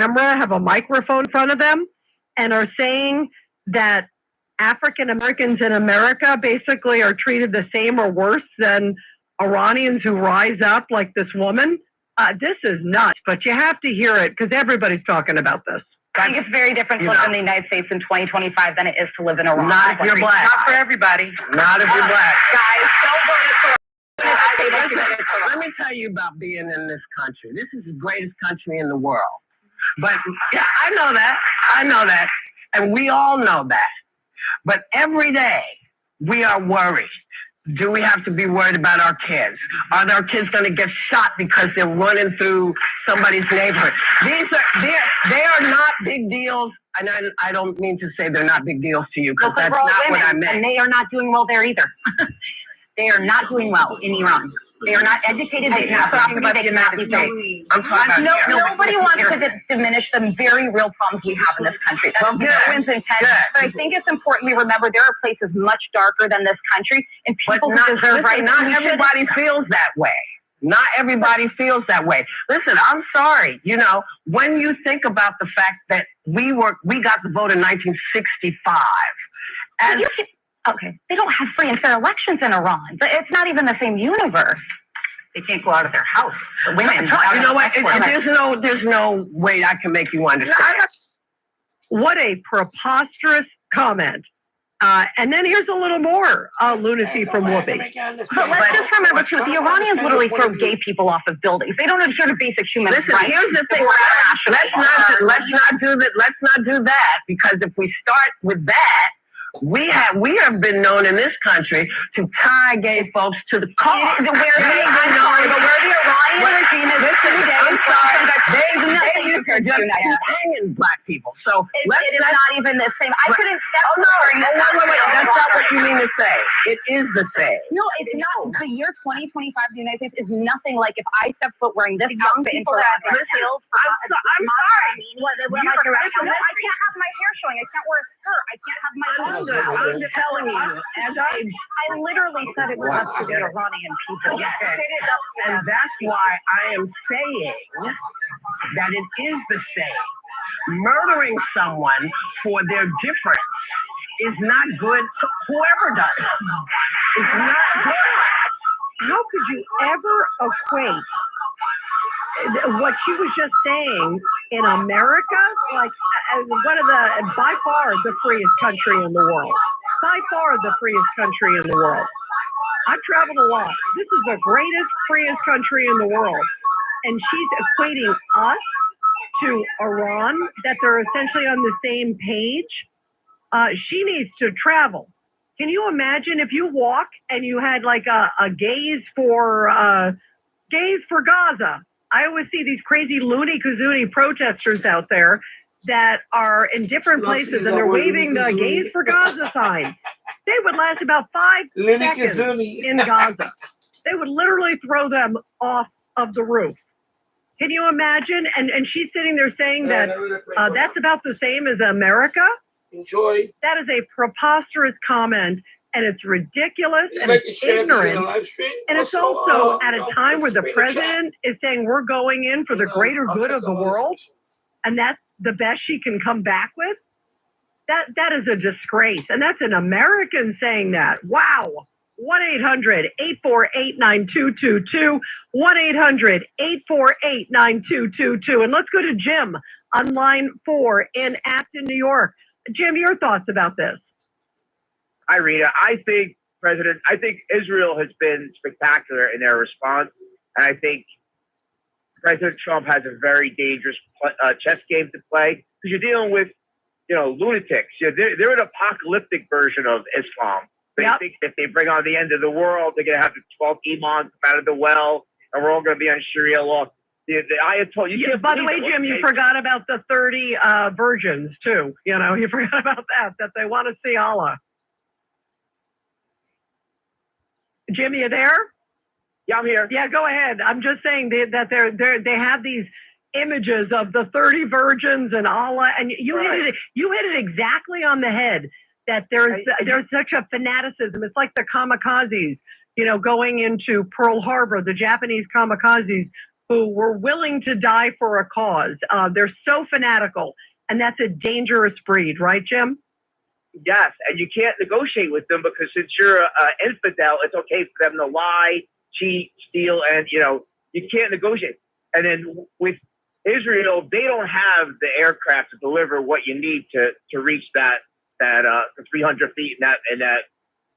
camera, have a microphone in front of them, and are saying that African Americans in America basically are treated the same or worse than Iranians who rise up like this woman. This is nuts, but you have to hear it because everybody's talking about this. I think it's very different to live in the United States in 2025 than it is to live in Iran. Not if you're black. Not for everybody. Not if you're black. Guys, don't vote for Let me tell you about being in this country. This is the greatest country in the world. But yeah, I know that. I know that. And we all know that. But every day we are worried. Do we have to be worried about our kids? Are our kids going to get shot because they're running through somebody's neighborhood? They are not big deals. And I don't mean to say they're not big deals to you because that's not what I meant. And they are not doing well there either. They are not doing well in Iran. They are not educated. They cannot properly. They cannot be safe. Nobody wants to diminish the very real problems we have in this country. That's no one's intent. But I think it's important we remember there are places much darker than this country, and people who deserve rights. Not everybody feels that way. Not everybody feels that way. Listen, I'm sorry. You know, when you think about the fact that we got the vote in 1965, and okay, they don't have free and fair elections in Iran. It's not even the same universe. They can't go out of their house. The women. You know what? There's no way I can make you understand. What a preposterous comment. And then here's a little more lunacy from Whoopi. But let's just remember, too, the Iranians literally throw gay people off of buildings. They don't adhere to basic human rights. Listen, here's the thing. Let's not do that. Let's not do that, because if we start with that, we have been known in this country to tie gay folks to the car. Where the Iranian regime is today. I'm sorry. They used to just hanging black people. So it is not even the same. I couldn't step wait. That's not what you mean to say. It is the same. No, it's not. The year 2025 in the United States is nothing like if I step foot wearing this outfit into I'm sorry. I can't have my hair showing. I can't wear a skirt. I can't have my I'm just telling you. I literally said it was up to the Iranian people. Yes. And that's why I am saying that it is the same. Murdering someone for their difference is not good. Whoever does it, it's not good. How could you ever equate what she was just saying in America, like one of the, by far, the freest country in the world. By far the freest country in the world. I've traveled a lot. This is the greatest, freest country in the world. And she's equating us to Iran, that they're essentially on the same page. She needs to travel. Can you imagine if you walk and you had like a gaze for Gaza? I always see these crazy loony kazoonie protesters out there that are in different places and they're waving the gaze for Gaza sign. They would last about 5 seconds in Gaza. They would literally throw them off of the roof. Can you imagine? And she's sitting there saying that that's about the same as America. Enjoy. That is a preposterous comment, and it's ridiculous, and it's ignorant. And it's also at a time where the president is saying we're going in for the greater good of the world, and that's the best she can come back with. That is a disgrace, and that's an American saying that. Wow. 1-800-848-9222. 1-800-848-9222. And let's go to Jim on line 4 in Acton, New York. Jim, your thoughts about this? Hi, Rita. I think Israel has been spectacular in their response. And I think President Trump has a very dangerous chess game to play, because you're dealing with, lunatics. They're an apocalyptic version of Islam. They think if they bring on the end of the world, they're going to have the 12 imams come out of the well, and we're all going to be on Sharia law. The Ayatollah. By the way, Jim, you forgot about the 30 virgins too. You forgot about that they want to see Allah. Jim, you there? Yeah, I'm here. Yeah, go ahead. I'm just saying that they have these images of the 30 virgins and Allah, and you hit it exactly on the head. That there's such a fanaticism. It's like the kamikazes, going into Pearl Harbor, the Japanese kamikazes who were willing to die for a cause. They're so fanatical, and that's a dangerous breed, right, Jim? Yes, and you can't negotiate with them because since you're an infidel, it's okay for them to lie, cheat, steal, and you can't negotiate. And then with Israel, they don't have the aircraft to deliver what you need to reach that 300 feet in that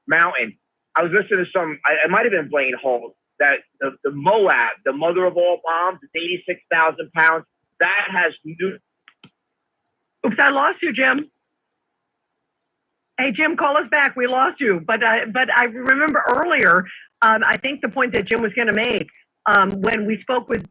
mountain. I was listening to it might have been Blaine Holt, that the Moab, the mother of all bombs, is 86,000 pounds. That has new. Oops, I lost you, Jim. Hey, Jim, call us back. We lost you. But I remember earlier, I think the point that Jim was going to make when we spoke with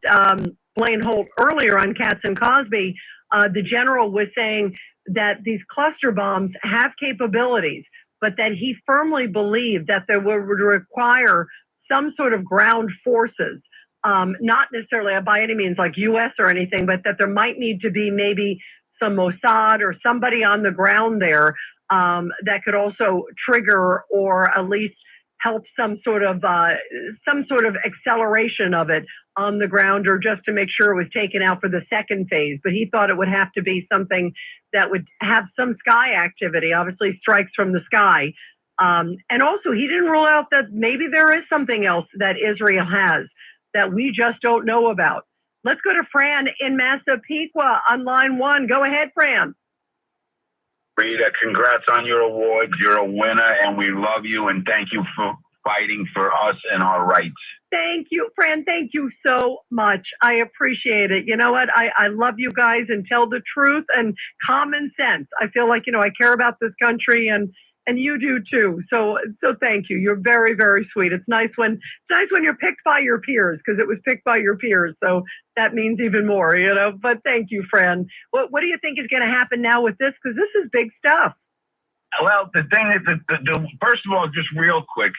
Blaine Holt earlier on Katz and Cosby, the general was saying that these cluster bombs have capabilities, but that he firmly believed that they would require some sort of ground forces, not necessarily by any means like U.S. or anything, but that there might need to be maybe some Mossad or somebody on the ground there that could also trigger or at least help some sort of acceleration of it on the ground, or just to make sure it was taken out for the second phase. But he thought it would have to be something that would have some sky activity, obviously strikes from the sky. And also he didn't rule out that maybe there is something else that Israel has that we just don't know about. Let's go to Fran in Massapequa on line 1. Go ahead, Fran. Rita, congrats on your award. You're a winner, and we love you, and thank you for fighting for us and our rights. Thank you, Fran. Thank you so much. I appreciate it. You know what? I love you guys, and tell the truth and common sense. I feel like, I care about this country, and you do too. So thank you. You're very, very sweet. It's nice when you're picked by your peers, because it was picked by your peers. So that means even more, but thank you, Fran. What do you think is going to happen now with this? Because this is big stuff. Well, the thing is, first of all, just real quick,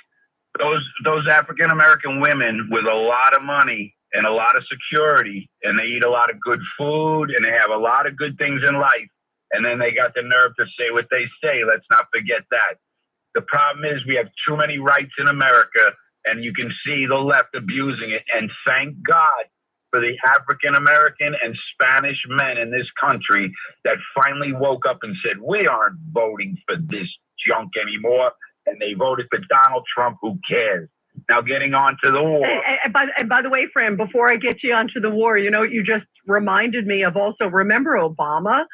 those African-American women with a lot of money and a lot of security, and they eat a lot of good food, and they have a lot of good things in life. And then they got the nerve to say what they say. Let's not forget that. The problem is we have too many rights in America, and you can see the left abusing it. And thank God for the African-American and Spanish men in this country that finally woke up and said, we aren't voting for this junk anymore. And they voted for Donald Trump. Who cares? Now getting on to the war. And by the way, Fran, before I get you onto the war, you just reminded me of also, remember Obama?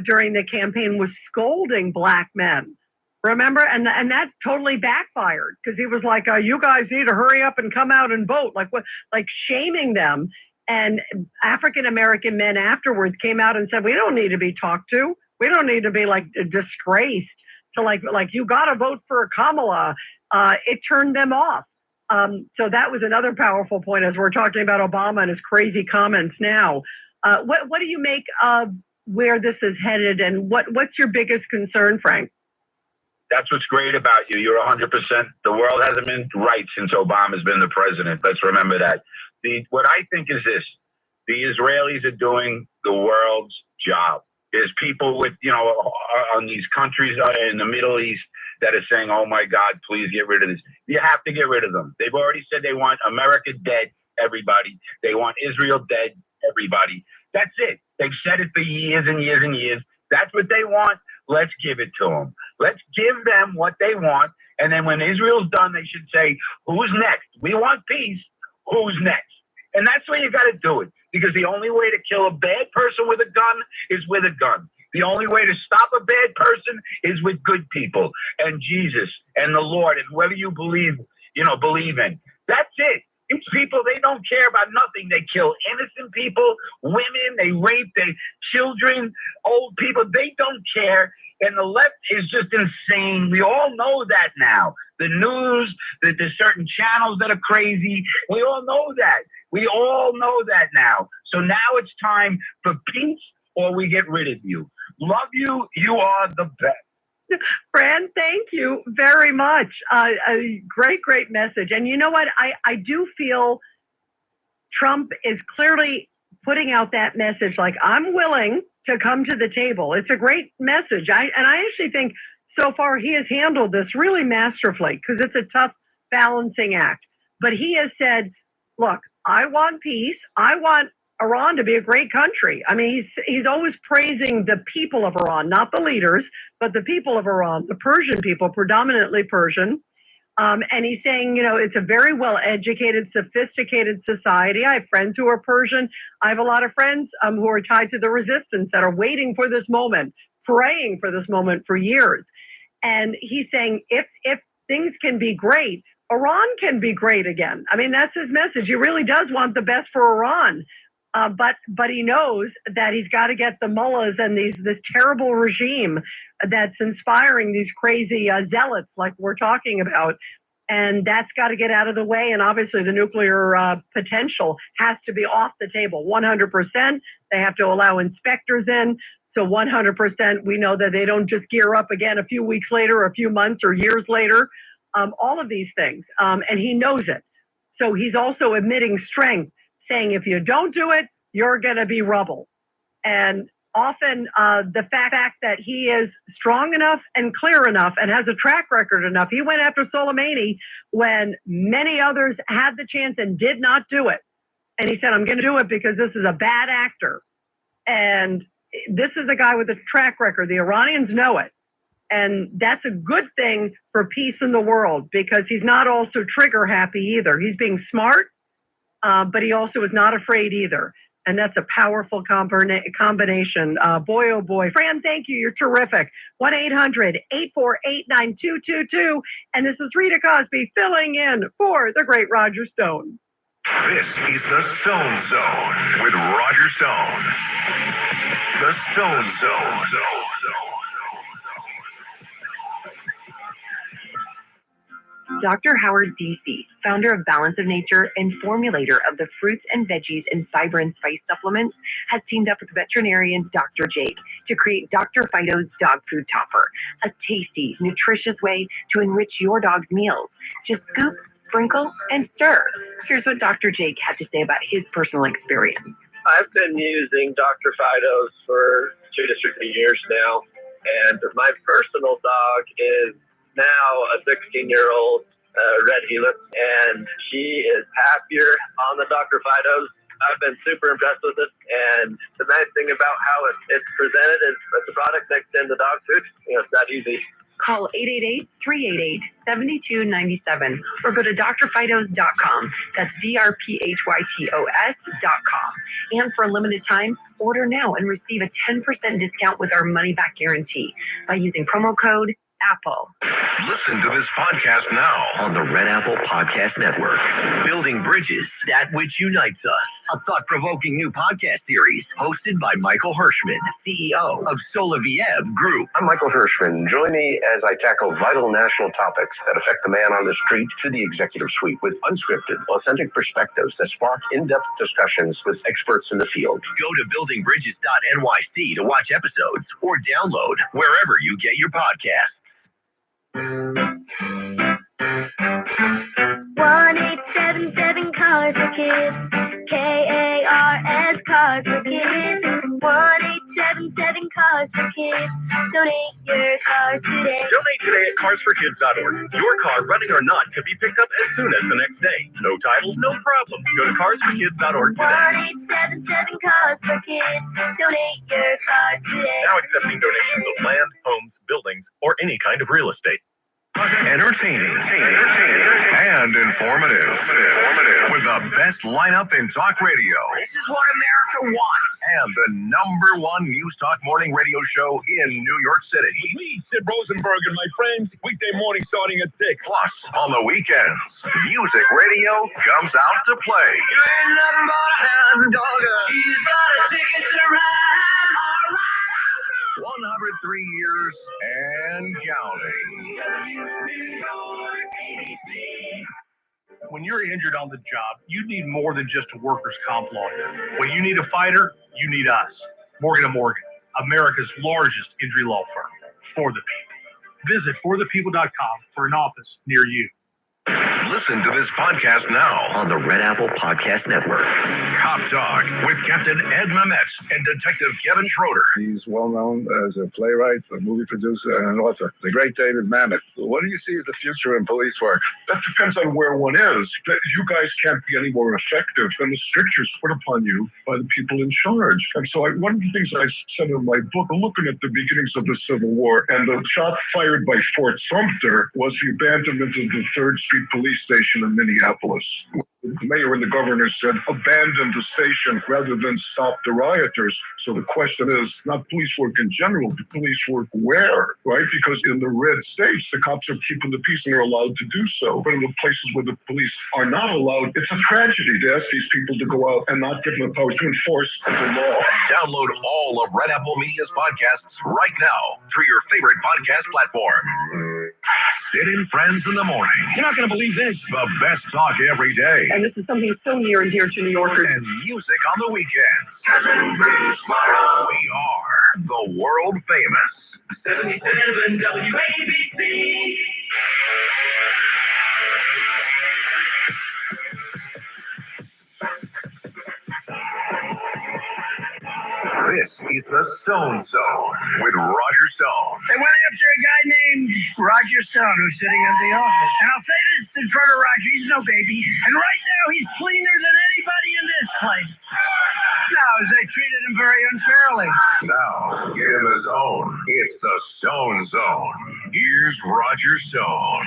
During the campaign was scolding black men. Remember? And that totally backfired, because he was like, you guys need to hurry up and come out and vote. Like shaming them. And African-American men afterwards came out and said, we don't need to be talked to. We don't need to be disgraced to like you got to vote for Kamala. It turned them off. So that was another powerful point as we're talking about Obama and his crazy comments now. What do you make of where this is headed, and what's your biggest concern, Frank? That's what's great about you. You're 100%. The world hasn't been right since Obama's been the president. Let's remember that. What I think is this: the Israelis are doing the world's job. There's people with, on these countries in the Middle East that are saying, oh my God, please get rid of this. You have to get rid of them. They've already said they want America dead, everybody. They want Israel dead, everybody. That's it. They've said it for years and years and years. That's what they want. Let's give it to them. Let's give them what they want. And then when Israel's done, they should say, who's next? We want peace. Who's next? And that's where you got to do it. Because the only way to kill a bad person with a gun is with a gun. The only way to stop a bad person is with good people and Jesus and the Lord and whoever you believe in. That's it. These people, they don't care about nothing. They kill innocent people, women, they rape their children, old people. They don't care. And the left is just insane. We all know that now. The news, there's certain channels that are crazy. We all know that. We all know that now. So now it's time for peace, or we get rid of you. Love you. You are the best. Fran, thank you very much. A great message. And you know what? I do feel Trump is clearly putting out that message, like, I'm willing to come to the table. It's a great message. I actually think so far he has handled this really masterfully, because it's a tough balancing act. But he has said, look, I want peace. I want Iran to be a great country. I mean, he's always praising the people of Iran, not the leaders, but the people of Iran, the Persian people, predominantly Persian. And he's saying, it's a very well-educated, sophisticated society. I have friends who are Persian. I have a lot of friends who are tied to the resistance that are waiting for this moment, praying for this moment for years. And he's saying, if things can be great, Iran can be great again. I mean, that's his message. He really does want the best for Iran. But he knows that he's got to get the mullahs and this terrible regime that's inspiring these crazy zealots like we're talking about. And that's got to get out of the way. And obviously the nuclear potential has to be off the table 100%. They have to allow inspectors in. So 100%, we know that they don't just gear up again a few weeks later, or a few months or years later, all of these things. And he knows it. So he's also admitting strength, saying if you don't do it, you're going to be rubble. And often the fact that he is strong enough and clear enough and has a track record enough. He went after Soleimani when many others had the chance and did not do it. And he said, I'm going to do it because this is a bad actor. And this is a guy with a track record. The Iranians know it. And that's a good thing for peace in the world, because he's not also trigger happy either. He's being smart, but he also is not afraid either. And that's a powerful combination. Boy, oh boy. Fran, thank you. You're terrific. 1-800-848-9222. And this is Rita Cosby filling in for the great Roger Stone. This is the Stone Zone with Roger Stone. The Stone Zone. Dr. Howard D.C., founder of Balance of Nature and formulator of the fruits and veggies and fiber and spice supplements, has teamed up with veterinarian Dr. Jake to create Dr. Fido's Dog Food Topper, a tasty, nutritious way to enrich your dog's meals. Just scoop, sprinkle, and stir. Here's what Dr. Jake had to say about his personal experience. I've been using Dr. Fido's for 2 to 3 years now, and my personal dog is now a 16-year-old Red Helix, and she is happier on the Dr. Fido's. I've been super impressed with it, and the nice thing about how it's presented is that the product mixed into dog food. It's that easy. Call 888-388-7297 or go to drfidos.com. That's drphytos.com. And for a limited time, order now and receive a 10% discount with our money-back guarantee by using promo code APPLE. Listen to this podcast now on the Red Apple Podcast Network. Building Bridges, that which unites us. A thought-provoking new podcast series hosted by Michael Hirschman, CEO of Soloviev Group. I'm Michael Hirschman. Join me as I tackle vital national topics that affect the man on the street to the executive suite with unscripted, authentic perspectives that spark in-depth discussions with experts in the field. Go to buildingbridges.nyc to watch episodes or download wherever you get your podcasts. 1-877 Cars for Kids. KARS Cars for Kids. 1-877 Cars for Kids. Donate your car today. Donate today at carsforkids.org. Your car, running or not, can be picked up as soon as the next day. No title, no problem. Go to carsforkids.org today. 1-877 Cars for Kids. Donate your car today. Now accepting donations of land, homes, buildings, or any kind of real estate. Entertaining and informative. With the best lineup in talk radio. This is what America wants. And the #1 News Talk morning radio show in New York City. With me, Sid Rosenberg and my friends, weekday morning starting at 6. Plus, on the weekends, music radio comes out to play. You ain't nothing but a hound dog. He's got a ticket to ride. All right. 103 years and counting. When you're injured on the job, you need more than just a workers' comp lawyer. When you need a fighter, you need us. Morgan & Morgan, America's largest injury law firm. For the people. Visit forthepeople.com for an office near you. Listen to this podcast now on the Red Apple Podcast Network. Cop Talk with Captain Ed Mamet and Detective Kevin Schroeder. He's well known as a playwright, a movie producer, and an author. The great David Mamet. What do you see as the future in police work? That depends on where one is. You guys can't be any more effective than the strictures put upon you by the people in charge. And so one of the things I said in my book, looking at the beginnings of the Civil War, and the shot fired by Fort Sumter was the abandonment of the 3rd Street Police Station in Minneapolis. The mayor and the governor said, abandon the station rather than stop the rioters. So the question is not police work in general, but police work where, right? Because in the red states, the cops are keeping the peace and they're allowed to do so. But in the places where the police are not allowed, it's a tragedy to ask these people to go out and not give them the power to enforce the law. Download all of Red Apple Media's podcasts right now through your favorite podcast platform. Sid and Friends in the morning. You're not going to believe this. The best talk every day. And this is something so near and dear to New Yorkers. And music on the weekends. We are the world famous 77 WABC. This is the Stone Zone with Roger Stone. They went after a guy named Roger Stone who's sitting in the office. And I'll say this in front of Roger, he's no baby. And right now he's cleaner than anybody in this place. No, they treated him very unfairly. Now, give him his own. It's the Stone Zone. Here's Roger Stone.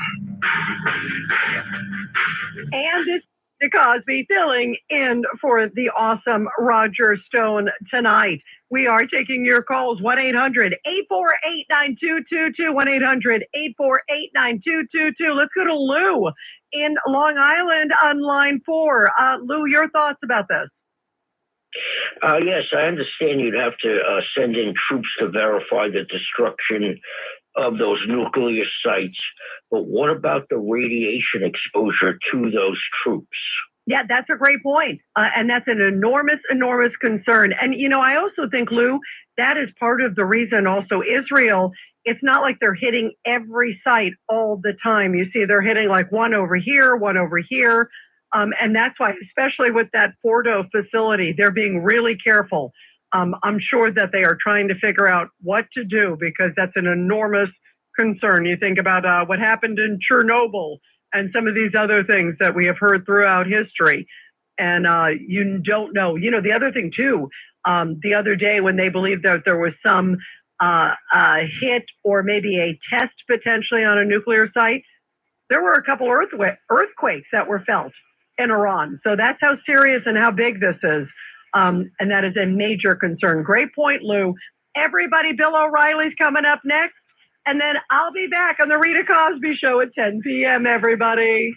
And it's the Cosby filling in for the awesome Roger Stone tonight. We are taking your calls, 1-800-848-9222, 1-800-848-9222. Let's go to Lou in Long Island on line 4. Lou, your thoughts about this? Yes, I understand you'd have to send in troops to verify the destruction of those nuclear sites. But what about the radiation exposure to those troops? Yeah, that's a great point. And that's an enormous, enormous concern. And, you know, I also think, Lou, that is part of the reason also Israel, it's not like they're hitting every site all the time. You see, they're hitting like one over here, one over here. And that's why, especially with that Fordo facility, they're being really careful. I'm sure that they are trying to figure out what to do because that's an enormous concern. You think about what happened in Chernobyl and some of these other things that we have heard throughout history. And you don't know. You know, the other thing, too, the other day when they believed that there was some hit or maybe a test potentially on a nuclear site, there were a couple earthquakes that were felt in Iran. So that's how serious and how big this is. And that is a major concern. Great point, Lou. Everybody, Bill O'Reilly's coming up next. And then I'll be back on the Rita Cosby Show at 10 p.m., everybody.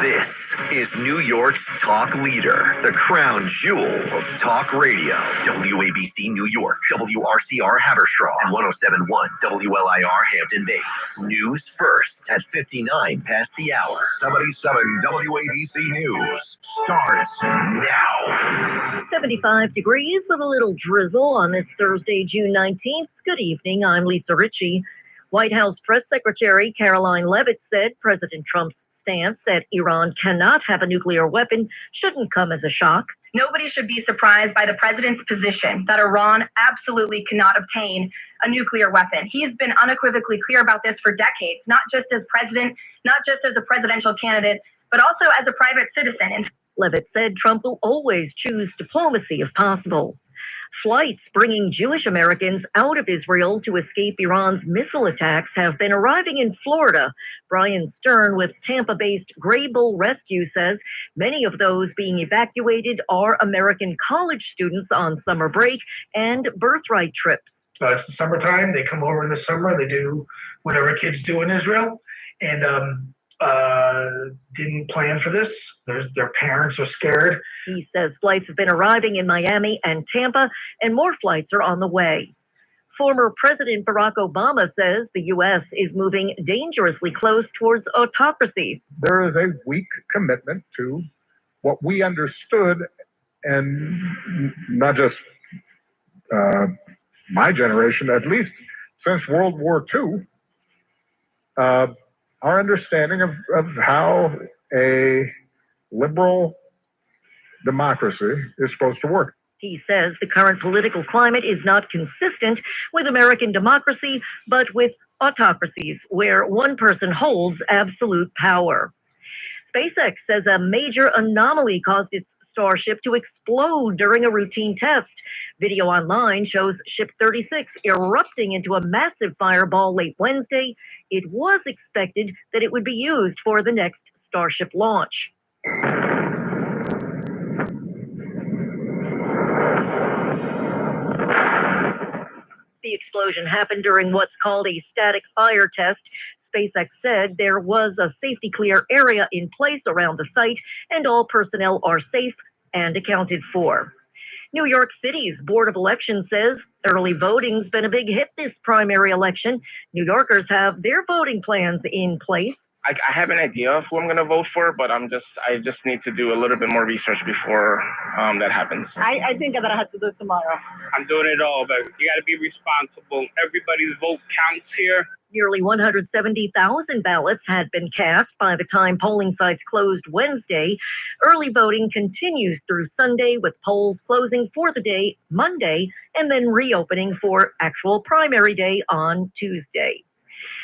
This is New York's talk leader, the crown jewel of talk radio. WABC New York, WRCR Haverstraw, and 107.1 WLIR Hampton Bays. News first at 59 past the hour. 77 WABC News starts now. 75 degrees with a little drizzle on this Thursday, June 19th. Good evening. I'm Lisa Ritchie. White House Press Secretary Caroline Leavitt said President Trump's stance that Iran cannot have a nuclear weapon shouldn't come as a shock. Nobody should be surprised by the president's position that Iran absolutely cannot obtain a nuclear weapon. He has been unequivocally clear about this for decades, not just as president, not just as a presidential candidate, but also as a private citizen. And Leavitt said Trump will always choose diplomacy if possible. Flights bringing Jewish Americans out of Israel to escape Iran's missile attacks have been arriving in Florida. Brian Stern with Tampa-based Graybull Rescue says many of those being evacuated are American college students on summer break and birthright trips. It's the summertime. They come over in the summer. They do whatever kids do in Israel. And didn't plan for this. Their parents are scared. He says flights have been arriving in Miami and Tampa, and more flights are on the way. Former President Barack Obama says the U.S. is moving dangerously close towards autocracy. There is a weak commitment to what we understood, and not just my generation, at least since World War II, our understanding of how a liberal democracy is supposed to work. He says the current political climate is not consistent with American democracy, but with autocracies where one person holds absolute power. SpaceX says a major anomaly caused its Starship to explode during a routine test. Video online shows Ship 36 erupting into a massive fireball late Wednesday. It was expected that it would be used for the next Starship launch. The explosion happened during what's called a static fire test. SpaceX said there was a safety clear area in place around the site and all personnel are safe and accounted for. New York City's Board of Elections says early voting's been a big hit this primary election. New Yorkers have their voting plans in place. I have an idea of who I'm going to vote for, but I just need to do a little bit more research before that happens. I think that I have to do it tomorrow. I'm doing it all, but you got to be responsible. Everybody's vote counts here. Nearly 170,000 ballots had been cast by the time polling sites closed Wednesday. Early voting continues through Sunday, with polls closing for the day Monday and then reopening for actual primary day on Tuesday.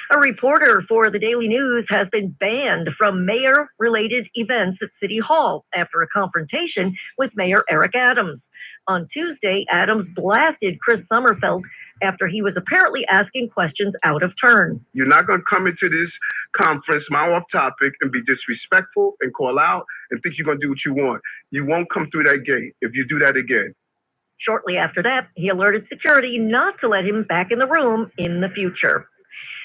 A reporter for the Daily News has been banned from mayor-related events at City Hall after a confrontation with Mayor Eric Adams. On Tuesday, Adams blasted Chris Sommerfeld after he was apparently asking questions out of turn. You're not going to come into this conference, my off topic, and be disrespectful and call out and think you're going to do what you want. You won't come through that gate if you do that again. Shortly after that, he alerted security not to let him back in the room in the future.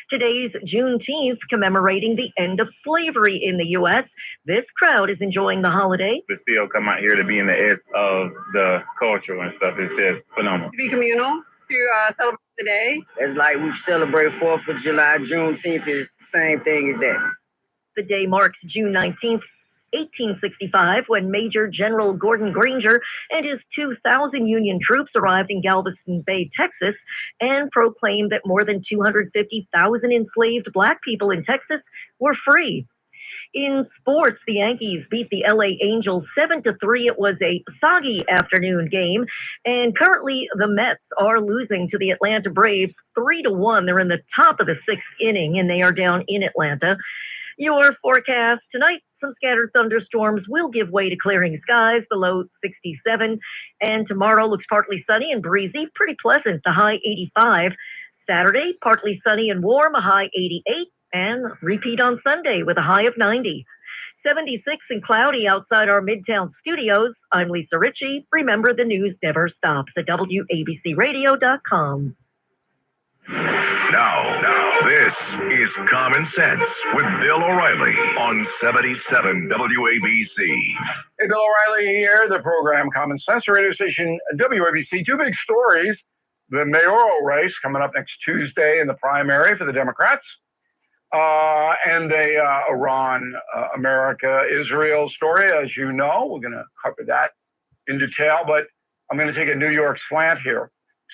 Today's Juneteenth, commemorating the end of slavery in the U.S. This crowd is enjoying the holiday. To still come out here to be in the edge of the culture and stuff is just phenomenal. To be communal, to celebrate the day. It's like we celebrate 4th of July, Juneteenth is the same thing as that. The day marks June 19th, 1865, when Major General Gordon Granger and his 2,000 Union troops arrived in Galveston Bay, Texas, and proclaimed that more than 250,000 enslaved Black people in Texas were free. In sports, the Yankees beat the LA Angels 7-3. It was a soggy afternoon game, and currently the Mets are losing to the Atlanta Braves 3-1. They're in the top of the 6th inning, and they are down in Atlanta. Your forecast tonight: some scattered thunderstorms will give way to clearing skies, the low 67. And tomorrow looks partly sunny and breezy, pretty pleasant, the high 85. Saturday, partly sunny and warm, a high 88. And repeat on Sunday with a high of 90. 76 and cloudy outside our Midtown studios. I'm Lisa Ritchie. Remember, the news never stops at WABCRadio.com. Now, this is Common Sense with Bill O'Reilly on 77 WABC. Hey, Bill O'Reilly here, the program Common Sense, radio station WABC. Two big stories. The mayoral race coming up next Tuesday in the primary for the Democrats. And the Iran, America, Israel story. As you know, we're going to cover that in detail, but I'm going to take a New York slant here.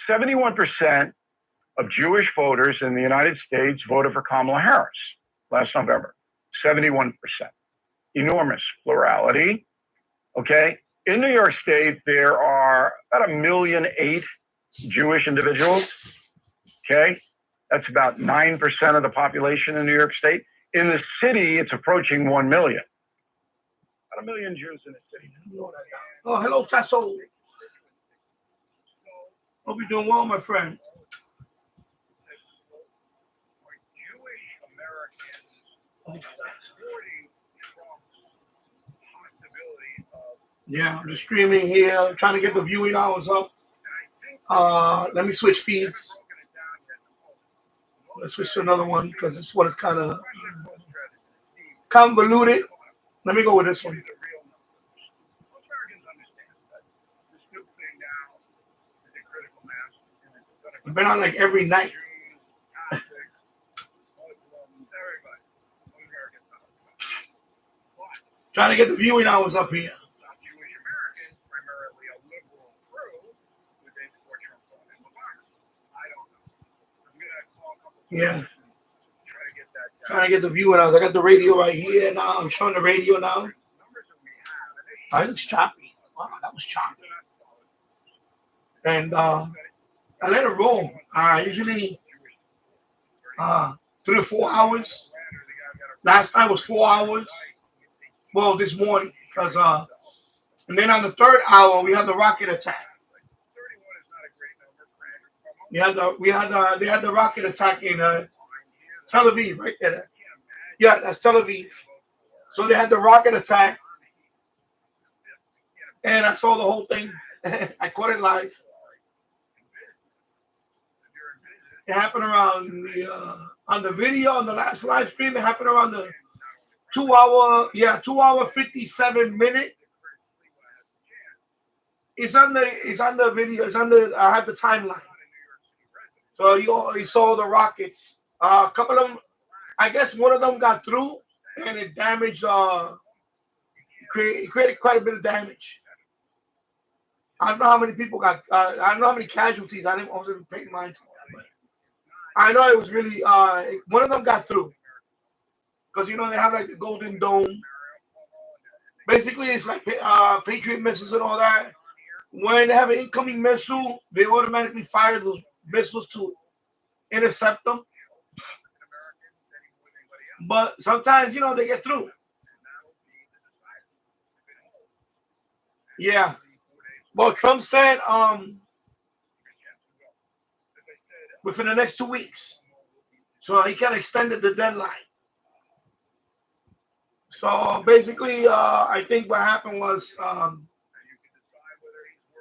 71% of Jewish voters in the United States voted for Kamala Harris last November. 71%. Enormous plurality. Okay. In New York State, there are about 1.8 million Jewish individuals. Okay. That's about 9% of the population in New York State. In the city, it's approaching 1 million. About 1 million Jews in the city. Oh, hello, Tasso. Hope you're doing well, my friend. Yeah, I'm just streaming here, trying to get the viewing hours up. Let me switch feeds. Let's switch to another one because this one is kind of convoluted. Let me go with this one. I've been on like every night. Trying to get the viewing hours up here. Yeah. Trying to get the viewing hours. I got the radio right here now. I'm showing the radio now. It looks choppy. wow, that was choppy. And I let it roll. Usually 3 or 4 hours. Last night was 4 hours. Well, this morning, because and then on the third hour we had the rocket attack. They had the rocket attack in Tel Aviv, right there. Yeah, that's Tel Aviv. So they had the rocket attack, and I saw the whole thing. I caught it live. It happened around on the video on the last live stream. It happened around the 2 hour 57 minute. It's on the video. I have the timeline. So you saw the rockets. A couple of them, I guess one of them got through, and it damaged. It created quite a bit of damage. I don't know how many people got. I don't know how many casualties. I wasn't paying mind to that, but I know it was really. One of them got through, because they have like the Golden Dome. Basically, it's like Patriot missiles and all that. When they have an incoming missile, they automatically fire those missiles to intercept them. But sometimes, they get through. Yeah. Well, Trump said within the next 2 weeks. So he kind of extended the deadline. So basically, I think what happened was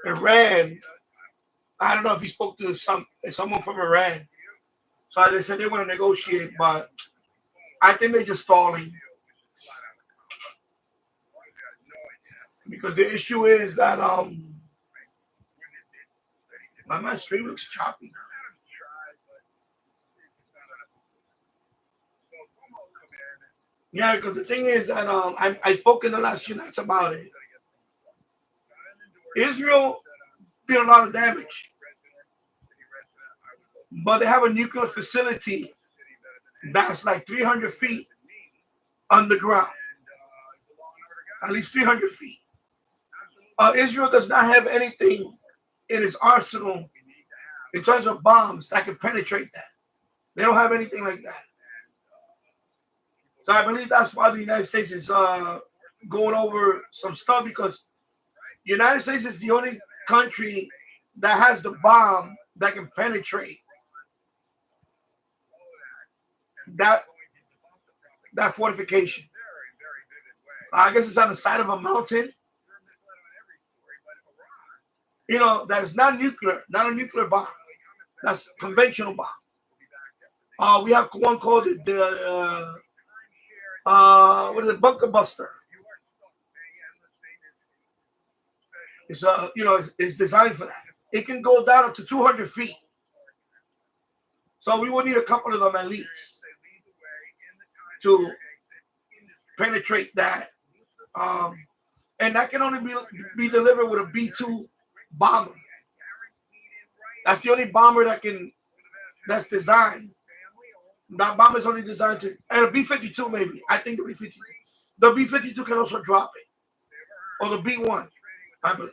Iran. I don't know if he spoke to someone from Iran. So they said they want to negotiate, but I think they're just stalling. Because the issue is that my stream looks choppy now. Yeah, because the thing is that I spoke in the last few nights about it. Israel did a lot of damage, but they have a nuclear facility that's like 300 feet underground, at least 300 feet. Israel does not have anything in its arsenal in terms of bombs that can penetrate that. They don't have anything like that. So I believe that's why the United States is going over some stuff, because the United States is the only country that has the bomb that can penetrate that fortification. I guess it's on the side of a mountain. That is not nuclear, not a nuclear bomb. That's conventional bomb. We have one called the what is it? Bunker buster. It's it's designed for that. It can go down up to 200 feet. So we will need a couple of them at least to penetrate that. And that can only be delivered with a B-2 bomber. That's the only bomber that's designed. That bomber is only designed to, and a B-52 maybe. I think the B-52 can also drop it, or the B-1, I believe.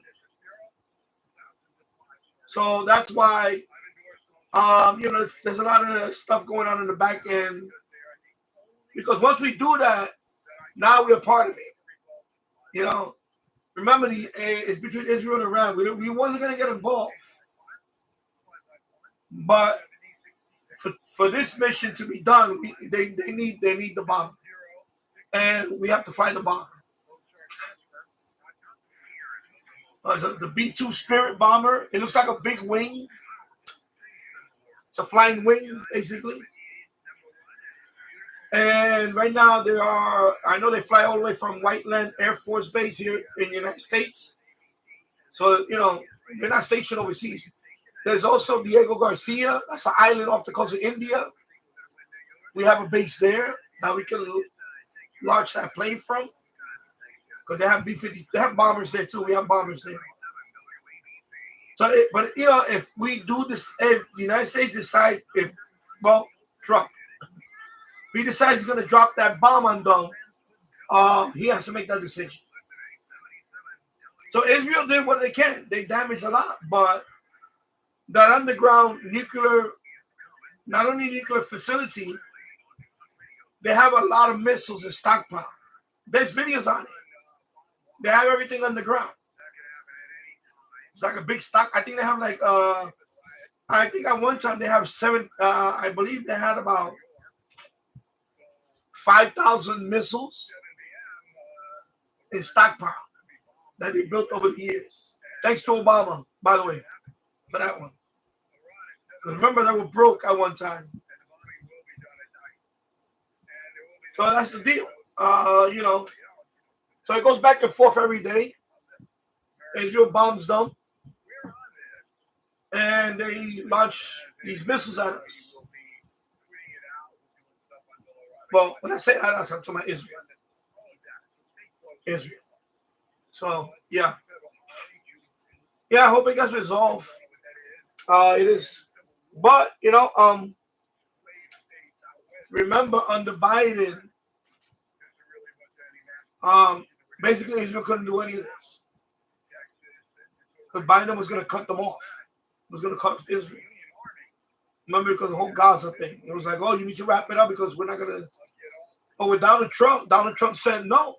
So that's why, there's a lot of stuff going on in the back end, because once we do that, now we're part of it. Remember, it's between Israel and Iran. We wasn't going to get involved, but for this mission to be done, they need the bomb, and we have to find the bomb. So the B-2 Spirit bomber. It looks like a big wing. It's a flying wing, basically. And right now I know they fly all the way from Whiteland Air Force Base here in the United States. So, they're not stationed overseas. There's also Diego Garcia. That's an island off the coast of India. We have a base there that we can launch that plane from. Because they have B-50, they have bombers there too. We have bombers there. So, if we do this, if the United States decide, Trump, if he decides he's going to drop that bomb on them, he has to make that decision. So Israel did what they can. They damaged a lot, but that underground nuclear, not only nuclear facility, they have a lot of missiles in stockpile. There's videos on it. They have everything underground. It's like a big stock. I think they have like I think at one time they have I believe they had about 5,000 missiles in stockpile that they built over the years. Thanks to Obama, by the way, for that one. Because remember, they were broke at one time. So that's the deal. You know, so it goes back and forth every day. Israel bombs them. And they launch these missiles at us. Well, when I say at us, I'm talking about Israel. Israel. So, yeah. Yeah, I hope it gets resolved. It is. But, you know, remember under Biden, basically Israel couldn't do any of this. Because Biden was going to cut them off. Was going to cut off Israel. Remember, because the whole Gaza thing. It was like, oh, you need to wrap it up because we're not going to. Oh, with Donald Trump said, no,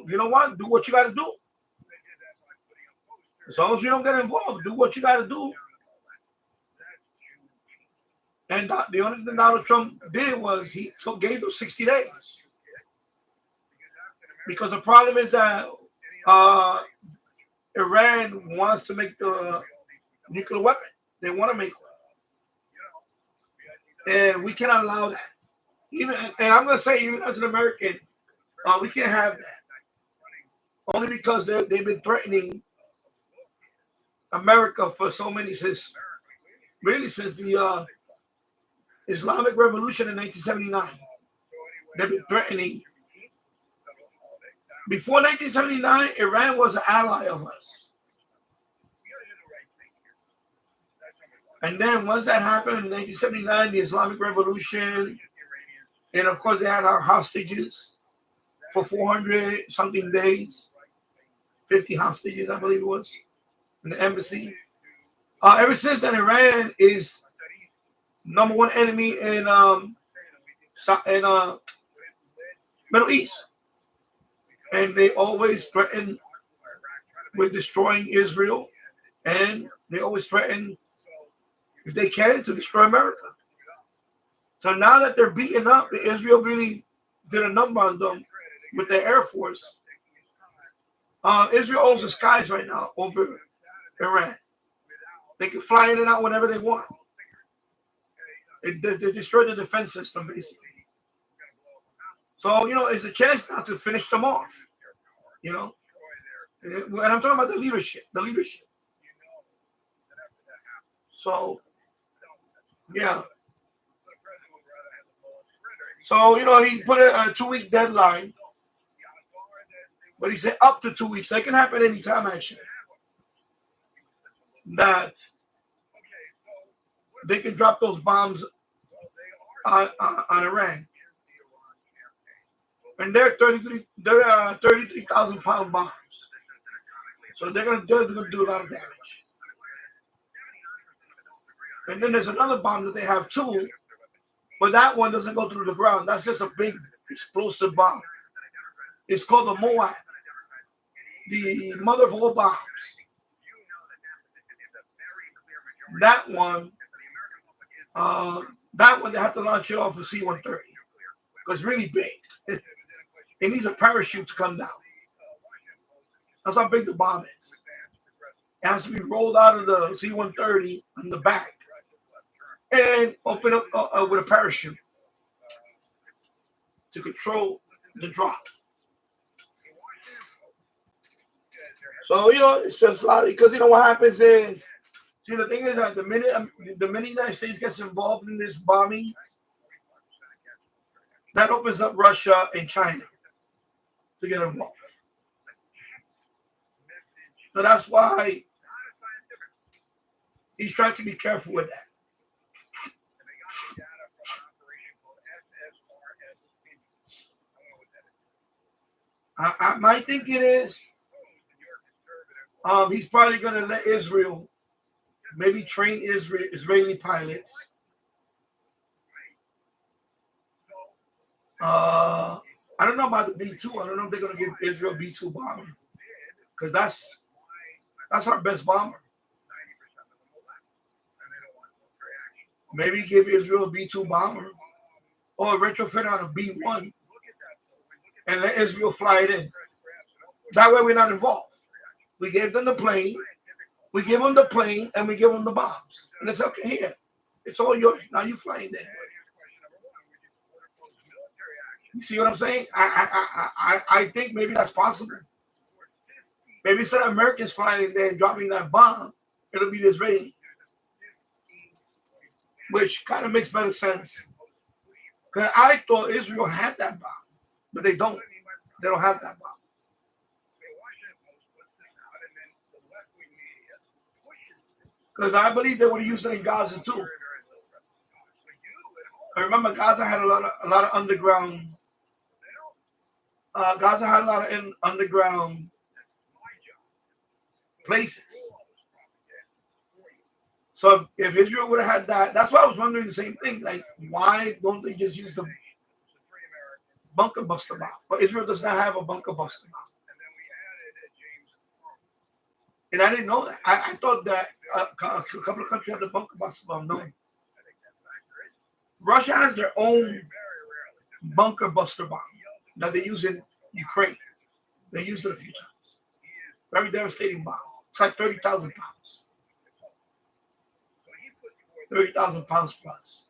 you know what? Do what you got to do. As long as you don't get involved, do what you got to do. And the only thing Donald Trump did was he gave them 60 days. Because the problem is that Iran wants to make the nuclear weapon. They want to make one. And we cannot allow that. And I'm going to say, even as an American, we can't have that. Only because they've been threatening America for so many, since the Islamic Revolution in 1979. They've been threatening. Before 1979, Iran was an ally of us. And then once that happened in 1979, the Islamic Revolution, and of course they had our hostages for 400 something days, 50 hostages, I believe it was, in the embassy. Ever since then, Iran is number one enemy in Middle East. And they always threaten with destroying Israel, and they always threaten, if they can, to destroy America. So now that they're beaten up, Israel really did a number on them with their Air Force. Israel owns the skies right now over Iran. They can fly in and out whenever they want. They destroyed the defense system, basically. So, you know, it's a chance now to finish them off, you know. And I'm talking about the leadership. So, yeah. So, you know, he put a 2-week deadline. But he said up to 2 weeks. That can happen anytime, actually. That they can drop those bombs on Iran. And they're 33,000 pound bombs. So they're gonna do a lot of damage. And then there's another bomb that they have too, but that one doesn't go through the ground. That's just a big explosive bomb. It's called the Moab, the mother of all bombs. That one they have to launch it off a C-130 because it's really big. It needs a parachute to come down. That's how big the bomb is. It has to be rolled out of the C-130 in the back and open up with a parachute to control the drop. So, you know, it's just a lot, because, you know, what happens is, see, the thing is that the minute the United States gets involved in this bombing, that opens up Russia and China to get involved. So that's why he's trying to be careful with that. My thinking is He's probably going to let Israel maybe train Israeli pilots. I don't know about the B-2. I don't know if they're going to give Israel B-2 bomber, because that's our best bomber. Maybe give Israel a B-2 bomber or retrofit on a B-1 and let Israel fly it in. That way we're not involved. We gave them the plane, we give them the plane, and we give them the bombs. And it's okay, here. It's all yours. Now you fly in there. You see what I'm saying? I think maybe that's possible. Maybe instead of Americans flying in there and dropping that bomb, it'll be the Israeli. Which kind of makes better sense. Because I thought Israel had that bomb, but they don't. They don't have that bomb. Because I believe they would have used it in Gaza too. I remember Gaza had a lot of underground. Gaza had a lot of underground places. So if Israel would have had that, that's why I was wondering the same thing. Like, why don't they just use the bunker buster bomb? But Israel does not have a bunker buster bomb. And I didn't know that. I thought that a couple of countries had the bunker buster bomb. No. Russia has their own bunker buster bomb that they use in Ukraine. They used it a few times. Very devastating bomb. It's like 30,000 pounds. 30,000 pounds plus.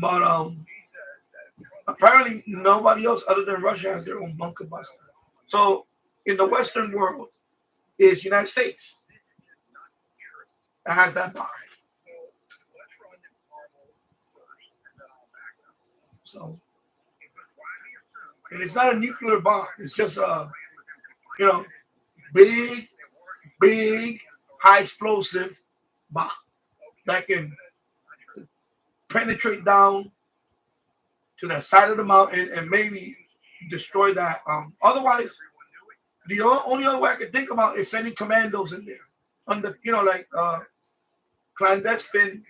But apparently nobody else other than Russia has their own bunker buster. So in the Western world is United States that has that bomb. So, and it's not a nuclear bomb. It's just a, big, high explosive bomb that can penetrate down to the side of the mountain and maybe destroy that. Otherwise, the only other way I can think about is sending commandos in there, under clandestine,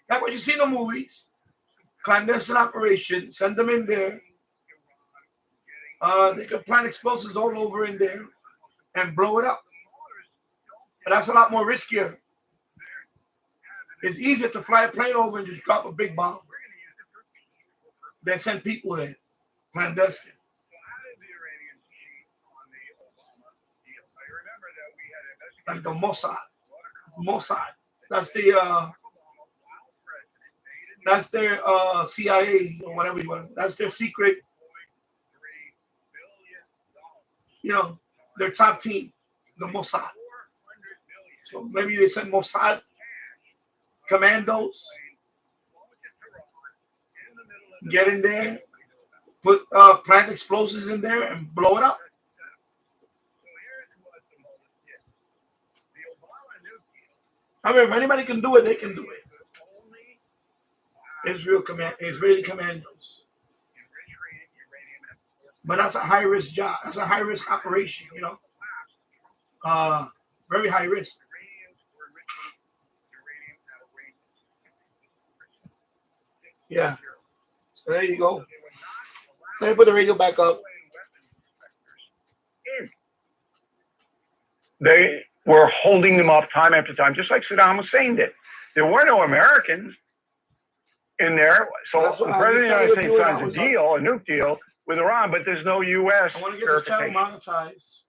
like what you see in the movies, clandestine operation. Send them in there. They can plant explosives all over in there and blow it up. But that's a lot more riskier. It's easier to fly a plane over and just drop a big bomb than send people there, clandestine. Like the Mossad. That's their CIA or whatever you want. That's their secret, their top team, the Mossad. So maybe they send Mossad commandos, get in there, put plant explosives in there and blow it up. I mean, if anybody can do it, they can do it. Israeli commandos. But that's a high risk job. That's a high risk operation, very high risk. Yeah. So there you go. Let me put the radio back up. They were holding them up time after time, just like Saddam Hussein did. There were no Americans in there. So the President of the United States signs a deal, a nuke deal with Iran, but there's no U.S. I want to get this channel monetized.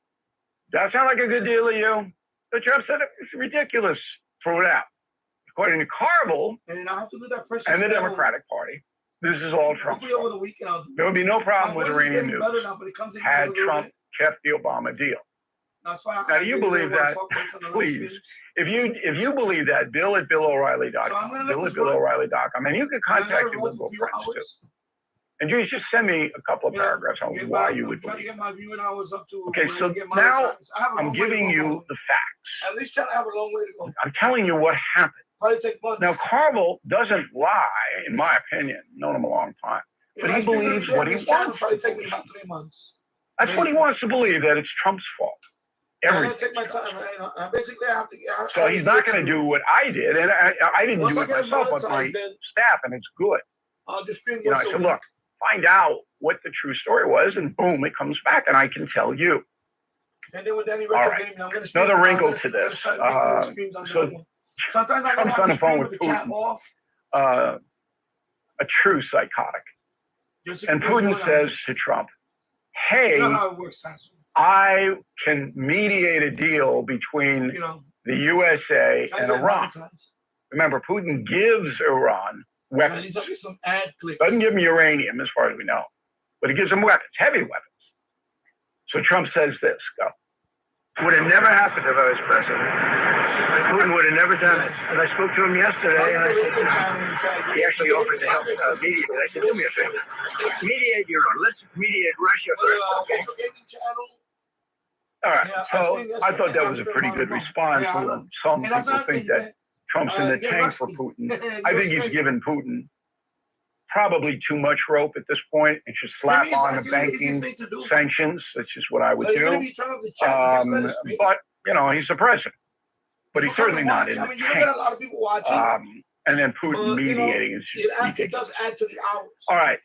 That sound like a good deal to you? But Trump said it's ridiculous. Throw it out. According to Carville and I have to do that first and the Democratic Party, this is all Trump's fault. Over the weekend, there would be no problem with Iranian nukes had Trump kept the Obama deal. That's why now, do you believe that? Please, if you believe that, Bill at BillO'Reilly.com, Bill at BillO'Reilly.com, and you can contact your liberal friends too. And you just send me a couple of paragraphs on why you would believe. Get my viewing hours up to. Okay, so now I'm giving you the facts. At least try to have a long way to go. I'm telling you what happened. Probably take months. Now, Carville doesn't lie, in my opinion. Known him a long time, but he believes what he wants. Probably take me about 3 months. That's what he wants to believe, that it's Trump's fault. I'm gonna Everything. take my time. Basically, I have to. So he's not going to do what I did, and I didn't Once do I it get it myself, but my monetized, then staff, and it's good. I'll just stream You know, I once a said, week. look, find out what the true story was, and boom, it comes back, and I can tell you. And then with Danny All Retro right. Gaming, I'm going to stream. Another wrinkle I'm to gonna this. start making streams on So that one. Sometimes I'm going to Trump's have on to the phone stream with with the chat Putin. off. A true psychotic. Just And to give you Putin an says idea. to Trump, You hey, know how it works, Sasso. I can mediate a deal between You know, the USA try to and get Iran. monetized. Remember, Putin gives Iran And weapons. these are just some ad clicks. Doesn't give them uranium, as far as we know, but he gives them weapons, heavy weapons. So Trump says this, go. Would have never happened if I was president. Putin would have never done it. And I spoke to him yesterday, and I said, he actually offered to help mediate. I said, do me a favor. Mediate Iran. Let's mediate Russia first, okay? All right. So I thought that was a pretty good response. Some people think that Trump's in the tank for Putin. I think he's given Putin probably too much rope at this point and should slap on the banking sanctions, which is what I would do. But, you know, he's the president. But he's certainly not in the You don't get a lot of people watching. And then Putin mediating is just It ridiculous. does add to the hours. All right.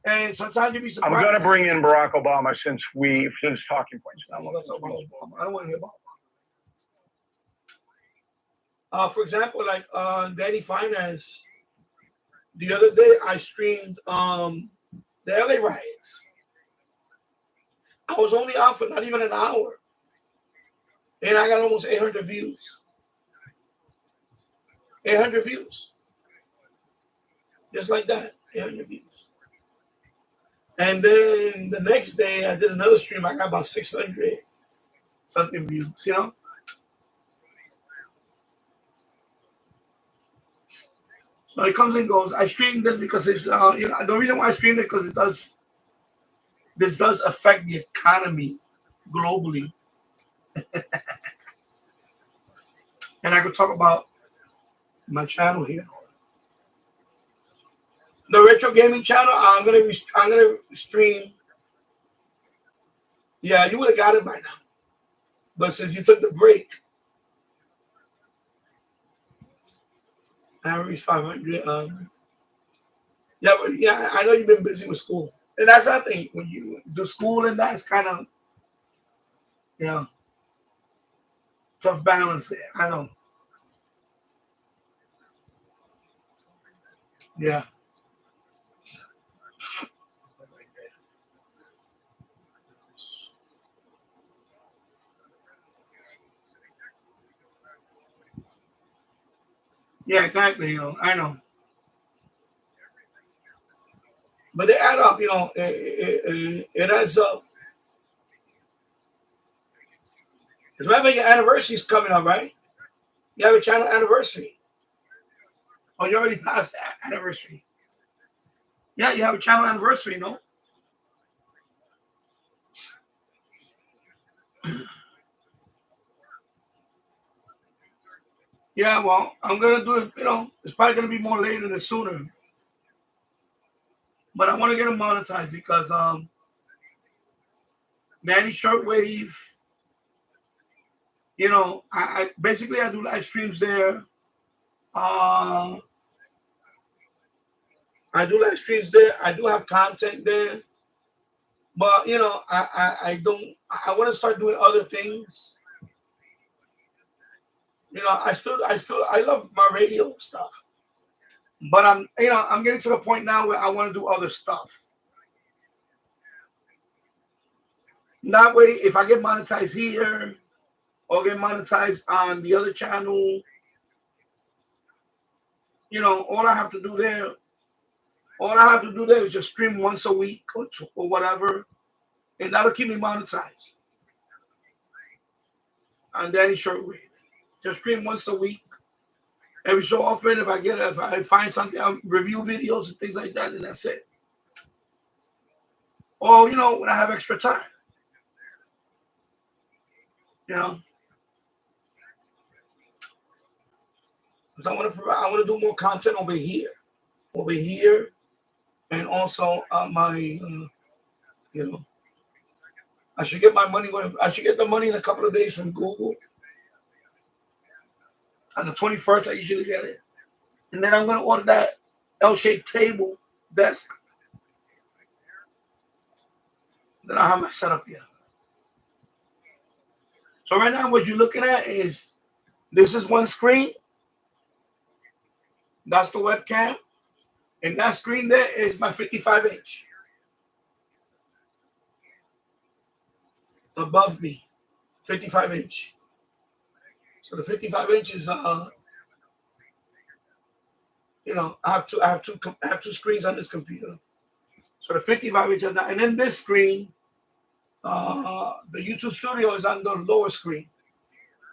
And sometimes you'd be surprised. I'm going to bring in Barack Obama since talking points. I don't want to hear about Obama. For example, like Danny Finance, the other day I streamed the LA riots. I was only on for not even an hour. And I got almost 800 views. 800 views. Just like that. 800 views. And then the next day I did another stream. I got about 600 something views, you know? So it comes and goes. I stream this because it's, you know, the reason why I stream it because this does affect the economy globally. And I could talk about my channel here. The Retro Gaming channel, I'm gonna stream. Yeah, you would have got it by now. But since you took the break, I reached 500. Yeah, I know you've been busy with school. And that's the thing. When you do school and that's kind of, you know, tough balance there. I know. Yeah. Yeah, exactly. You know, I know. But they add up, you know, it adds up. As a matter of fact, your anniversary is coming up, right? You have a channel anniversary. Oh, you already passed that anniversary. Yeah, you have a channel anniversary, no? Yeah, well, I'm gonna do it, you know, it's probably gonna be more later than sooner. But I want to get them monetized because Manny Shortwave, you know, I basically I do live streams there. I do live streams there. I do have content there. But you know, I want to start doing other things. You know, I love my radio stuff. But I'm getting to the point now where I want to do other stuff. That way, if I get monetized here or get monetized on the other channel, you know, all I have to do there is just stream once a week or whatever, and that'll keep me monetized. On Danny Shortwave, just stream once a week. Every so often, if I find something, I'll review videos and things like that, and that's it. Or, you know, when I have extra time. You know? Because I want to do more content over here, and also on my, you know, I should get my money. I should get the money in a couple of days from Google. On the 21st, I usually get it. And then I'm going to order that L-shaped table desk. Then I'll have my setup here. So right now, what you're looking at is, this is one screen. That's the webcam. And that screen there is my 55-inch. Above me, 55-inch. So the 55-inch is, you know, I have two screens on this computer. So the 55-inch is that, and then this screen, the YouTube Studio is on the lower screen.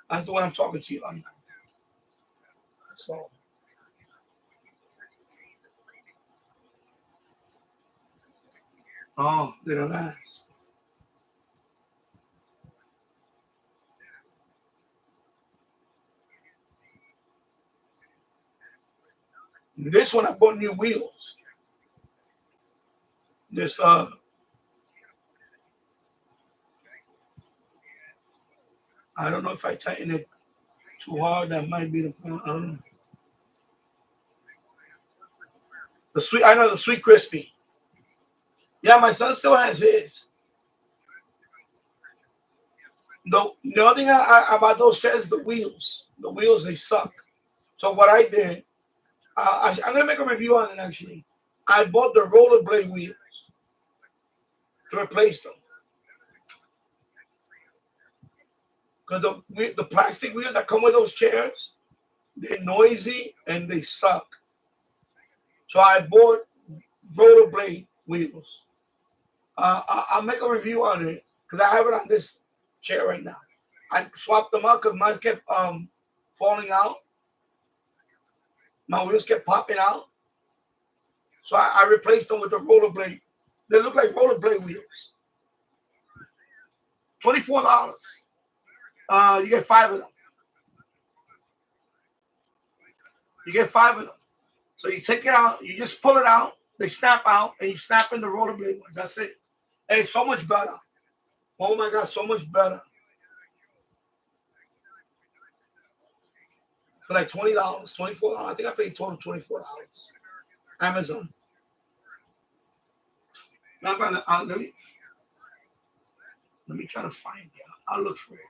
That's the one I'm talking to you on. So. Oh, they don't ask. This one I bought new wheels. This I don't know if I tighten it too hard. That might be the point. I don't know. I know the Sweet Crispy. Yeah, my son still has his. The only thing about those chairs, the wheels. The wheels, they suck. So what I did, I'm going to make a review on it, actually. I bought the rollerblade wheels to replace them. Because the plastic wheels that come with those chairs, they're noisy and they suck. So I bought rollerblade wheels. I'll make a review on it because I have it on this chair right now. I swapped them out because mine kept falling out. My wheels kept popping out. So I replaced them with the rollerblade. They look like rollerblade wheels. $24. You get 5 of them. You get 5 of them. So you take it out, you just pull it out, they snap out, and you snap in the rollerblade ones. That's it. And it's so much better. Oh my God, so much better. For like $20, $24. I think I paid total $24. Amazon. Now let me try to find it. I'll look for it.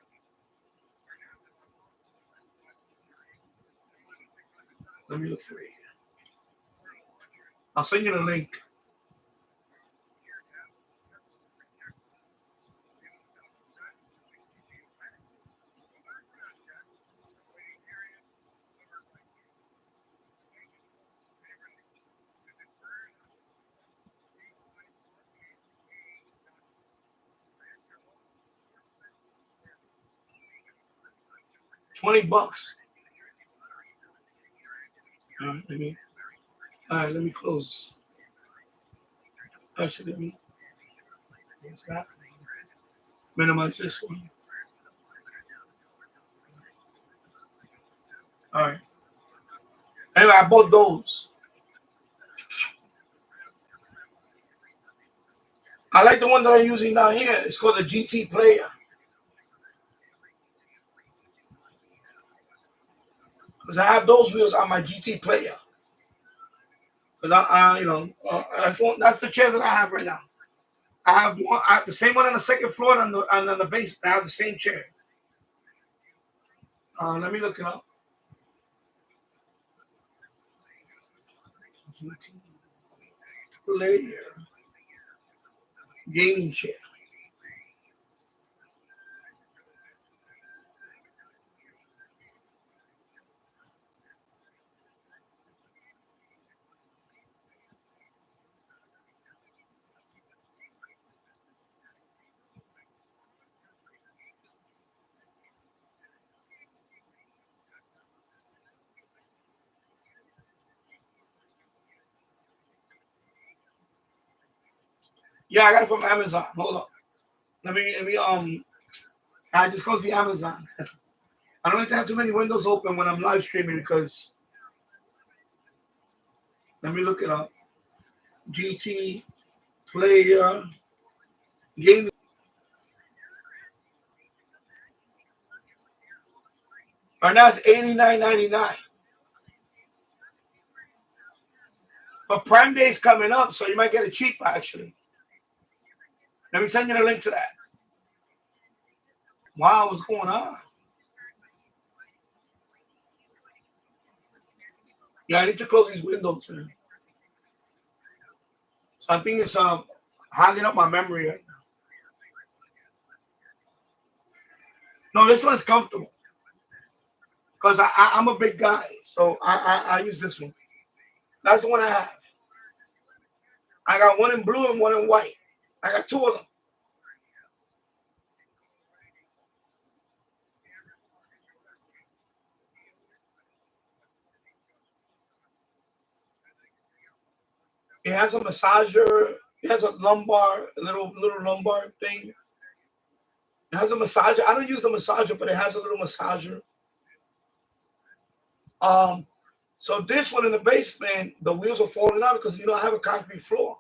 Let me look for it. I'll send you the link. $20. All right, let me close. Actually, let me minimize this one. All right. Anyway, I bought those. I like the one that I'm using down here. It's called the GT Player. Because I have those wheels on my GT Player. Because that's the chair that I have right now. I have the same one on the second floor and on the basement. I have the same chair. Let me look it up. Player gaming chair. Yeah, I got it from Amazon. Hold on. Let me I just closed the Amazon. I don't like to have too many windows open when I'm live streaming because let me look it up. GT Player Gaming. Right now it's $89.99. But Prime Day is coming up, so you might get it cheaper, actually. Let me send you the link to that. Wow, what's going on? Yeah, I need to close these windows, man. So I think it's hogging up my memory right now. No, this one's comfortable. Because I'm a big guy, so I use this one. That's the one I have. I got one in blue and one in white. I got two of them. It has a massager. It has a lumbar, a little lumbar thing. It has a massager. I don't use the massager, but it has a little massager. So this one in the basement, the wheels are falling out because I have a concrete floor.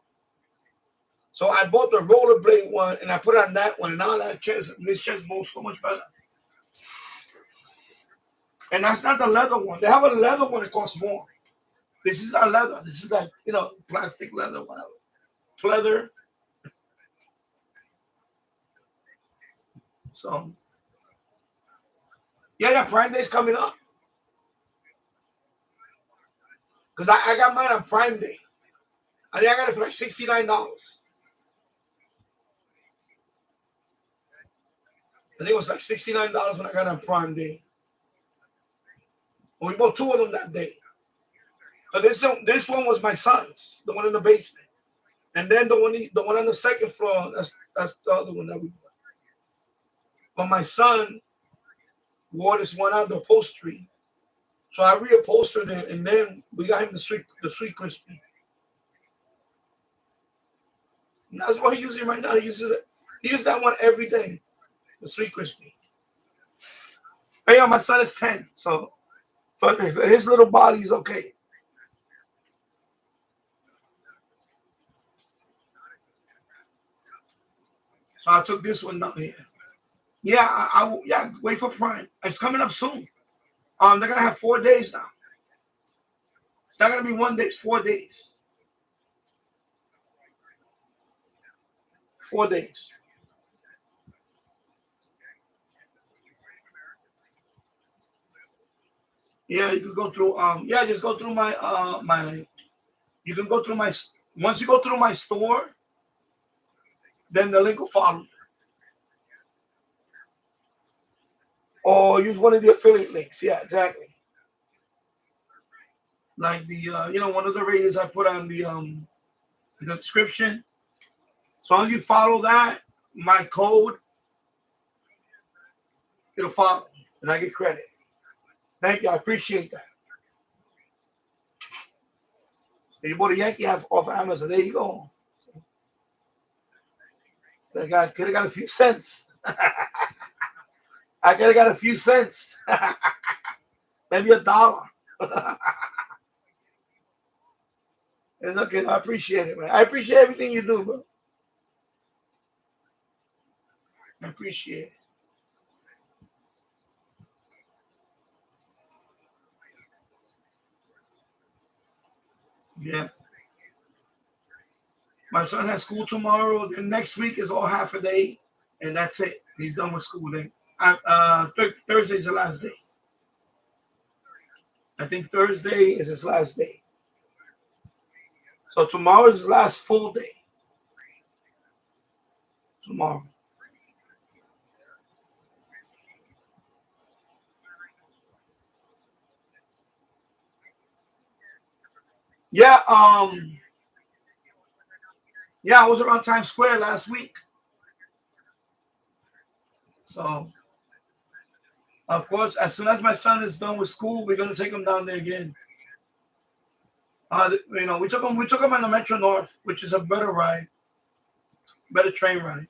So I bought the rollerblade one and I put it on that one, and now this chair moves so much better. And that's not the leather one. They have a leather one that costs more. This is not leather. This is like plastic leather, whatever. Pleather. So yeah, Prime Day's coming up. Because I got mine on Prime Day. I think I got it for like $69. I think it was like $69 when I got it on Prime Day. Well, we bought two of them that day. So this one was my son's, the one in the basement. And then the one on the second floor, that's the other one that we bought. But my son wore this one on the upholstery. So I reupholstered it, and then we got him the sweet crispy. And that's what he's using right now. He uses that one every day, the sweet crispy. But my son is 10, so his little body is okay. So I took this one down here. Yeah, wait for Prime. It's coming up soon. They're gonna have 4 days now. It's not gonna be 1 day. It's 4 days. 4 days. Yeah, you can go through. Just go through my. You can go through my. Once you go through my store, then the link will follow you. Or use one of the affiliate links. Yeah, exactly. Like the one of the radios I put on the description. As long as you follow that, my code, it'll follow, and I get credit. Thank you. I appreciate that. You bought a Yankee hat off of Amazon. There you go. I could have got a few cents. I could have got a few cents. Maybe $1. It's okay. I appreciate it, man. I appreciate everything you do, bro. I appreciate it. Yeah. My son has school tomorrow. Then next week is all half a day, and that's it. He's done with school then. Thursday's the last day. I think Thursday is his last day. So tomorrow is his last full day. Tomorrow. Yeah, I was around Times Square last week. So, of course, as soon as my son is done with school, we're gonna take him down there again. We took him on the Metro North, which is a better ride, better train ride.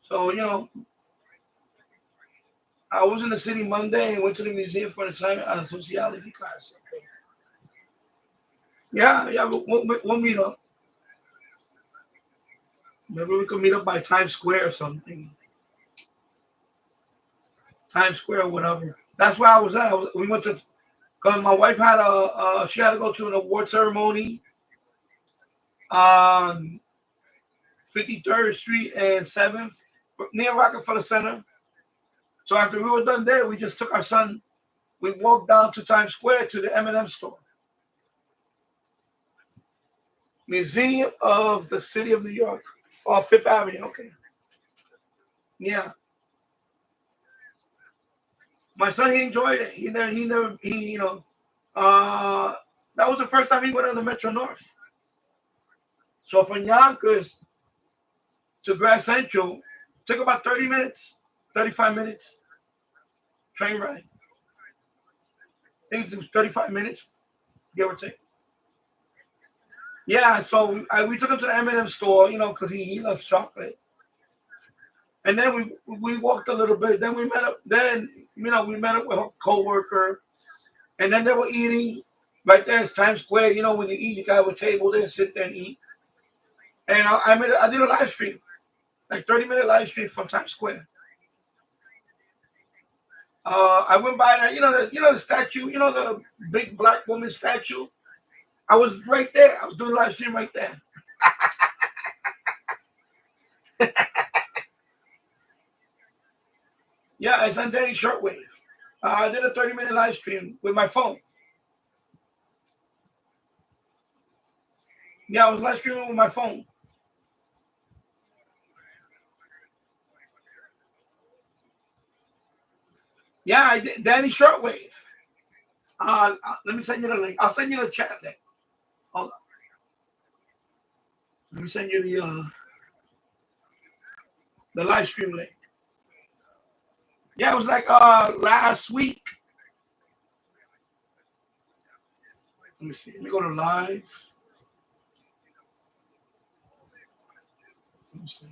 So, I was in the city Monday and went to the museum for an assignment on a sociology class. Yeah, we'll meet up. Maybe we could meet up by Times Square or something. Times Square or whatever. That's where I was at. We went to, because my wife had she had to go to an award ceremony on 53rd Street and 7th, near Rockefeller Center. So after we were done there, we just took our son. We walked down to Times Square to the M&M store. Museum of the City of New York. Oh, Fifth Avenue, okay. Yeah. My son, he enjoyed it. He you know, that was the first time he went on the Metro North. So from Yonkers to Grand Central, took about 30 minutes, 35 minutes train ride. I think it was 35 minutes, give or take. Yeah, so we took him to the M&M store, you know, because he loves chocolate. And then we walked a little bit. Then we met up. Then we met up with a coworker, and then they were eating right there in Times Square. You know, when you eat, you got a table there, sit there and eat. And I did a live stream, like 30-minute live stream from Times Square. I went by that, you know the statue, you know the big black woman statue. I was right there. I was doing a live stream right there. Yeah, it's on Danny Shortwave. I did a 30-minute live stream with my phone. Yeah, I was live streaming with my phone. Yeah, I did. Danny Shortwave. Let me send you the link. I'll send you the chat link. Hold on. Let me send you the live stream link. Yeah, it was like last week. Let me see. Let me go to live. Let me see.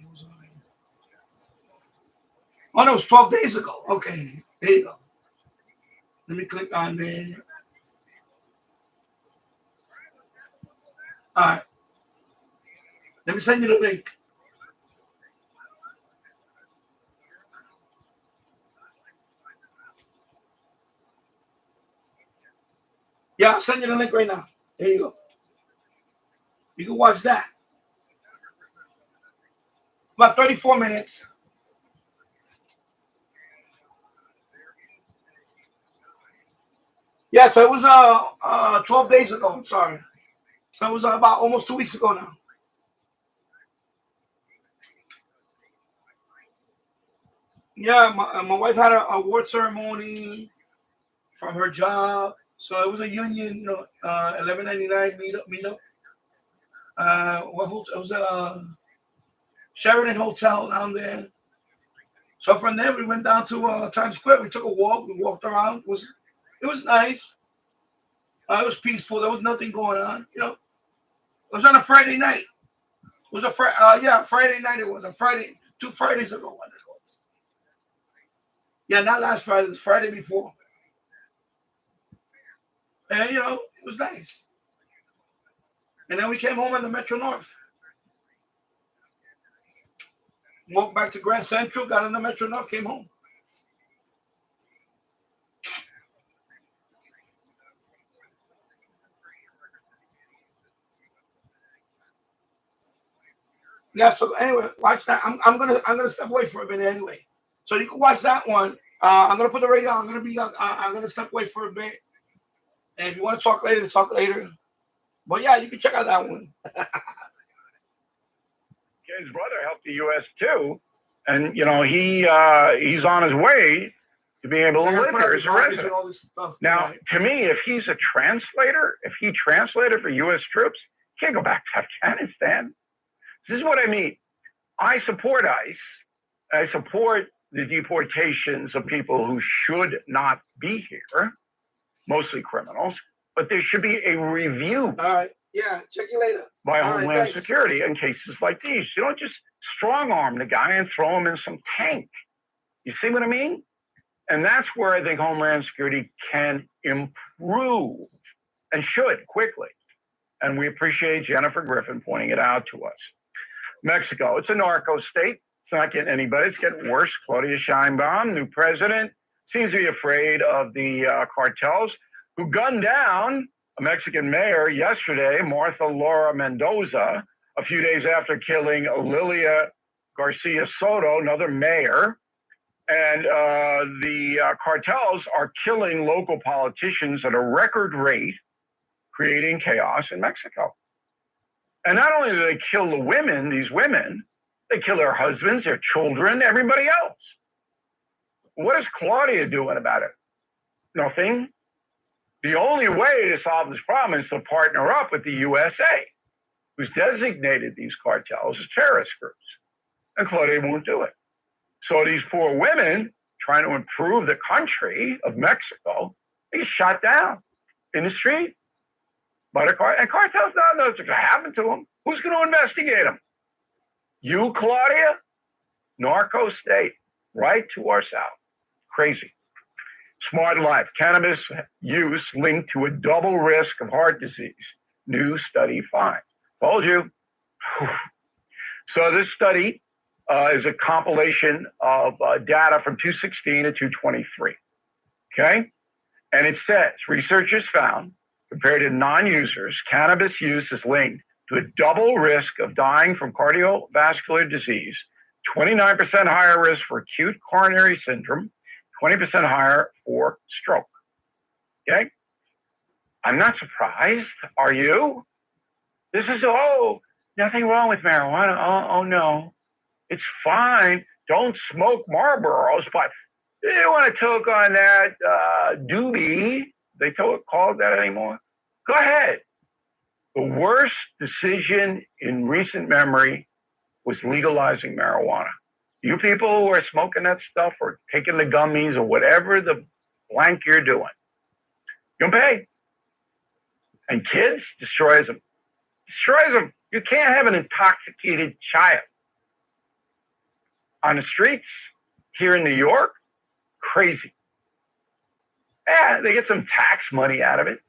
Oh, no, it was 12 days ago. Okay, there you go. Let me click on there. All right. Let me send you the link. Yeah, I'll send you the link right now. There you go. You can watch that. About 34 minutes. Yeah, so it was 12 days ago. I'm sorry. It was about almost 2 weeks ago now. Yeah, my wife had an award ceremony from her job. So it was a union, 1199 meetup. It was a Sheraton Hotel down there. So from there we went down to Times Square. We took a walk. We walked around. It was nice. It was peaceful. There was nothing going on. You know, it was on a Friday night. It was Friday night. It was a Friday, 2 Fridays ago. Yeah, not last Friday. It was Friday before. And, it was nice. And then we came home on the Metro North. Walked back to Grand Central, got on the Metro North, came home. Yeah, so anyway, watch that. I'm gonna step away for a minute anyway. So you can watch that one. I'm gonna put the radio on. I'm gonna step away for a bit. And if you want to talk later, talk later. But yeah, you can check out that one. His brother helped the U.S. too, and he's on his way to being able to live here as a resident. Now, to me, if he's a translator, if he translated for U.S. troops, he can't go back to Afghanistan. This is what I mean. I support ICE. I support the deportations of people who should not be here, mostly criminals, but there should be a review. All right. Yeah, check you later. By Homeland Security in cases like these. You don't just strong arm the guy and throw him in some tank. You see what I mean? And that's where I think Homeland Security can improve and should quickly. And we appreciate Jennifer Griffin pointing it out to us. Mexico, it's a narco state. It's not getting any better. It's getting worse. Claudia Sheinbaum, new president, seems to be afraid of the cartels, who gunned down a Mexican mayor yesterday, Martha Laura Mendoza, a few days after killing Lilia Garcia Soto, another mayor. And the cartels are killing local politicians at a record rate, creating chaos in Mexico. And not only do they kill the women, these women, they kill their husbands, their children, everybody else. What is Claudia doing about it? Nothing. The only way to solve this problem is to partner up with the USA, who's designated these cartels as terrorist groups. And Claudia won't do it. So these poor women trying to improve the country of Mexico, they get shot down in the street by the cartels. And cartels don't know what's going to happen to them. Who's going to investigate them? You, Claudia? Narco state, right to our south. Crazy. Smart Life. Cannabis use linked to a double risk of heart disease. New study finds. Told you. So this study is a compilation of data from 216 to 223. Okay? And it says, researchers found, compared to non-users, cannabis use is linked to a double risk of dying from cardiovascular disease, 29% higher risk for acute coronary syndrome, 20% higher for stroke. Okay? I'm not surprised. Are you? This is, nothing wrong with marijuana. Oh no. It's fine. Don't smoke Marlboros, but they want to toke on that doobie. They call it that anymore? Go ahead. The worst decision in recent memory was legalizing marijuana. You people who are smoking that stuff or taking the gummies or whatever the blank you're doing, you'll pay. And kids, destroys them. Destroys them. You can't have an intoxicated child on the streets here in New York. Crazy. Yeah, they get some tax money out of it.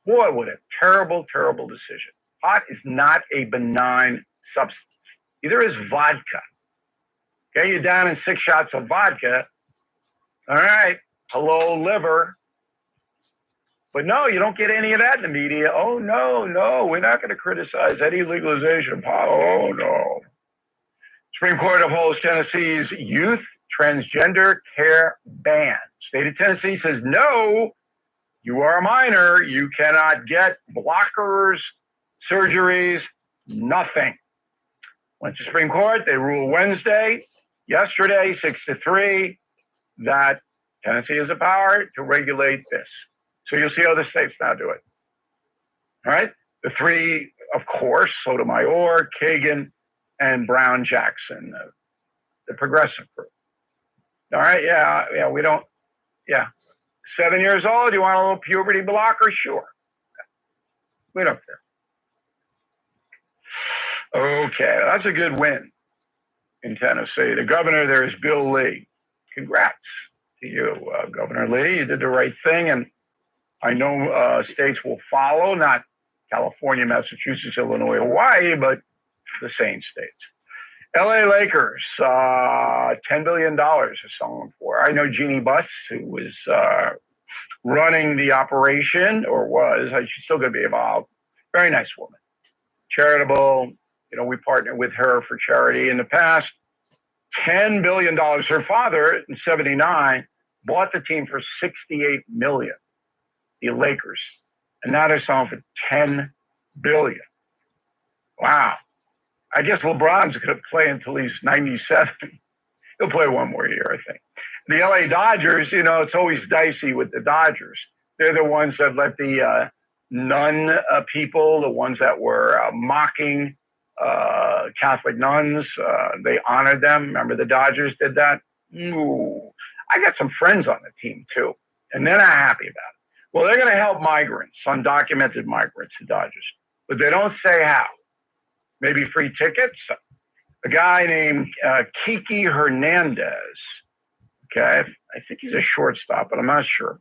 Boy, what a terrible, terrible decision. Pot is not a benign substance. Neither is vodka. Okay, you're down in 6 shots of vodka. All right, hello, liver. But no, you don't get any of that in the media. Oh, no, we're not going to criticize any legalization of pot. Oh, no. Supreme Court upholds Tennessee's youth transgender care ban. State of Tennessee says, no, you are a minor. You cannot get blockers, surgeries, nothing. Went to Supreme Court. They ruled yesterday, 6-3, that Tennessee has the power to regulate this. So you'll see other states now do it. All right? The three, of course, Sotomayor, Kagan, and Brown Jackson, the progressive group. All right? Yeah, we don't, 7 years old, you want a little puberty blocker? Sure. We don't care. Okay, that's a good win in Tennessee. The governor there is Bill Lee. Congrats to you, Governor Lee. You did the right thing, and I know states will follow, not California, Massachusetts, Illinois, Hawaii, but the same states. LA Lakers, $10 billion is selling for. I know Jeannie Buss, who was running the operation, or was. She's still going to be involved. Very nice woman. Charitable. You know, we partnered with her for charity in the past. $10 billion. Her father, in 79, bought the team for $68 million, the Lakers. And now they're selling for $10 billion. Wow. I guess LeBron's going to play until he's 97. He'll play one more year, I think. The LA Dodgers, you know, it's always dicey with the Dodgers. They're the ones that let the nun people, the ones that were mocking Catholic nuns, they honored them. Remember the Dodgers did that? Ooh. I got some friends on the team, too, and they're not happy about it. Well, they're going to help migrants, undocumented migrants, the Dodgers, but they don't say how. Maybe free tickets. A guy named Kiki Hernandez. Okay, I think he's a shortstop, but I'm not sure.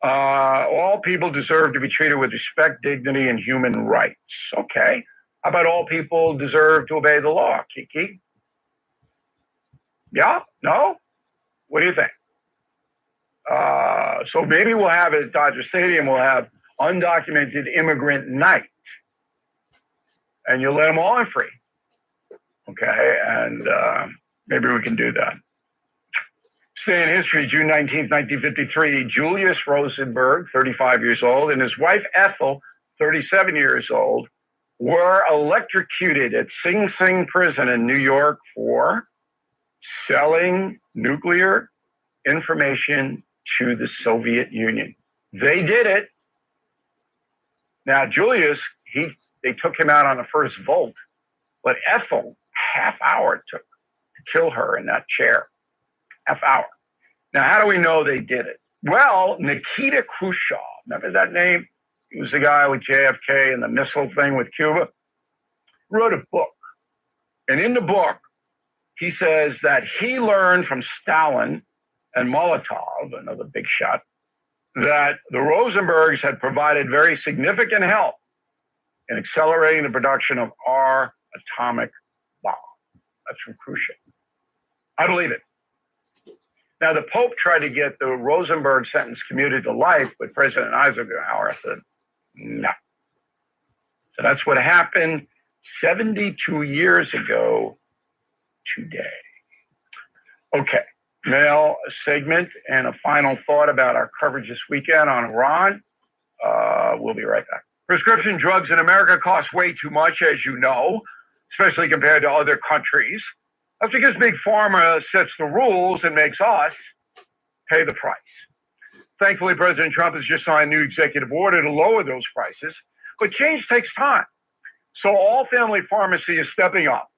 All people deserve to be treated with respect, dignity, and human rights. Okay. How about all people deserve to obey the law, Kiki? Yeah? No? What do you think? So maybe we'll have at Dodger Stadium, we'll have undocumented immigrant night. And you'll let them all in free. Okay, and maybe we can do that. Stay in history, June 19th, 1953, Julius Rosenberg, 35 years old, and his wife Ethel, 37 years old, were electrocuted at Sing Sing prison in New York for selling nuclear information to the Soviet Union. They did it. Now, Julius, they took him out on the first volt, but Ethel, half hour it took to kill her in that chair. Half hour. Now, how do we know they did it? Well, Nikita Khrushchev, remember that name? He was the guy with JFK and the missile thing with Cuba. Wrote a book. And in the book, he says that he learned from Stalin and Molotov, another big shot, that the Rosenbergs had provided very significant help in accelerating the production of our atomic bomb. That's from Khrushchev. I believe it. Now, the Pope tried to get the Rosenberg sentence commuted to life, but President Eisenhower said, no. So that's what happened 72 years ago today. Okay, mail segment and a final thought about our coverage this weekend on Iran. We'll be right back. Prescription drugs in America cost way too much, as you know, especially compared to other countries. That's because Big Pharma sets the rules and makes us pay the price. Thankfully, President Trump has just signed a new executive order to lower those prices, but change takes time. So All Family Pharmacy is stepping up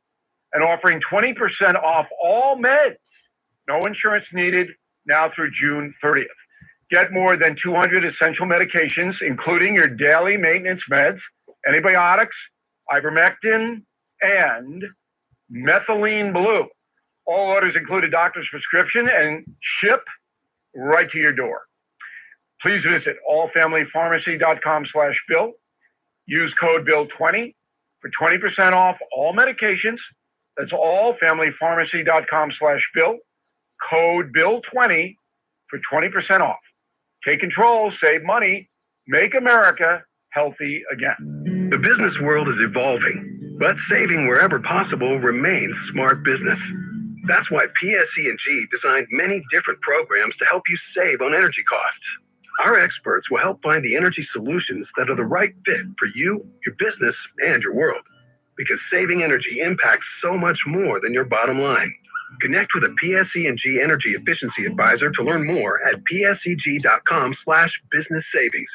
and offering 20% off all meds. No insurance needed now through June 30th. Get more than 200 essential medications, including your daily maintenance meds, antibiotics, ivermectin, and methylene blue. All orders include a doctor's prescription and ship right to your door. Please visit allfamilypharmacy.com/bill. Use code BILL20 for 20% off all medications. That's allfamilypharmacy.com/bill. Code BILL20 for 20% off. Take control, save money, make America healthy again. The business world is evolving, but saving wherever possible remains smart business. That's why PSE&G designed many different programs to help you save on energy costs. Our experts will help find the energy solutions that are the right fit for you, your business, and your world. Because saving energy impacts so much more than your bottom line. Connect with a PSE&G Energy Efficiency Advisor to learn more at pseg.com/business savings.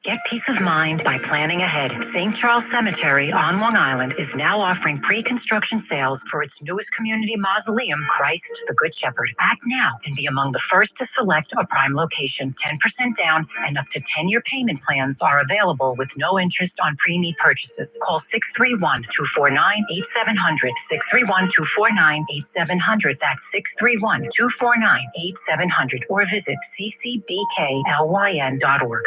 Get peace of mind by planning ahead. St. Charles Cemetery on Long Island is now offering pre-construction sales for its newest community mausoleum, Christ the Good Shepherd. Act now and be among the first to select a prime location. 10% down and up to 10-year payment plans are available with no interest on pre-need purchases. Call 631-249-8700. 631-249-8700. That's 631-249-8700. Or visit ccbklyn.org.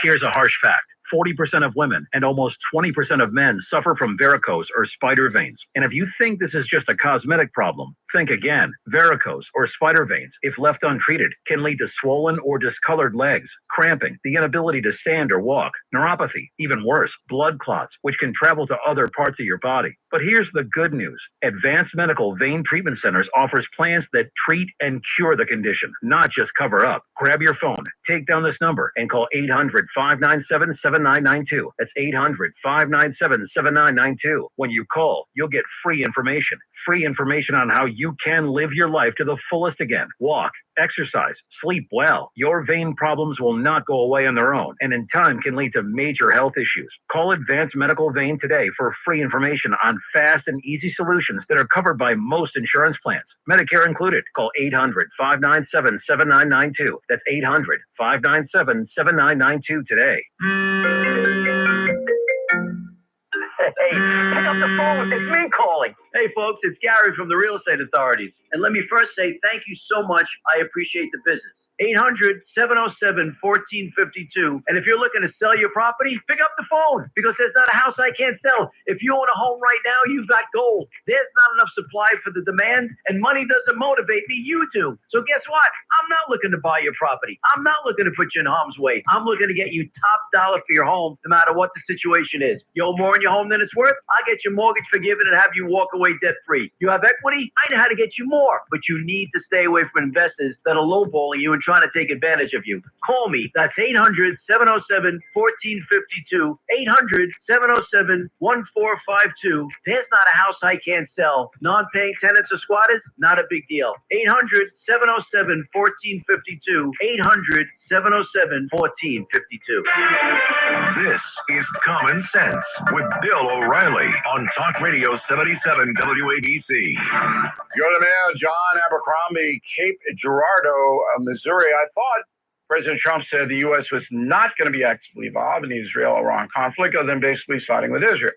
Here's a harsh fact. 40% of women and almost 20% of men suffer from varicose or spider veins. And if you think this is just a cosmetic problem, think again. Varicose or spider veins, if left untreated, can lead to swollen or discolored legs, cramping, the inability to stand or walk, neuropathy, even worse, blood clots, which can travel to other parts of your body. But here's the good news. Advanced Medical Vein Treatment Centers offers plans that treat and cure the condition, not just cover up. Grab your phone, take down this number, and call 800-597-7992. That's 800-597-7992. When you call, you'll get free information. Free information on how you can live your life to the fullest again. Walk, exercise, sleep well. Your vein problems will not go away on their own, and in time can lead to major health issues. Call Advanced Medical Vein today for free information on fast and easy solutions that are covered by most insurance plans, Medicare included. Call 800-597-7992. That's 800-597-7992 today. Hey, pick up the phone. It's me calling. Hey, folks, it's Gary from the Real Estate Authorities. And let me first say thank you so much. I appreciate the business. 800-707-1452. And if you're looking to sell your property, pick up the phone because there's not a house I can't sell. If you own a home right now, you've got gold. There's not enough supply for the demand, and money doesn't motivate me. You do. So guess what? I'm not looking to buy your property. I'm not looking to put you in harm's way. I'm looking to get you top dollar for your home, no matter what the situation is. You owe more in your home than it's worth? I'll get your mortgage forgiven and have you walk away debt-free. You have equity? I know how to get you more. But you need to stay away from investors that are lowballing you and trying to take advantage of you. Call me. That's 800-707-1452. 800-707-1452. There's not a house I can't sell. Non-paying tenants or squatters? Not a big deal. 800-707-1452. 800-707-1452. This is Common Sense with Bill O'Reilly on Talk Radio 77 WABC. You're the mayor, John Abercrombie, Cape Girardeau, Missouri. I thought President Trump said the U.S. was not going to be actively involved in the Israel-Iran conflict other than basically siding with Israel.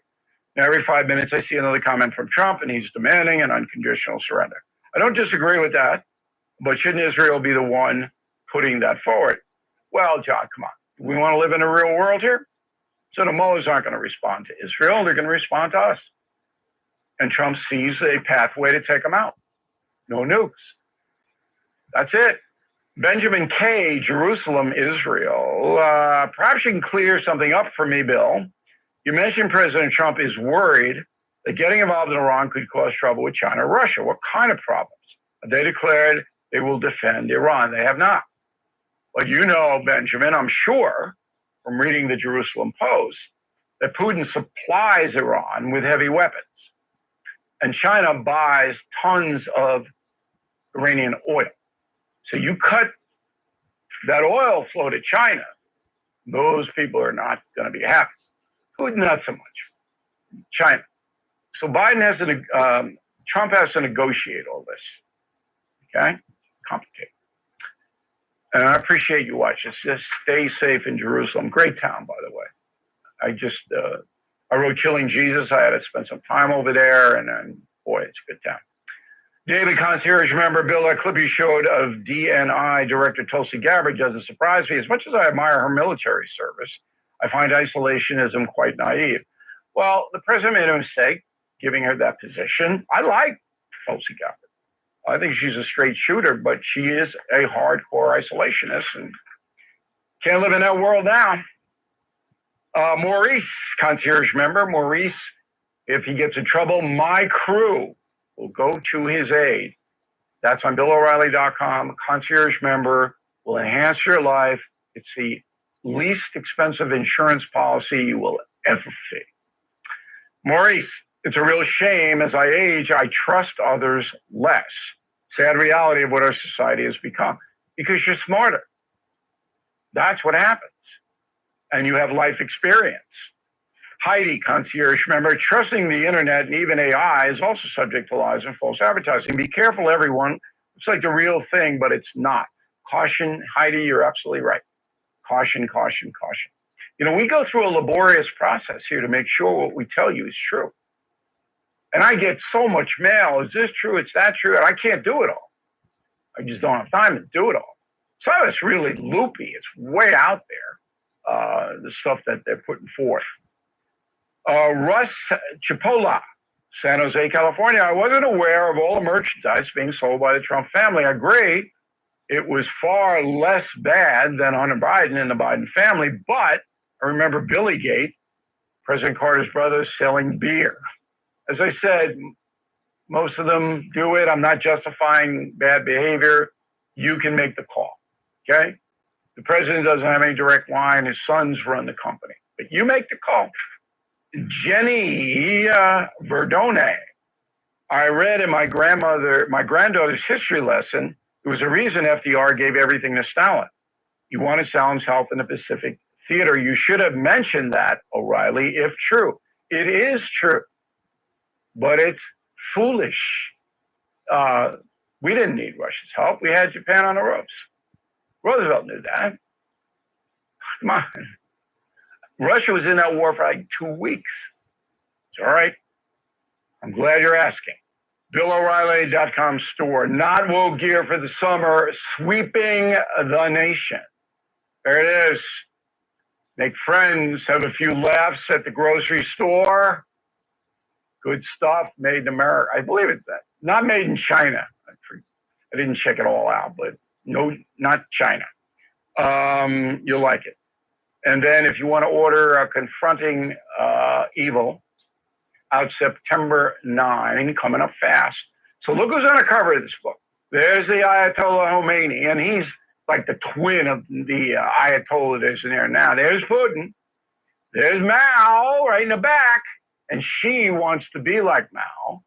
Now, every 5 minutes, I see another comment from Trump, and he's demanding an unconditional surrender. I don't disagree with that, but shouldn't Israel be the one putting that forward? Well, John, come on. We want to live in a real world here? So the mullahs aren't going to respond to Israel. They're going to respond to us. And Trump sees a pathway to take them out. No nukes. That's it. Benjamin K., Jerusalem, Israel. Perhaps you can clear something up for me, Bill. You mentioned President Trump is worried that getting involved in Iran could cause trouble with China or Russia. What kind of problems? They declared they will defend Iran. They have not. But you know, Benjamin, I'm sure, from reading the Jerusalem Post, that Putin supplies Iran with heavy weapons. And China buys tons of Iranian oil. So you cut that oil flow to China, those people are not going to be happy. Putin, not so much. China. So Biden has to, Trump has to negotiate all this. Okay? Complicated. And I appreciate you watching. Just stay safe in Jerusalem. Great town, by the way. I wrote Killing Jesus. I had to spend some time over there, and then, boy, it's a good town. David Concierge member, Bill, that clip you showed of DNI Director Tulsi Gabbard doesn't surprise me. As much as I admire her military service, I find isolationism quite naive. Well, the president made a mistake giving her that position. I like Tulsi Gabbard. I think she's a straight shooter, but she is a hardcore isolationist and can't live in that world now. Maurice, concierge member, Maurice, if he gets in trouble, my crew will go to his aid. That's on BillO'Reilly.com. Concierge member will enhance your life. It's the least expensive insurance policy you will ever see. Maurice, it's a real shame as I age, I trust others less. Sad reality of what our society has become. Because you're smarter. That's what happens. And you have life experience. Heidi, concierge member, trusting the internet and even AI is also subject to lies and false advertising. Be careful, everyone. It's like the real thing, but it's not. Caution, Heidi, you're absolutely right. Caution, caution, caution. You know, we go through a laborious process here to make sure what we tell you is true. And I get so much mail. Is this true? It's that true? And I can't do it all. I just don't have time to do it all. So it's really loopy. It's way out there, the stuff that they're putting forth. Russ Chipola, San Jose, California. I wasn't aware of all the merchandise being sold by the Trump family. I agree. It was far less bad than Hunter Biden and the Biden family. But I remember Billy Gate, President Carter's brother, selling beer. As I said, most of them do it. I'm not justifying bad behavior. You can make the call, okay? The president doesn't have any direct line. His sons run the company. But you make the call. Jenny Verdone. I read in my granddaughter's history lesson, there was a reason FDR gave everything to Stalin. He wanted Stalin's help in the Pacific Theater. You should have mentioned that, O'Reilly, if true. It is true. But it's foolish. We didn't need Russia's help. We had Japan on the ropes. Roosevelt knew that. Come on. Russia was in that war for like 2 weeks. It's all right. I'm glad you're asking. BillO'Reilly.com store. Not woke gear for the summer, sweeping the nation. There it is. Make friends, have a few laughs at the grocery store. Good stuff, made in America. I believe it's that. Not made in China. I didn't check it all out, but no, not China. You'll like it. And then if you want to order Confronting Evil, out September 9, coming up fast. So look who's on the cover of this book. There's the Ayatollah Khomeini, and he's like the twin of the Ayatollah that's in there now. There's Putin. There's Mao right in the back, and she wants to be like Mao.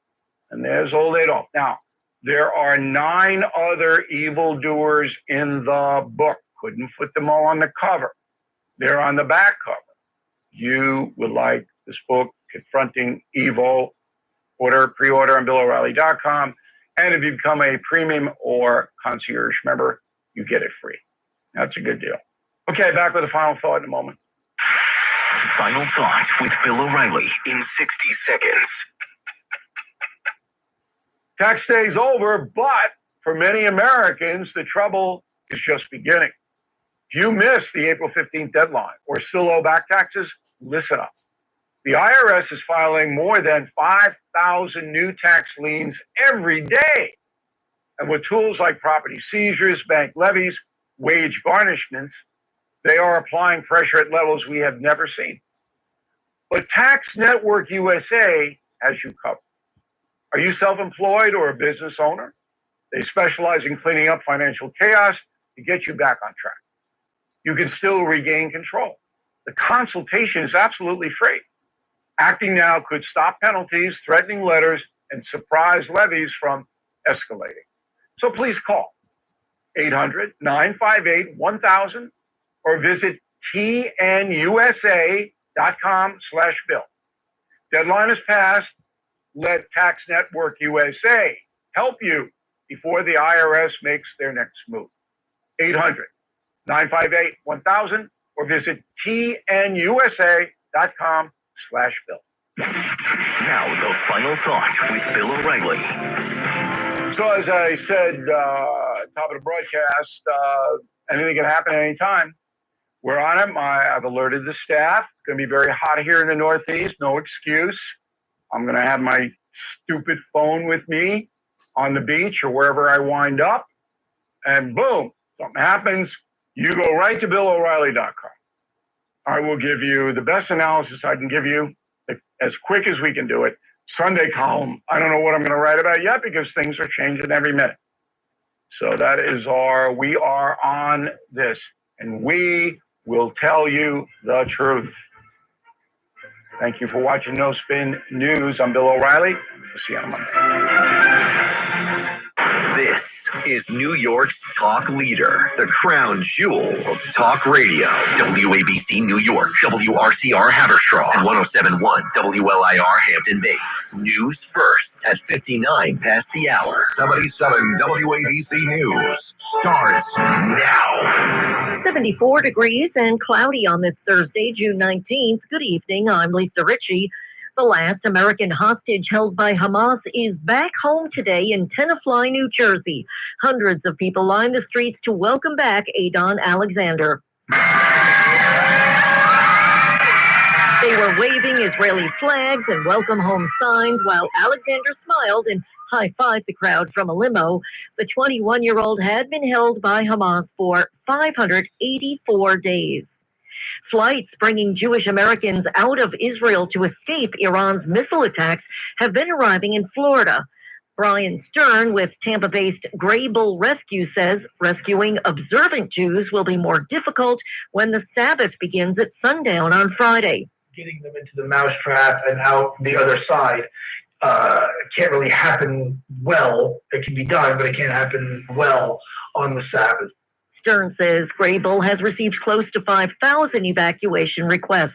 And there's old Adolf. Now, there are 9 other evildoers in the book. Couldn't put them all on the cover. They're on the back cover. You would like this book, Confronting Evil. Pre-order on BillO'Reilly.com. And if you become a premium or concierge member, you get it free. That's a good deal. Okay, back with a final thought in a moment. Final thought with Bill O'Reilly in 60 seconds. Tax day is over, but for many Americans, the trouble is just beginning. If you missed the April 15th deadline or still owe back taxes, listen up. The IRS is filing more than 5,000 new tax liens every day. And with tools like property seizures, bank levies, wage garnishments, they are applying pressure at levels we have never seen. But Tax Network USA has you covered. Are you self-employed or a business owner? They specialize in cleaning up financial chaos to get you back on track. You can still regain control. The consultation is absolutely free. Acting now could stop penalties, threatening letters, and surprise levies from escalating. So please call 800-958-1000 or visit tnusa.com/bill. Deadline is passed. Let Tax Network USA help you before the IRS makes their next move. 800-958-1000 or visit tnusa.com/bill. Now the final thought with Bill O'Reilly. So as I said, top of the broadcast, anything can happen at any time. We're on it. I've alerted the staff. It's going to be very hot here in the Northeast. No excuse. I'm going to have my stupid phone with me on the beach or wherever I wind up. And boom, something happens. You go right to BillO'Reilly.com. I will give you the best analysis I can give you as quick as we can do it. Sunday column, I don't know what I'm going to write about yet because things are changing every minute. So that is we are on this, and we will tell you the truth. Thank you for watching No Spin News. I'm Bill O'Reilly. We'll see you on Monday. This is New York's talk leader, the crown jewel of talk radio. WABC New York, WRCR Haverstraw, and 107.1 WLIR Hampton Bays. News first at 59 past the hour. 77 WABC News starts now. 74 degrees and cloudy on this Thursday, June 19th. Good evening. I'm Lisa Ritchie. The last American hostage held by Hamas is back home today in Tenafly, New Jersey. Hundreds of people line the streets to welcome back Adon Alexander. They were waving Israeli flags and welcome home signs while Alexander smiled and high-fived the crowd from a limo. The 21-year-old had been held by Hamas for 584 days. Flights bringing Jewish Americans out of Israel to escape Iran's missile attacks have been arriving in Florida. Brian Stern with Tampa-based Graybull Rescue says rescuing observant Jews will be more difficult when the Sabbath begins at sundown on Friday. Getting them into the mousetrap and out the other side can't really happen well. It can be done, but it can't happen well on the Sabbath. Stern says Graybull has received close to 5,000 evacuation requests.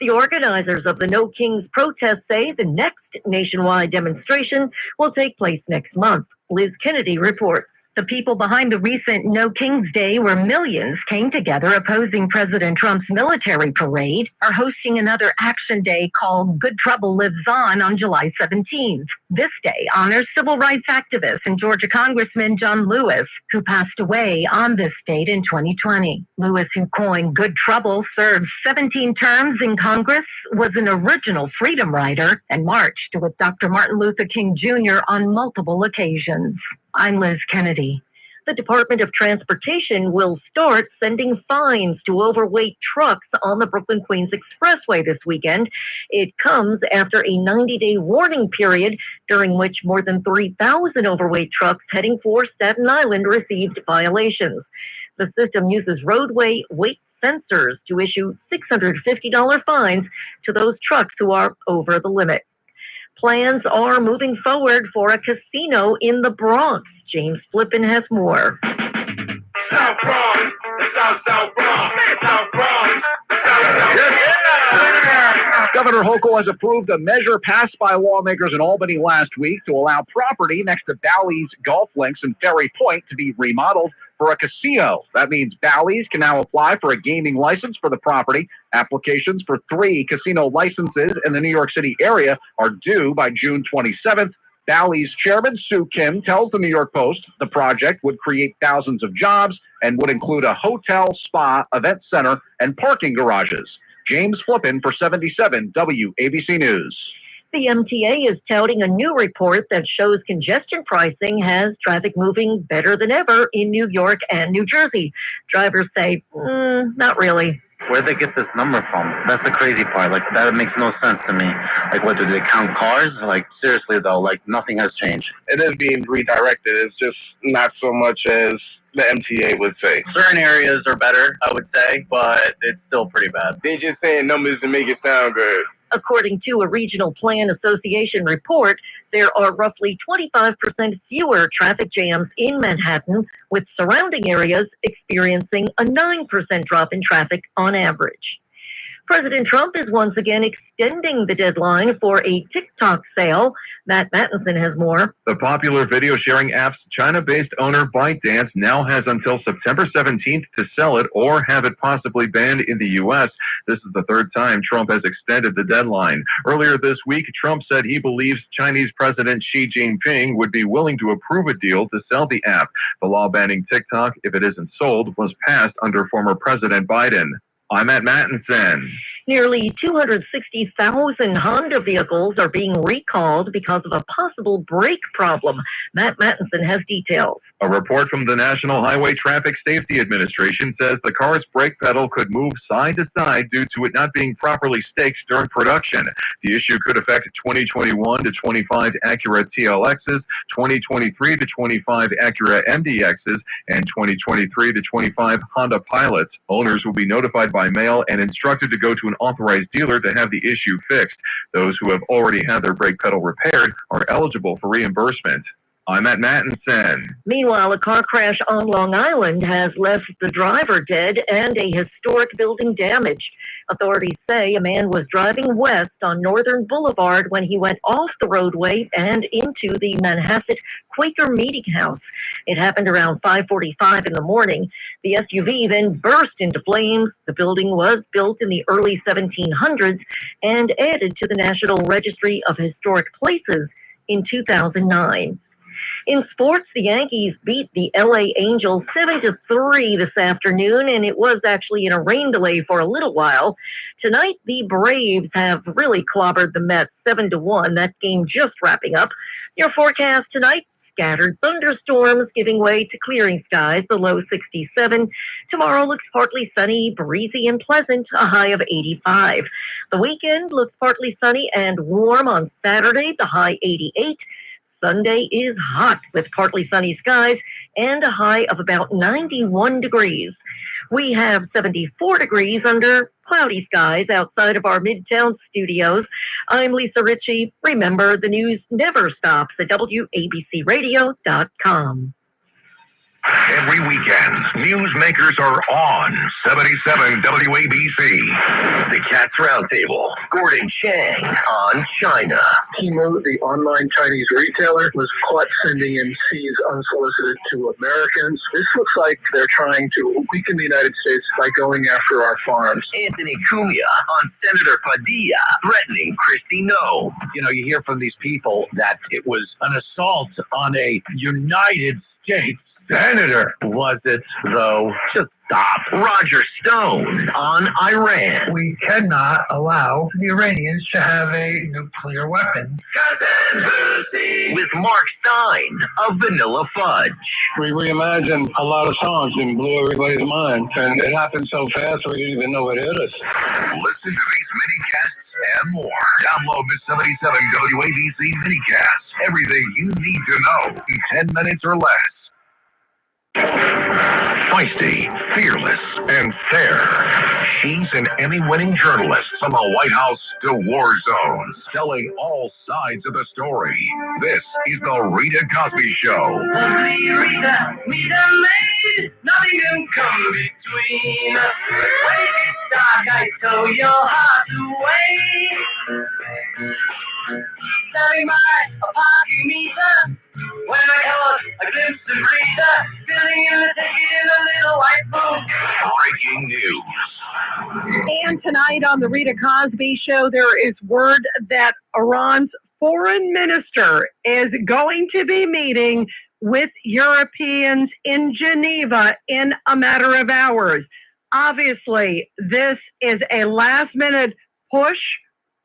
The organizers of the No Kings protest say the next nationwide demonstration will take place next month. Liz Kennedy reports. The people behind the recent No Kings Day, where millions came together opposing President Trump's military parade, are hosting another action day called Good Trouble Lives On July 17th. This day honors civil rights activist and Georgia Congressman John Lewis, who passed away on this date in 2020. Lewis, who coined good trouble, served 17 terms in Congress, was an original freedom rider, and marched with Dr. Martin Luther King Jr. on multiple occasions. I'm Liz Kennedy. The Department of Transportation will start sending fines to overweight trucks on the Brooklyn-Queens Expressway this weekend. It comes after a 90-day warning period during which more than 3,000 overweight trucks heading for Staten Island received violations. The system uses roadway weight sensors to issue $650 fines to those trucks who are over the limit. Plans are moving forward for a casino in the Bronx. James Flippin has more. South Bronx, South Bronx, South Bronx. Governor Hochul has approved a measure passed by lawmakers in Albany last week to allow property next to Bally's Golf Links and Ferry Point to be remodeled for a casino. That means Bally's can now apply for a gaming license for the property. Applications for 3 casino licenses in the New York City area are due by June 27th. Bally's chairman, Sue Kim, tells the New York Post the project would create thousands of jobs and would include a hotel, spa, event center, and parking garages. James Flippin for 77 WABC News. The MTA is touting a new report that shows congestion pricing has traffic moving better than ever in New York and New Jersey. Drivers say, not really. Where'd they get this number from? That's the crazy part. Like, that makes no sense to me. Like, what, do they count cars? Like, seriously, though, like, nothing has changed. It is being redirected. It's just not so much as the MTA would say. Certain areas are better, I would say, but it's still pretty bad. They're just saying numbers to make it sound good. According to a Regional Plan Association report, there are roughly 25% fewer traffic jams in Manhattan, with surrounding areas experiencing a 9% drop in traffic on average. President Trump is once again extending the deadline for a TikTok sale. Matt Mattinson has more. The popular video sharing app's China-based owner ByteDance now has until September 17th to sell it or have it possibly banned in the U.S. This is the third time Trump has extended the deadline. Earlier this week, Trump said he believes Chinese President Xi Jinping would be willing to approve a deal to sell the app. The law banning TikTok, if it isn't sold, was passed under former President Biden. I'm Matt Mattinson. Nearly 260,000 Honda vehicles are being recalled because of a possible brake problem. Matt Mattinson has details. A report from the National Highway Traffic Safety Administration says the car's brake pedal could move side to side due to it not being properly staked during production. The issue could affect 2021 to 25 Acura TLXs, 2023 to 25 Acura MDXs, and 2023 to 25 Honda Pilots. Owners will be notified by mail and instructed to go to an authorized dealer to have the issue fixed. Those who have already had their brake pedal repaired are eligible for reimbursement. I'm Matt Mattinson. Meanwhile, a car crash on Long Island has left the driver dead and a historic building damaged. Authorities say a man was driving west on Northern Boulevard when he went off the roadway and into the Manhasset Quaker Meeting House. It happened around 5:45 in the morning. The SUV then burst into flames. The building was built in the early 1700s and added to the National Registry of Historic Places in 2009. In sports, the Yankees beat the LA Angels 7-3 this afternoon, and it was actually in a rain delay for a little while. Tonight, the Braves have really clobbered the Mets 7-1. That game just wrapping up. Your forecast tonight: scattered thunderstorms giving way to clearing skies, the low 67. Tomorrow looks partly sunny, breezy and pleasant, a high of 85. The weekend looks partly sunny and warm on Saturday, the high 88. Sunday is hot with partly sunny skies and a high of about 91 degrees. We have 74 degrees under cloudy skies outside of our Midtown studios. I'm Lisa Ritchie. Remember, the news never stops at WABCRadio.com. Every weekend, newsmakers are on 77 WABC. The Cats Roundtable. Gordon Chang on China. Temu, the online Chinese retailer, was caught sending in seeds unsolicited to Americans. This looks like they're trying to weaken the United States by going after our farms. Anthony Cumia on Senator Padilla threatening Kristi Noem. You know, you hear from these people that it was an assault on a United States senator. Was it, though? Just stop. Roger Stone on Iran. We cannot allow the Iranians to have a nuclear weapon. With Mark Stein of Vanilla Fudge. We reimagined a lot of songs and blew everybody's mind. And it happened so fast we didn't even know it hit us. Listen to these mini-casts and more. Download the 77 WABC mini-cast. Everything you need to know in 10 minutes or less. Feisty, fearless, and fair. She's an Emmy-winning journalist from the White House to war zones, telling all sides of the story. This is the Rita Cosby Show. Only Rita made, nothing can come between us. When it gets dark, I tow your heart away. Standing by a parking meter, when I caught a glimpse of Rita, filling in the ticket in a little white book. Breaking news. And tonight on the Rita Cosby Show, there is word that Iran's foreign minister is going to be meeting with Europeans in Geneva in a matter of hours. Obviously, this is a last-minute push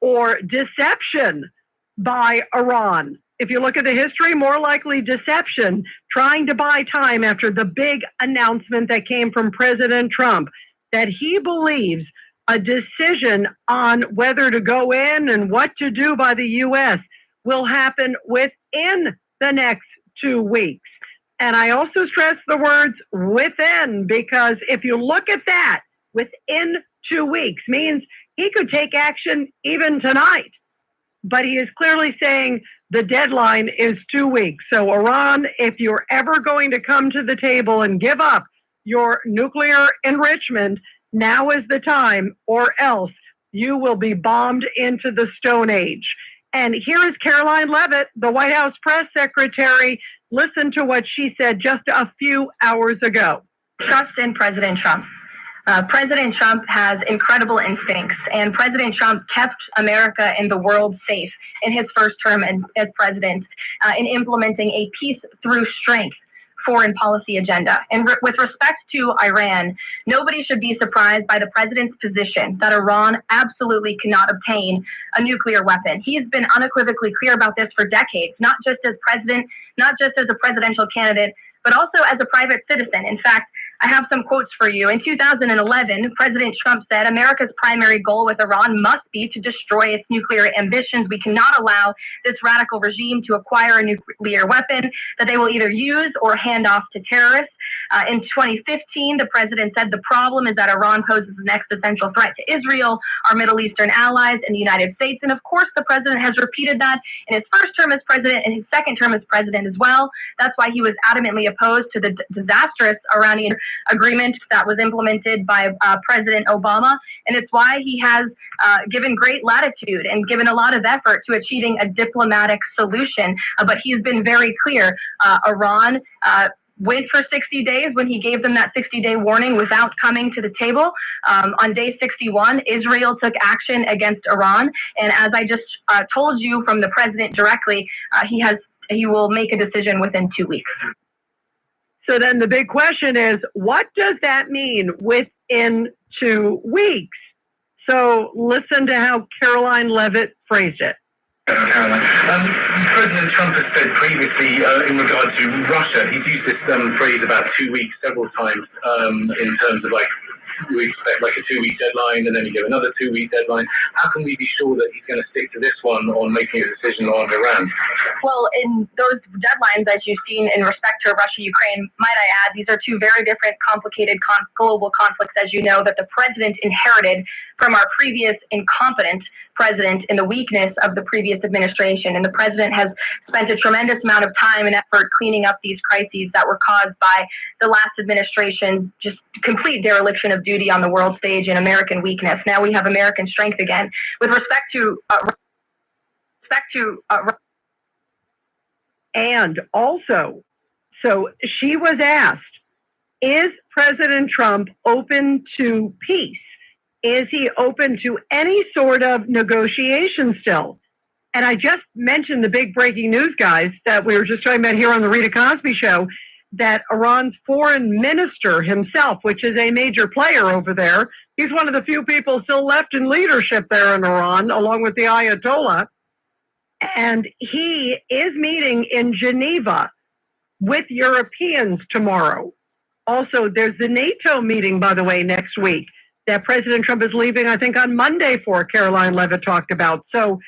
or deception by Iran. If you look at the history, more likely deception, trying to buy time after the big announcement that came from President Trump that he believes a decision on whether to go in and what to do by the U.S. will happen within the next 2 weeks. And I also stress the words within, because if you look at that, within 2 weeks means he could take action even tonight. But he is clearly saying the deadline is 2 weeks. So Iran, if you're ever going to come to the table and give up your nuclear enrichment, now is the time, or else you will be bombed into the Stone Age. And here is Caroline Leavitt, the White House press secretary. Listen to what she said just a few hours ago. Trust in President Trump. President Trump has incredible instincts, and President Trump kept America and the world safe in his first term as president in implementing a peace through strength foreign policy agenda. And with respect to Iran, nobody should be surprised by the president's position that Iran absolutely cannot obtain a nuclear weapon. He has been unequivocally clear about this for decades, not just as president, not just as a presidential candidate, but also as a private citizen. In fact, I have some quotes for you. In 2011, President Trump said, America's primary goal with Iran must be to destroy its nuclear ambitions. We cannot allow this radical regime to acquire a nuclear weapon that they will either use or hand off to terrorists. In 2015, the president said the problem is that Iran poses an existential threat to Israel, our Middle Eastern allies, and the United States. And of course, the president has repeated that in his first term as president and his second term as president as well. That's why he was adamantly opposed to the disastrous Iranian agreement that was implemented by President Obama. And it's why he has given great latitude and given a lot of effort to achieving a diplomatic solution. But he's been very clear. Iran wait for 60 days when he gave them that 60-day warning without coming to the table. On day 61, Israel took action against Iran. And as I just told you from the president directly, he will make a decision within 2 weeks. So then the big question is, what does that mean within 2 weeks? So listen to how Caroline Leavitt phrased it. Caroline, President Trump has said previously in regard to Russia, he's used this phrase about 2 weeks several times in terms of we expect like a 2 week deadline and then you give another 2 week deadline. How can we be sure that he's going to stick to this one on making a decision on Iran? Well, in those deadlines, as you've seen in respect to Russia, Ukraine, might I add, these are two very different, complicated global conflicts, as you know, that the president inherited from our previous incompetent president and the weakness of the previous administration. And the president has spent a tremendous amount of time and effort cleaning up these crises that were caused by the last administration's just complete dereliction of duty on the world stage and American weakness. Now we have American strength again. With respect to and also, so she was asked, is President Trump open to peace? Is he open to any sort of negotiation still? And I just mentioned the big breaking news, guys, that we were just talking about here on the Rita Cosby Show, that Iran's foreign minister himself, which is a major player over there, he's one of the few people still left in leadership there in Iran, along with the Ayatollah. And he is meeting in Geneva with Europeans tomorrow. Also, there's the NATO meeting, by the way, next week that President Trump is leaving, I think, on Monday for, Caroline Levitt talked about. So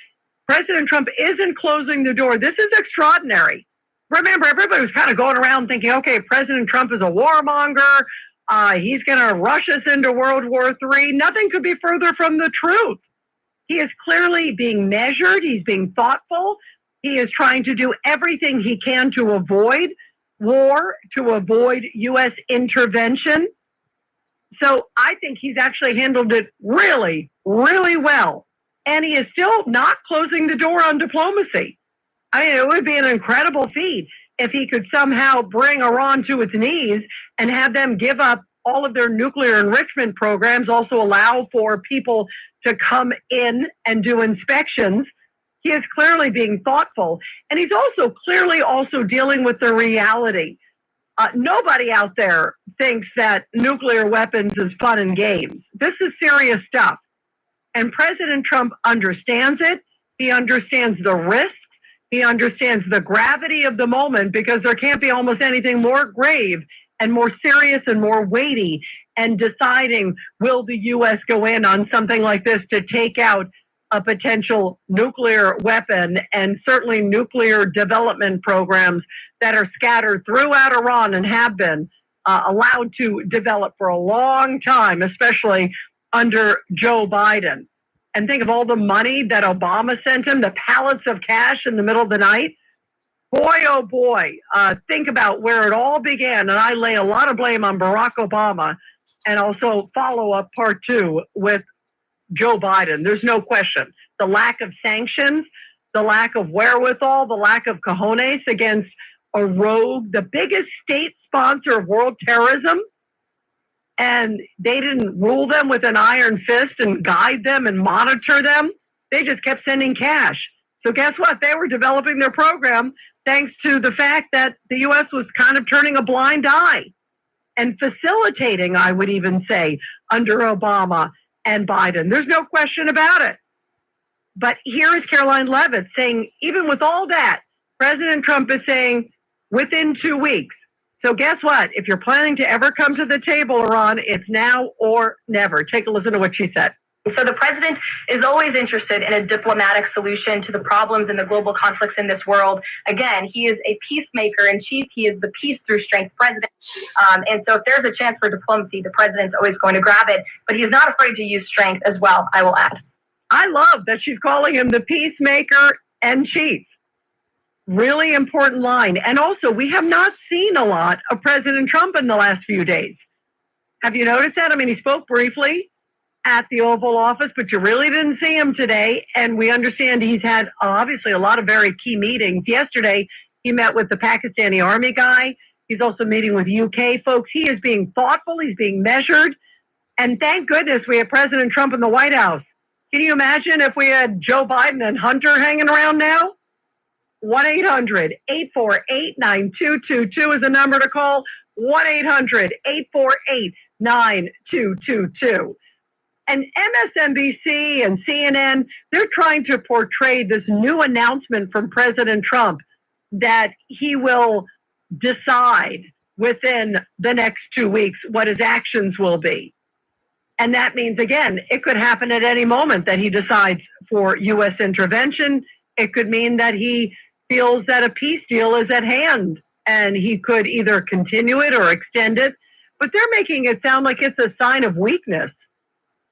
President Trump isn't closing the door. This is extraordinary. Remember, everybody was kind of going around thinking, okay, President Trump is a warmonger. He's going to rush us into World War III. Nothing could be further from the truth. He is clearly being measured. He's being thoughtful. He is trying to do everything he can to avoid war, to avoid U.S. intervention. So I think he's actually handled it really, really well. And he is still not closing the door on diplomacy. I mean, it would be an incredible feat if he could somehow bring Iran to its knees and have them give up all of their nuclear enrichment programs, also allow for people to come in and do inspections. He is clearly being thoughtful, and he's also clearly also dealing with the reality. Nobody out there thinks that nuclear weapons is fun and games. This is serious stuff. And President Trump understands it. He understands the risks. He understands the gravity of the moment, because there can't be almost anything more grave and more serious and more weighty. And deciding, will the U.S. go in on something like this to take out a potential nuclear weapon, and certainly nuclear development programs that are scattered throughout Iran and have been allowed to develop for a long time, especially under Joe Biden. And think of all the money that Obama sent him, the pallets of cash in the middle of the night. Boy, oh boy, think about where it all began. And I lay a lot of blame on Barack Obama, and also follow up part two with Joe Biden. There's no question. The lack of sanctions, the lack of wherewithal, the lack of cojones against a rogue, the biggest state sponsor of world terrorism. And they didn't rule them with an iron fist and guide them and monitor them. They just kept sending cash. So guess what? They were developing their program thanks to the fact that the U.S. was kind of turning a blind eye and facilitating, I would even say, under Obama and Biden. There's no question about it. But here is Caroline Levitt saying, even with all that, President Trump is saying within 2 weeks. So guess what? If you're planning to ever come to the table, Iran, it's now or never. Take a listen to what she said. So the president is always interested in a diplomatic solution to the problems and the global conflicts in this world. Again, he is a peacemaker in chief. He is the peace through strength president. And so if there's a chance for diplomacy, the president's always going to grab it. But he is not afraid to use strength as well, I will add. I love that she's calling him the peacemaker in chief. Really important line. And also, we have not seen a lot of President Trump in the last few days. Have you noticed that? I mean, he spoke briefly at the Oval Office, but you really didn't see him today. And we understand he's had obviously a lot of very key meetings. Yesterday, he met with the Pakistani army guy. He's also meeting with UK folks. He is being thoughtful. He's being measured. And thank goodness we have President Trump in the White House. Can you imagine if we had Joe Biden and Hunter hanging around now? 1-800-848-9222 is the number to call. 1-800-848-9222. And MSNBC and CNN, they're trying to portray this new announcement from President Trump that he will decide within the next 2 weeks what his actions will be. And that means, again, it could happen at any moment that he decides for U.S. intervention. It could mean that he feels that a peace deal is at hand and he could either continue it or extend it. But they're making it sound like it's a sign of weakness.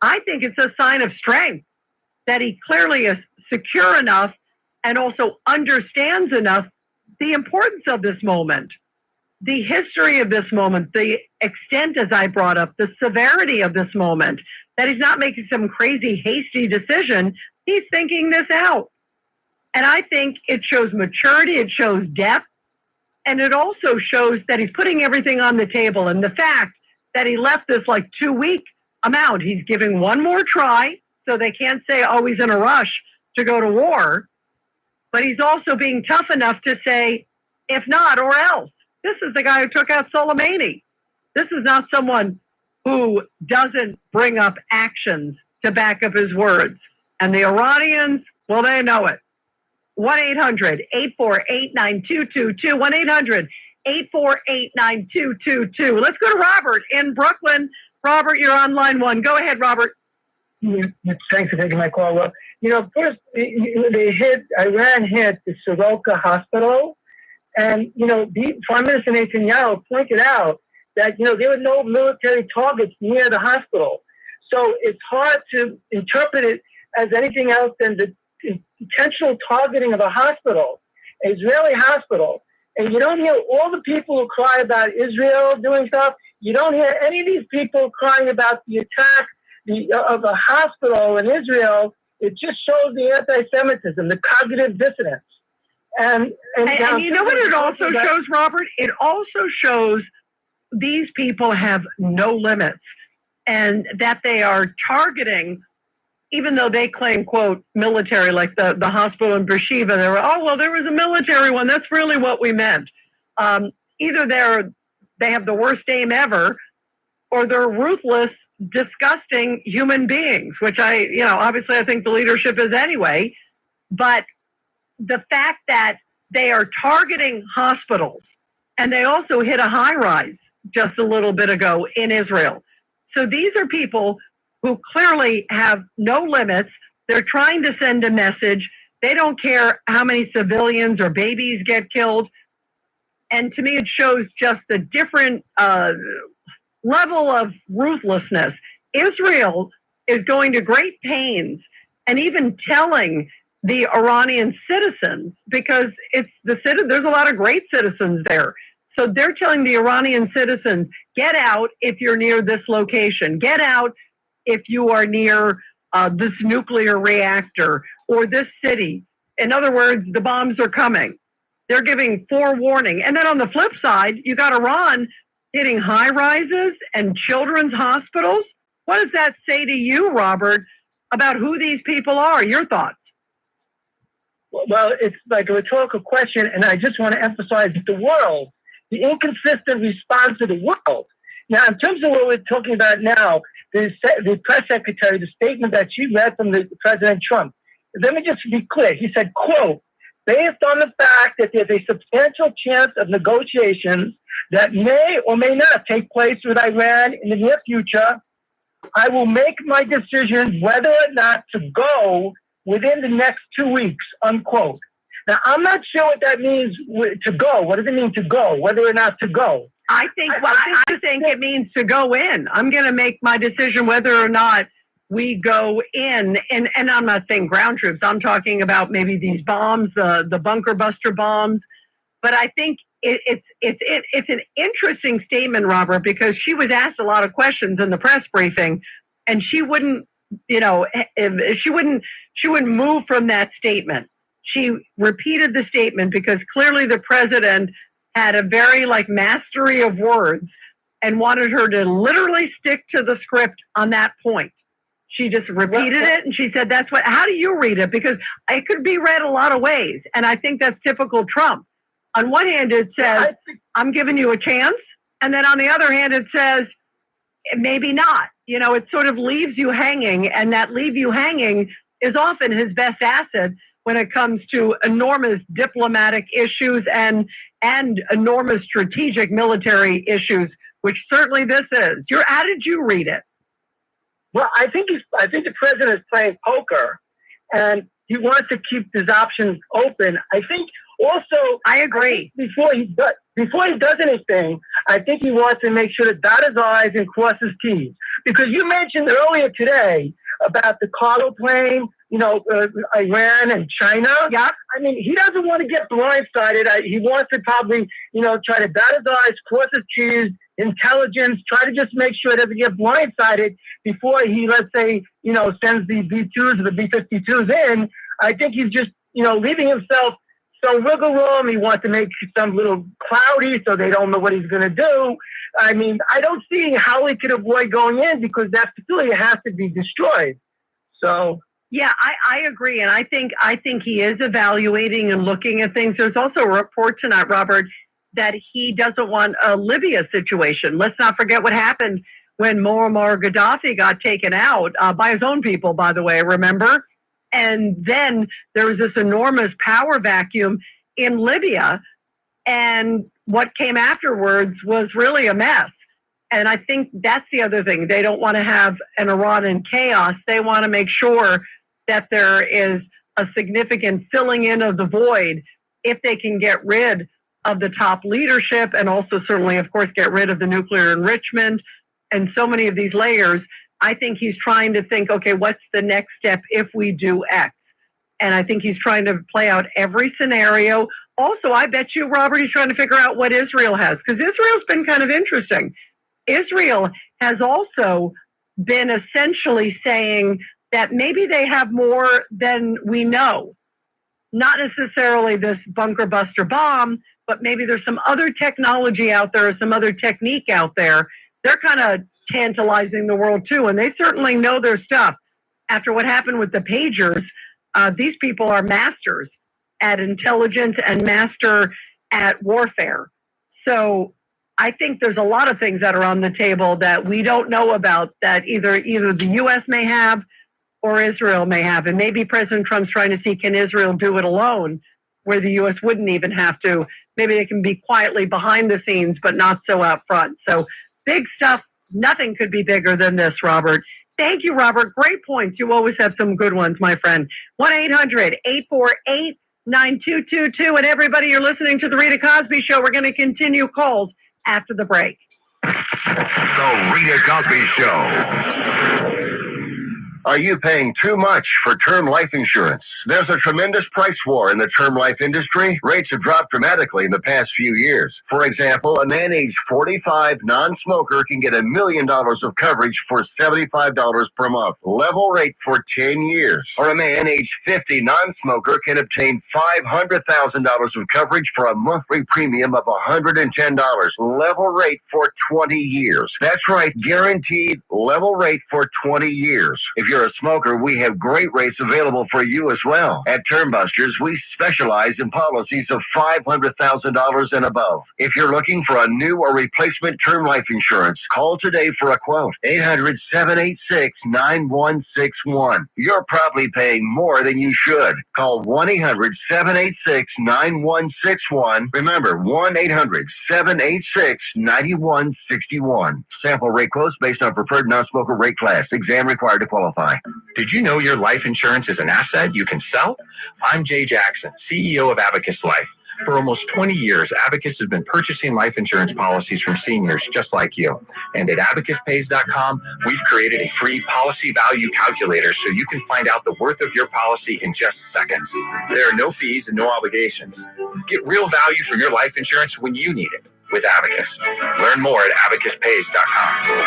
I think it's a sign of strength that he clearly is secure enough and also understands enough the importance of this moment, the history of this moment, the extent, as I brought up, the severity of this moment, that he's not making some crazy, hasty decision. He's thinking this out. And I think it shows maturity, it shows depth, and it also shows that he's putting everything on the table. And the fact that he left this like 2-week amount, he's giving one more try, so they can't say, oh, he's in a rush to go to war. But he's also being tough enough to say, if not, or else. This is the guy who took out Soleimani. This is not someone who doesn't bring up actions to back up his words. And the Iranians, well, they know it. 1-800-848-9222. 1-800-848-9222. Let's go to Robert in Brooklyn. Robert, you're on line one. Go ahead, Robert. Thanks for taking my call. Well, first, Iran hit the Soroka hospital. And, Prime Minister Netanyahu pointed out that, there were no military targets near the hospital. So it's hard to interpret it as anything else than the intentional targeting of a hospital, an Israeli hospital. And you don't hear all the people who cry about Israel doing stuff. You don't hear any of these people crying about the attack of a hospital in Israel. It just shows the anti-Semitism, the cognitive dissonance. And you know what it also shows, Robert? It also shows these people have no limits and that they are targeting, even though they claim, quote, military, like the hospital in Beersheba. They were, there was a military one. That's really what we meant. Either they have the worst aim ever, or they're ruthless, disgusting human beings, which obviously I think the leadership is anyway. But the fact that they are targeting hospitals, and they also hit a high rise just a little bit ago in Israel. So these are people who clearly have no limits. They're trying to send a message. They don't care how many civilians or babies get killed. And to me, it shows just a different level of ruthlessness. Israel is going to great pains and even telling the Iranian citizens, because there's a lot of great citizens there. So they're telling the Iranian citizens, get out if you're near this location. Get out if you are near this nuclear reactor or this city. In other words, the bombs are coming. They're giving forewarning. And then on the flip side, you got Iran hitting high rises and children's hospitals. What does that say to you, Robert, about who these people are? Your thoughts? Well, it's like a rhetorical question, and I just want to emphasize the world, the inconsistent response of the world. Now, in terms of what we're talking about now, the press secretary, the statement that she read from President Trump, let me just be clear. He said, quote, based on the fact that there's a substantial chance of negotiations that may or may not take place with Iran in the near future, I will make my decision whether or not to go within the next 2 weeks, unquote. Now, I'm not sure what that means to go. What does it mean to go? Whether or not to go? I think it means to go in. I'm going to make my decision whether or not we go in. And I'm not saying ground troops. I'm talking about maybe these bombs, the bunker buster bombs. But I think it's an interesting statement, Robert, because she was asked a lot of questions in the press briefing, and she wouldn't, she wouldn't move from that statement. She repeated the statement because clearly the president had a very mastery of words and wanted her to literally stick to the script on that point. She just repeated it, and she said, how do you read it? Because it could be read a lot of ways, and I think that's typical Trump. On one hand, it says, I'm giving you a chance, and then on the other hand, it says, maybe not. It sort of leaves you hanging, and that leave you hanging is often his best asset when it comes to enormous diplomatic issues and enormous strategic military issues, which certainly this is. How did you read it? Well, I think the president is playing poker, and he wants to keep his options open. I think also, I agree. Before he does anything, I think he wants to make sure to dot his I's and cross his T's. Because you mentioned earlier today about the cargo plane, Iran and China. Yeah. I mean, he doesn't want to get blindsided. He wants to probably, try to dot his I's, cross his T's, intelligence, try to just make sure he doesn't get blindsided before he, let's say, sends the B-2s or the B-52s in. I think he's just, leaving himself some wiggle room. He wants to make some little cloudy so they don't know what he's going to do. I mean, I don't see how he could avoid going in because that facility has to be destroyed. So, yeah, I agree. And I think he is evaluating and looking at things. There's also a report tonight, Robert, that he doesn't want a Libya situation. Let's not forget what happened when Muammar Gaddafi got taken out by his own people, by the way, remember? And then there was this enormous power vacuum in Libya. And what came afterwards was really a mess. And I think that's the other thing. They don't want to have an Iran in chaos. They want to make sure that there is a significant filling in of the void if they can get rid of the top leadership and also certainly, of course, get rid of the nuclear enrichment and so many of these layers. I think he's trying to think, okay, what's the next step if we do X? And I think he's trying to play out every scenario. Also, I bet you, Robert, he's trying to figure out what Israel has, because Israel's been kind of interesting. Israel has also been essentially saying that maybe they have more than we know. Not necessarily this bunker buster bomb, but maybe there's some other technology out there, or some other technique out there. They're kind of tantalizing the world too, and they certainly know their stuff. After what happened with the pagers, these people are masters at intelligence and master at warfare. So I think there's a lot of things that are on the table that we don't know about that either the U.S. may have or Israel may have. And maybe President Trump's trying to see, can Israel do it alone, where the U.S. wouldn't even have to. Maybe they can be quietly behind the scenes, but not so out front. So big stuff. Nothing could be bigger than this, Robert. Thank you, Robert. Great points. You always have some good ones, my friend. 1-800-848-9222. And everybody, you're listening to The Rita Cosby Show. We're going to continue calls after the break. The Rita Cosby Show. Are you paying too much for term life insurance? There's a tremendous price war in the term life industry. Rates have dropped dramatically in the past few years. For example, a man aged 45 non-smoker can get $1 million of coverage for $75 per month. Level rate for 10 years. Or a man aged 50 non-smoker can obtain $500,000 of coverage for a monthly premium of $110. Level rate for 20 years. That's right, guaranteed level rate for 20 years. If you're a smoker, we have great rates available for you as well. At Term Busters, we specialize in policies of $500,000 and above. If you're looking for a new or replacement term life insurance, call today for a quote. 800-786-9161. You're probably paying more than you should. Call 1-800-786-9161. Remember, 1-800-786-9161. Sample rate quotes based on preferred non-smoker rate class. Exam required to qualify. Did you know your life insurance is an asset you can sell? I'm Jay Jackson, CEO of Abacus Life. For almost 20 years, Abacus has been purchasing life insurance policies from seniors just like you. And at abacuspays.com, we've created a free policy value calculator so you can find out the worth of your policy in just seconds. There are no fees and no obligations. Get real value from your life insurance when you need it with Abacus. Learn more at abacuspays.com.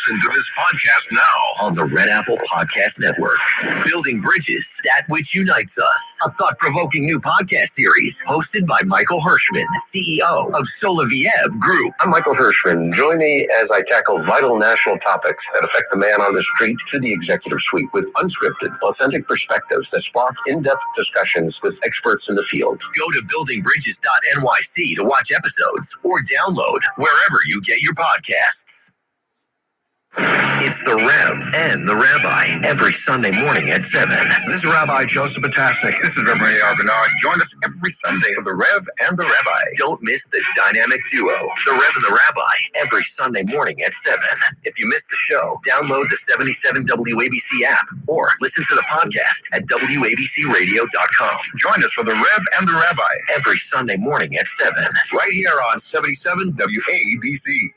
Listen to this podcast now on the Red Apple Podcast Network. Building Bridges, that which unites us. A thought-provoking new podcast series hosted by Michael Hirschman, CEO of Soloviev Group. I'm Michael Hirschman. Join me as I tackle vital national topics that affect the man on the street to the executive suite with unscripted, authentic perspectives that spark in-depth discussions with experts in the field. Go to buildingbridges.nyc to watch episodes or download wherever you get your podcasts. It's the Rev and the Rabbi every Sunday morning at 7. This is Rabbi Joseph Potasnik. This is Reverend A.R. Bernard. Join us every Sunday for the Rev and the Rabbi. Don't miss the dynamic duo, the Rev and the Rabbi, every Sunday morning at 7. If you missed the show, download the 77 WABC app or listen to the podcast at WABCRadio.com. Join us for the Rev and the Rabbi every Sunday morning at 7. right here on 77 WABC.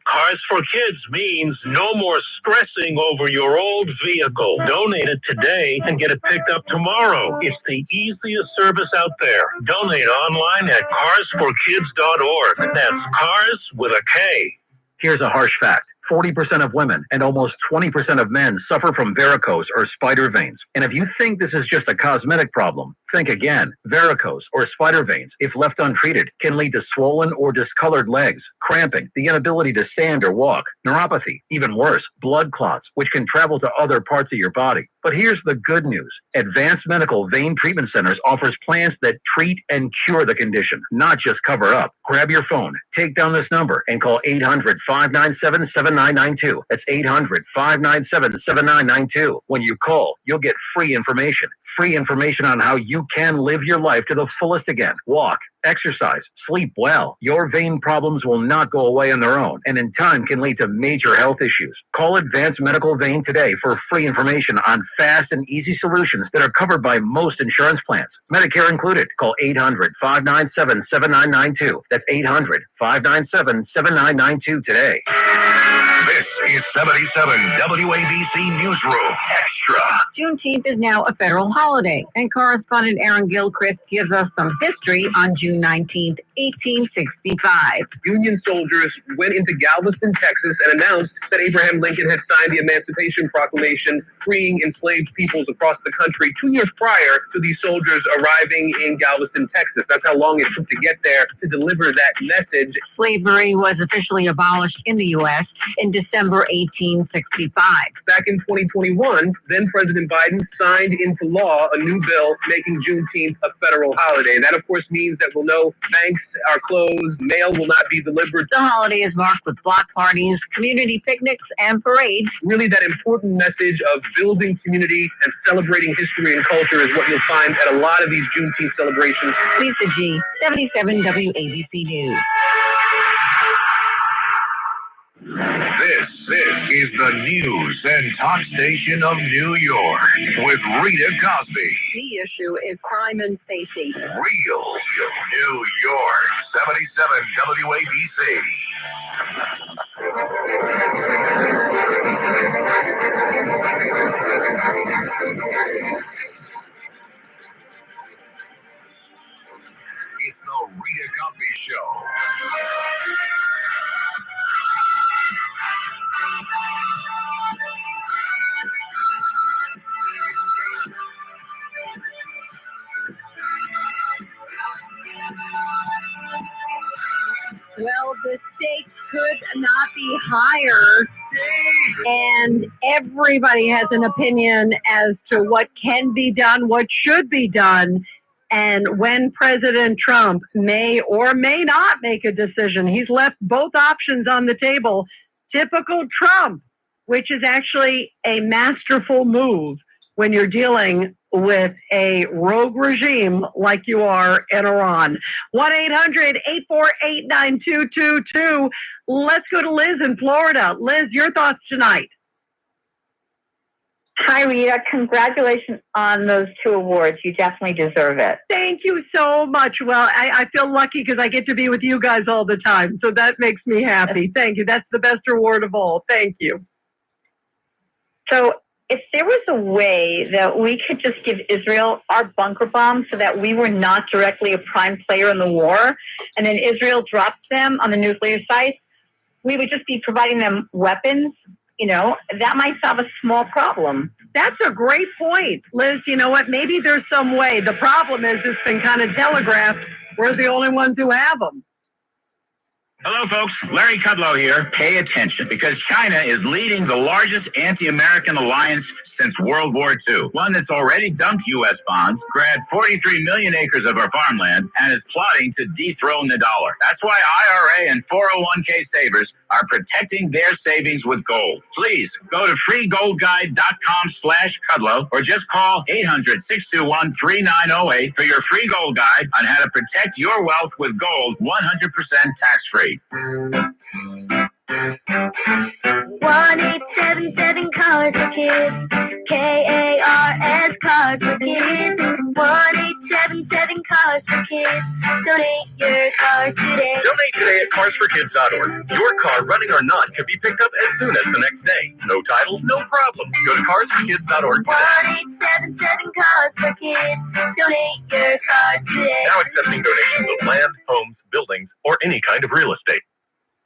Cars for Kids means no more stressing over your old vehicle. Donate it today and get it picked up tomorrow. It's the easiest service out there. Donate online at carsforkids.org. That's cars with a K. Here's a harsh fact. 40% of women and almost 20% of men suffer from varicose or spider veins. And if you think this is just a cosmetic problem, think again. Varicose or spider veins, if left untreated, can lead to swollen or discolored legs, cramping, the inability to stand or walk, neuropathy, even worse, blood clots, which can travel to other parts of your body. But here's the good news. Advanced Medical Vein Treatment Centers offers plans that treat and cure the condition, not just cover up. Grab your phone, take down this number, and call 800-597-7992. That's 800-597-7992. When you call, you'll get free information. Free information on how you can live your life to the fullest again. Walk, exercise, sleep well. Your vein problems will not go away on their own, and in time can lead to major health issues. Call Advanced Medical Vein today for free information on fast and easy solutions that are covered by most insurance plans, Medicare included. Call 800-597-7992. That's 800-597-7992 today. This is 77 WABC Newsroom Extra. Juneteenth is now a federal holiday, and correspondent Aaron Gilchrist gives us some history on June 19th, 1865. Union soldiers went into Galveston, Texas, and announced that Abraham Lincoln had signed the Emancipation Proclamation, freeing enslaved peoples across the country 2 years prior to these soldiers arriving in Galveston, Texas. That's how long it took to get there to deliver that message. Slavery was officially abolished in the U.S. in December 1865. Back in 2021, then President Biden signed into law a new bill making Juneteenth a federal holiday. And that, of course, means that we'll know banks are closed, mail will not be delivered. The holiday is marked with block parties, community picnics, and parades. Really, that important message of building community and celebrating history and culture is what you'll find at a lot of these Juneteenth celebrations. Lisa G., 77 WABC News. This is the news and talk station of New York with Rita Cosby. The issue is crime and safety. Real New York, 77 WABC. It's the Rita Cosby Show. Well, the stakes could not be higher, and everybody has an opinion as to what can be done, what should be done, and when President Trump may or may not make a decision. He's left both options on the table. Typical Trump, which is actually a masterful move when you're dealing with a rogue regime like you are in Iran. 1-800-848-9222. Let's go to Liz in Florida. Liz, your thoughts tonight. Hi, Rita. Congratulations on those 2 awards. You definitely deserve it. Thank you so much. Well, I feel lucky because I get to be with you guys all the time. So that makes me happy. Thank you. That's the best award of all. Thank you. So if there was a way that we could just give Israel our bunker bombs so that we were not directly a prime player in the war, and then Israel dropped them on the nuclear sites, we would just be providing them weapons. You know, that might solve a small problem. That's a great point, Liz. You know what? Maybe there's some way. The problem is it's been kind of telegraphed. We're the only ones who have them. Hello, folks. Larry Kudlow here. Pay attention, because China is leading the largest anti-American alliance since World War II, one that's already dumped U.S. bonds, grabbed 43 million acres of our farmland, and is plotting to dethrone the dollar. That's why IRA and 401k savers are protecting their savings with gold. Please go to freegoldguide.com/Kudlow or just call 800-621-3908 for your free gold guide on how to protect your wealth with gold 100% tax-free. 1-877 Cards for Kids. KARS Cards for Kids. 1-877 Cards Cars for Kids. Donate your car today. Donate today at carsforkids.org. Your car, running or not, can be picked up as soon as the next day. No titles, no problem. Go to carsforkids.org today. 1877 Cars for Kids. Donate your car today. Now accepting donations of land, homes, buildings, or any kind of real estate.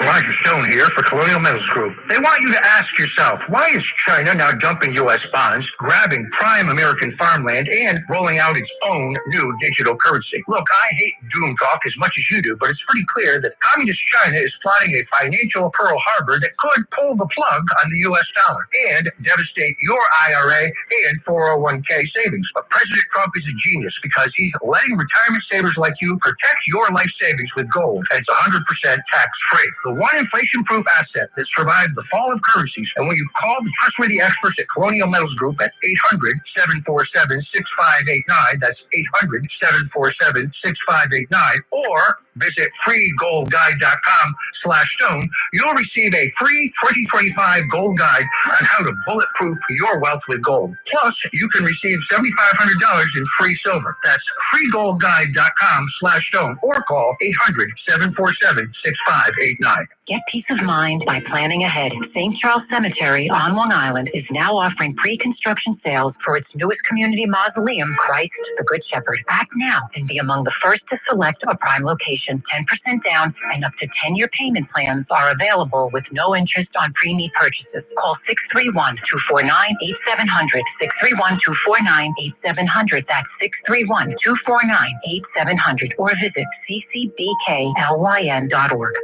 Roger Stone here for Colonial Metals Group. They want you to ask yourself, why is China now dumping U.S. bonds, grabbing prime American farmland, and rolling out its own new digital currency? Look, I hate doom talk as much as you do, but it's pretty clear that communist China is plotting a financial Pearl Harbor that could pull the plug on the U.S. dollar and devastate your IRA and 401k savings. But President Trump is a genius because he's letting retirement savers like you protect your life savings with gold. And it's 100% tax-free. The one inflation-proof asset that survived the fall of currencies. And when you call the trustworthy experts at Colonial Metals Group at 800-747-6589, that's 800-747-6589, or visit freegoldguide.com/stone, you'll receive a free 2025 gold guide on how to bulletproof your wealth with gold. Plus, you can receive $7,500 in free silver. That's freegoldguide.com/stone or call 800-747-6589. Get peace of mind by planning ahead. St. Charles Cemetery on Long Island is now offering pre-construction sales for its newest community mausoleum, Christ the Good Shepherd. Act now and be among the first to select a prime location. 10% down and up to 10-year payment plans are available with no interest on pre-need purchases. Call 631-249-8700. 631-249-8700. That's 631-249-8700. Or visit ccbklyn.org.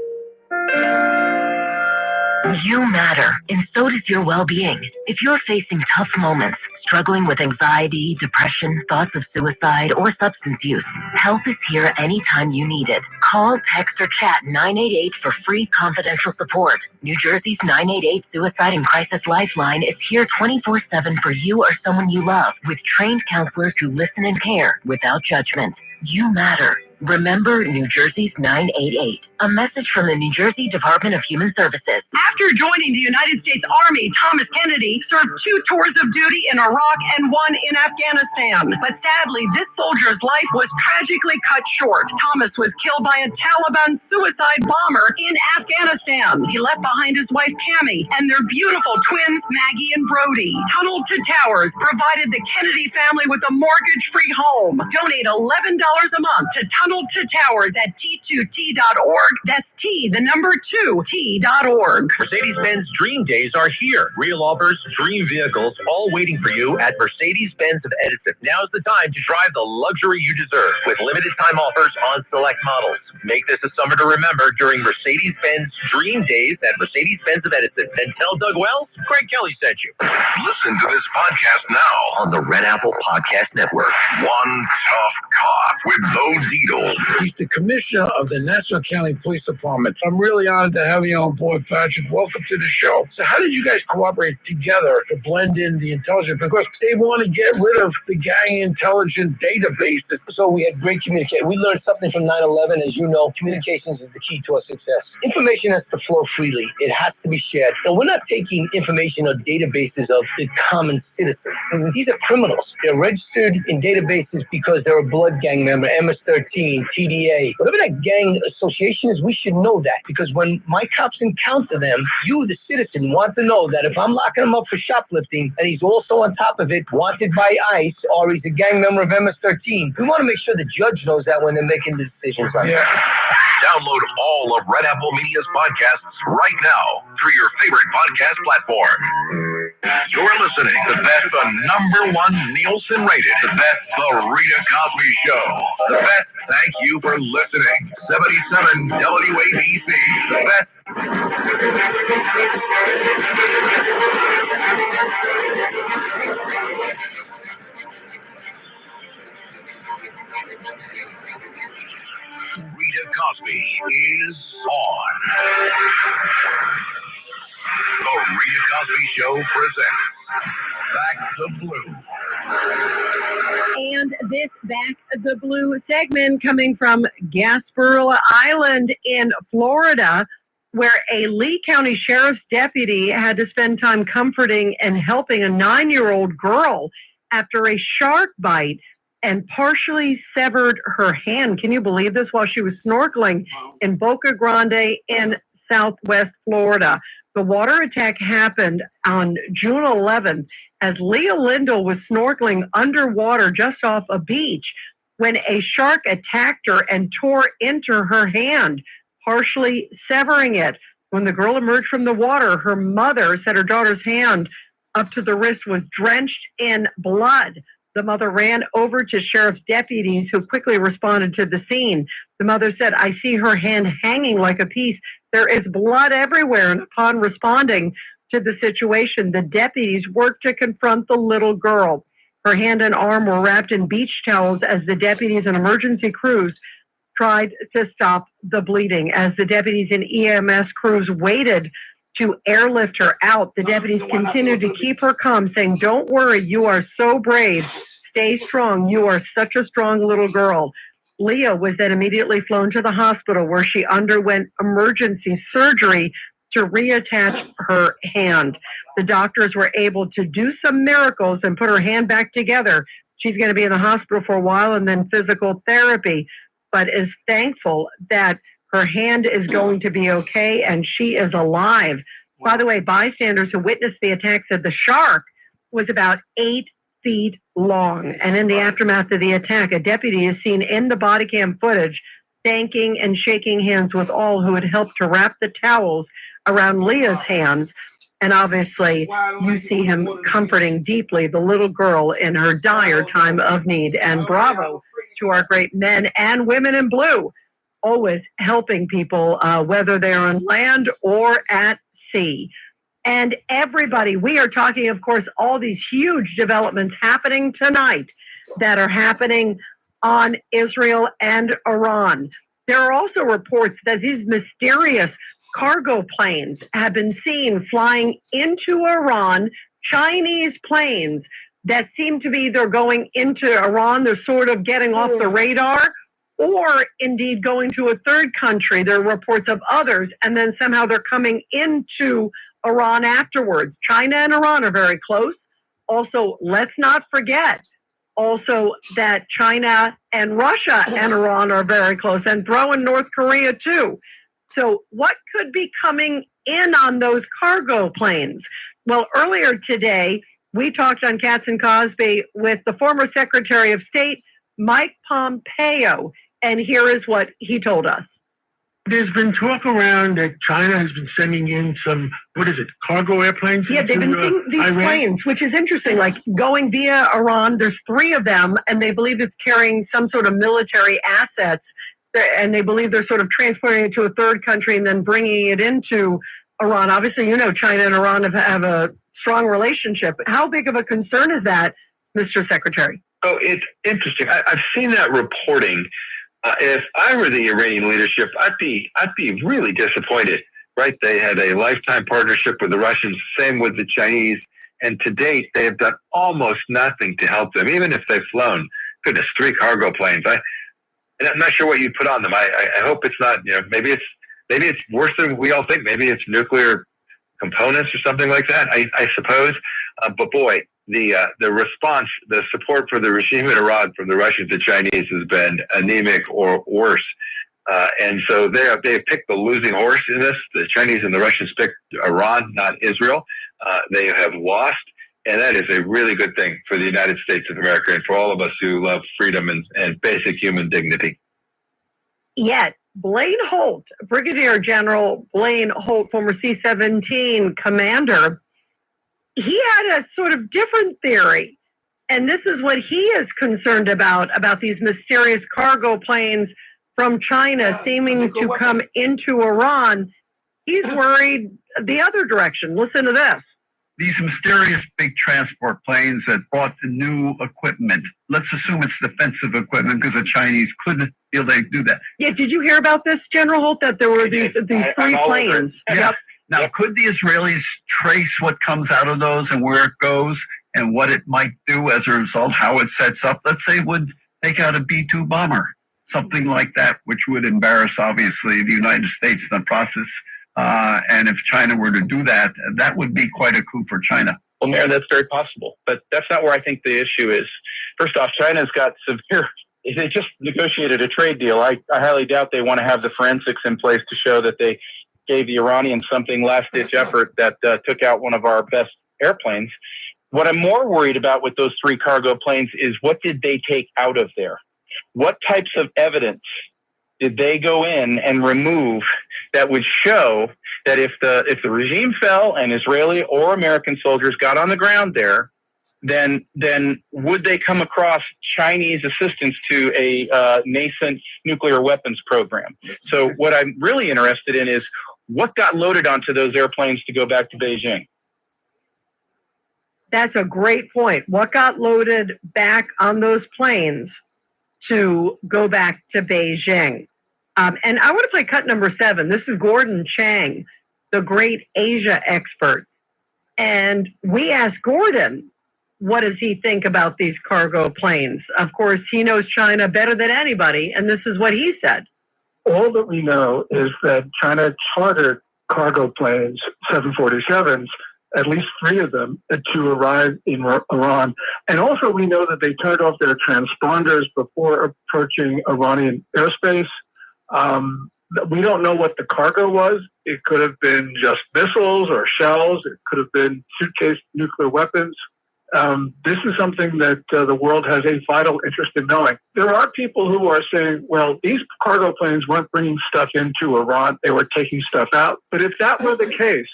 You matter, and so does your well-being. If you're facing tough moments, struggling with anxiety, depression, thoughts of suicide, or substance use, help is here anytime you need it. Call, text, or chat 988 for free confidential support. New Jersey's 988 Suicide and Crisis Lifeline is here 24/7 for you or someone you love, with trained counselors who listen and care without judgment. You matter. Remember New Jersey's 988. A message from the New Jersey Department of Human Services. After joining the United States Army, Thomas Kennedy served 2 tours of duty in Iraq and 1 in Afghanistan. But sadly, this soldier's life was tragically cut short. Thomas was killed by a Taliban suicide bomber in Afghanistan. He left behind his wife, Tammy, and their beautiful twins, Maggie and Brody. Tunnel to Towers provided the Kennedy family with a mortgage-free home. Donate $11 a month to Tunnel to Towers at T2T.org. That's T2T.org. Mercedes-Benz Dream Days are here. Real offers, dream vehicles, all waiting for you at Mercedes-Benz of Edison. Now's the time to drive the luxury you deserve with limited time offers on select models. Make this a summer to remember during Mercedes-Benz Dream Days at Mercedes-Benz of Edison. And tell Doug Wells, Greg Kelly sent you. Listen to this podcast now on the Red Apple Podcast Network. One tough cop with no deedle. He's the commissioner of the Nassau County Police Department. I'm really honored to have you on board, Patrick. Welcome to the show. So how did you guys cooperate together to blend in the intelligence? Because they want to get rid of the gang intelligence database. So we had great communication. We learned something from 9/11. As you know, communications is the key to our success. Information has to flow freely. It has to be shared. So we're not taking information or databases of the common citizen. These are criminals. They're registered in databases because they're a blood gang member, MS-13, TDA. Whatever that gang association is, we should know that. Because when my cops encounter them, you, the citizen, want to know that if I'm locking him up for shoplifting and he's also on top of it wanted by ICE or he's a gang member of MS-13, we want to make sure the judge knows that when they're making the decisions on that. Download all of Red Apple Media's podcasts right now through your favorite podcast platform. You're listening to That's the #1 Nielsen rated. That's the Rita Cosby Show. The best. Thank you for listening. 77 WABC. The best. Rita Cosby is on. The Rita Cosby Show presents Back the Blue. And this Back the Blue segment coming from Gasparilla Island in Florida, where a Lee County Sheriff's deputy had to spend time comforting and helping a 9-year-old girl after a shark bite and partially severed her hand. Can you believe this? While she was snorkeling in Boca Grande in Southwest Florida. The water attack happened on June 11th as Leah Lindell was snorkeling underwater just off a beach when a shark attacked her and tore into her hand, partially severing it. When the girl emerged from the water, her mother said her daughter's hand up to the wrist was drenched in blood. The mother ran over to sheriff's deputies who quickly responded to the scene. The mother said, "I see her hand hanging like a piece. There is blood everywhere." And upon responding to the situation, the deputies worked to confront the little girl. Her hand and arm were wrapped in beach towels as the deputies and emergency crews tried to stop the bleeding. As the deputies and EMS crews waited to airlift her out, the deputies continued to keep her calm, saying, "Don't worry, you are so brave. Stay strong. You are such a strong little girl." Leah was then immediately flown to the hospital where she underwent emergency surgery to reattach her hand. The doctors were able to do some miracles and put her hand back together. She's going to be in the hospital for a while and then physical therapy, but is thankful that her hand is going to be okay and she is alive. By the way, bystanders who witnessed the attack said the shark was about 8 feet long. And in the aftermath of the attack, a deputy is seen in the body cam footage thanking and shaking hands with all who had helped to wrap the towels around Leah's hands. And obviously, you see him comforting deeply the little girl in her dire time of need. And bravo to our great men and women in blue, always helping people, whether they're on land or at sea. And everybody, we are talking, of course, all these huge developments happening tonight that are happening on Israel and Iran. There are also reports that these mysterious cargo planes have been seen flying into Iran, Chinese planes that seem to be either going into Iran, they're sort of getting off the radar, or indeed going to a third country. There are reports of others, and then somehow they're coming into Iran afterwards. China and Iran are very close. Also, let's not forget also that China and Russia and Iran are very close, and throw in North Korea too. So what could be coming in on those cargo planes? Well, earlier today, we talked on Katz and Cosby with the former Secretary of State, Mike Pompeo, and here is what he told us. There's been talk around that China has been sending in some, cargo airplanes? Yeah, they've been seeing these Iran? planes, which is interesting, like going via Iran. There's 3 of them, and they believe it's carrying some sort of military assets, and they believe they're sort of transporting it to a third country and then bringing it into Iran. Obviously, you know, China and Iran have a strong relationship. How big of a concern is that, Mr. Secretary? Oh, it's interesting. I've seen that reporting. If I were the Iranian leadership, I'd be really disappointed. Right? They had a lifetime partnership with the Russians, same with the Chinese, and to date they have done almost nothing to help them. Even if they've flown, goodness, 3 cargo planes. And I'm not sure what you put on them. I hope it's not. You know, maybe it's worse than we all think. Maybe it's nuclear components or something like that. I suppose. But boy, the response, the support for the regime in Iran from the Russians and Chinese has been anemic or worse. And so they have picked the losing horse in this. The Chinese and the Russians picked Iran, not Israel. They have lost, and that is a really good thing for the United States of America and for all of us who love freedom and basic human dignity. Yet, Blaine Holt, Brigadier General Blaine Holt, former C-17 commander, he had a sort of different theory. And this is what he is concerned about these mysterious cargo planes from China seeming to come into Iran. He's worried the other direction. Listen to this. These mysterious big transport planes that brought the new equipment. Let's assume it's defensive equipment because the Chinese couldn't feel they do that. Yeah, did you hear about this, General Holt, that there were these 3 planes? Yeah. Now, could the Israelis trace what comes out of those and where it goes and what it might do as a result, how it sets up? Let's say it would take out a B-2 bomber, something like that, which would embarrass, obviously, the United States in the process. And if China were to do that, that would be quite a coup for China. Well, Mayor, that's very possible, but that's not where I think the issue is. First off, China's got severe. They just negotiated a trade deal. I highly doubt they want to have the forensics in place to show that they gave the Iranians something last-ditch effort that took out one of our best airplanes. What I'm more worried about with those 3 cargo planes is what did they take out of there? What types of evidence did they go in and remove that would show that if the regime fell and Israeli or American soldiers got on the ground there, then would they come across Chinese assistance to a nascent nuclear weapons program? So what I'm really interested in is what got loaded onto those airplanes to go back to Beijing? That's a great point. What got loaded back on those planes to go back to Beijing? And I want to play cut number 7. This is Gordon Chang, the great Asia expert. And we asked Gordon, what does he think about these cargo planes? Of course, he knows China better than anybody, and this is what he said. All that we know is that China chartered cargo planes, 747s, at least 3 of them, to arrive in Iran. And also we know that they turned off their transponders before approaching Iranian airspace. We don't know what the cargo was. It could have been just missiles or shells. It could have been suitcase nuclear weapons. This is something that the world has a vital interest in knowing. There are people who are saying, well, these cargo planes weren't bringing stuff into Iran. They were taking stuff out. But if that were the case,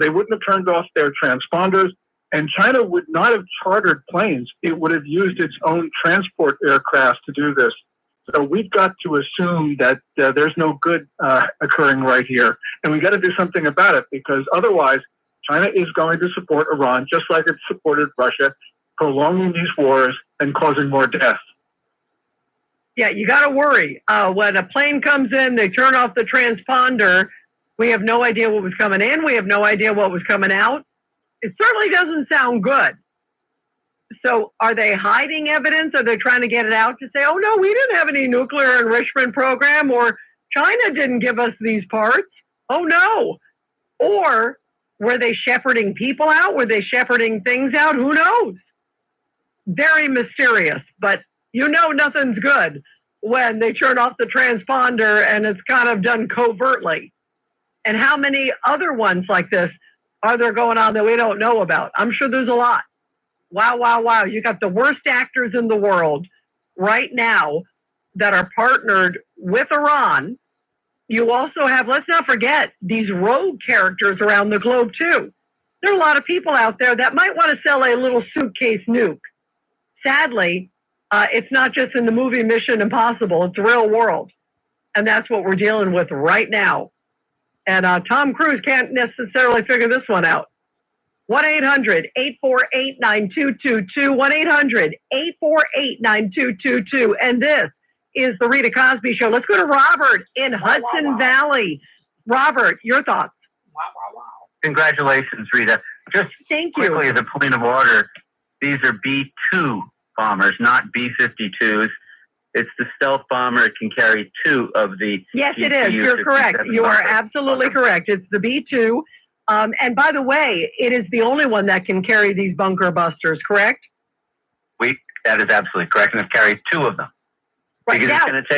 they wouldn't have turned off their transponders, and China would not have chartered planes. It would have used its own transport aircraft to do this. So we've got to assume that there's no good occurring right here. And we've got to do something about it, because otherwise China is going to support Iran just like it supported Russia, prolonging these wars and causing more death. Yeah, you got to worry. When a plane comes in, they turn off the transponder. We have no idea what was coming in. We have no idea what was coming out. It certainly doesn't sound good. So are they hiding evidence? Are they trying to get it out to say, oh, no, we didn't have any nuclear enrichment program, or China didn't give us these parts? Oh, no. Or were they shepherding people out? Were they shepherding things out? Who knows? Very mysterious, but you know nothing's good when they turn off the transponder and it's kind of done covertly. And how many other ones like this are there going on that we don't know about? I'm sure there's a lot. Wow, wow, wow. You got the worst actors in the world right now that are partnered with Iran. You also have, let's not forget, these rogue characters around the globe, too. There are a lot of people out there that might want to sell a little suitcase nuke. Sadly, it's not just in the movie Mission Impossible. It's the real world. And that's what we're dealing with right now. And Tom Cruise can't necessarily figure this one out. 1-800-848-9222. 1-800-848-9222. And this is the Rita Cosby Show. Let's go to Robert in Hudson Valley. Robert, your thoughts? Congratulations, Rita. Just Thank quickly you. as a point of order, these are B-2 bombers, not B-52s. It's the stealth bomber. It can carry 2 of the... Yes, it is. You're correct. You are absolutely correct. It's the B-2. And by the way, it is the only one that can carry these bunker busters, correct? That is absolutely correct. And it's carried 2 of them. Right because now, it's going to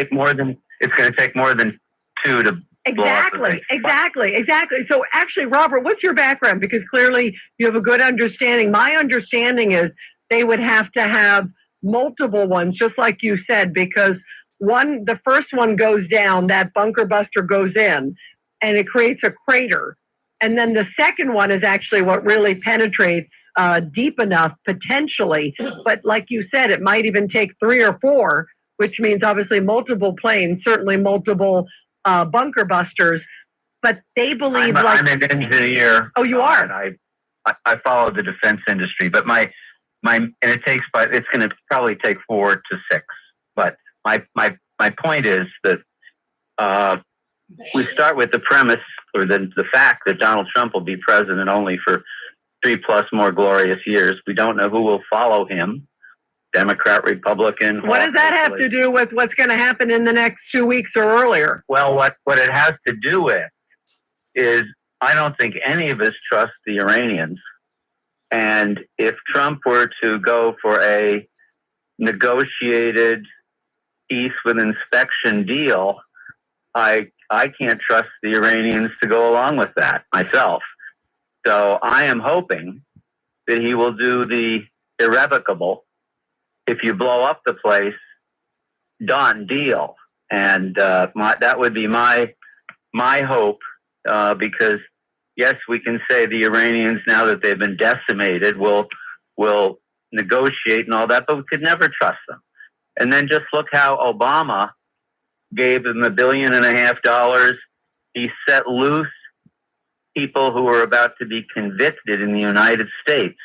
take more than 2 to Exactly. So actually, Robert, what's your background? Because clearly you have a good understanding. My understanding is they would have to have multiple ones, just like you said, because the first one goes down, that bunker buster goes in, and it creates a crater. And then the second one is actually what really penetrates deep enough, potentially. But like you said, it might even take 3 or 4, which means obviously multiple planes, certainly multiple bunker busters. But they believe I'm an engineer. Oh, you are? And I follow the defense industry, but and it's going to probably take 4 to 6. But my point is that we start with the premise or the fact that Donald Trump will be president only for 3+ more glorious years. We don't know who will follow him, Democrat, Republican. What does that have to do with what's going to happen in the next 2 weeks or earlier? Well, what it has to do with is I don't think any of us trust the Iranians And if Trump were to go for a negotiated peace with inspection deal, I can't trust the Iranians to go along with that myself. So I am hoping that he will do the irrevocable. If you blow up the place, done deal. And that would be my hope, because yes, we can say the Iranians, now that they've been decimated, will negotiate and all that, but we could never trust them. And then just look how Obama gave them $1.5 billion. He set loose people who were about to be convicted in the United States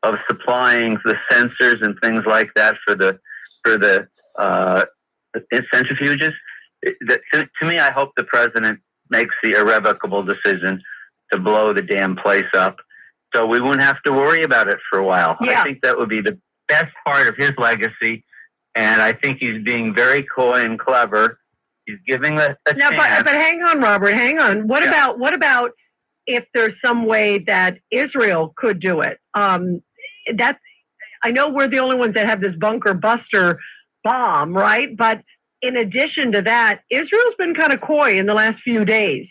of supplying the sensors and things like that for the centrifuges. To me, I hope the president makes the irrevocable decision to blow the damn place up, so we wouldn't have to worry about it for a while. Yeah. I think that would be the best part of his legacy, and I think he's being very coy and clever. He's giving a chance. But hang on, Robert. Hang on. What about if there's some way that Israel could do it? That's, I know we're the only ones that have this bunker buster bomb, right? But in addition to that, Israel's been kind of coy in the last few days.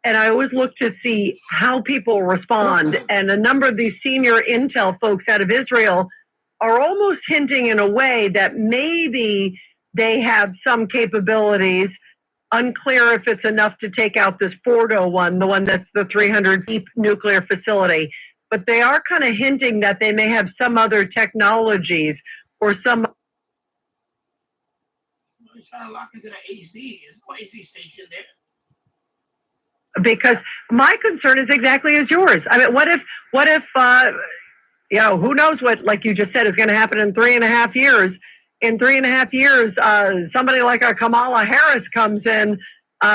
And I always look to see how people respond. And a number of these senior intel folks out of Israel are almost hinting in a way that maybe they have some capabilities. Unclear if it's enough to take out this Fordo one, the one that's the 300 deep nuclear facility. But they are kind of hinting that they may have some other technologies or some. He's trying to lock into the HD. There's no HD station there. Because my concern is exactly as yours. I mean, what if, who knows what, like you just said, is going to happen in 3.5 years. In 3.5 years, somebody like a Kamala Harris comes in,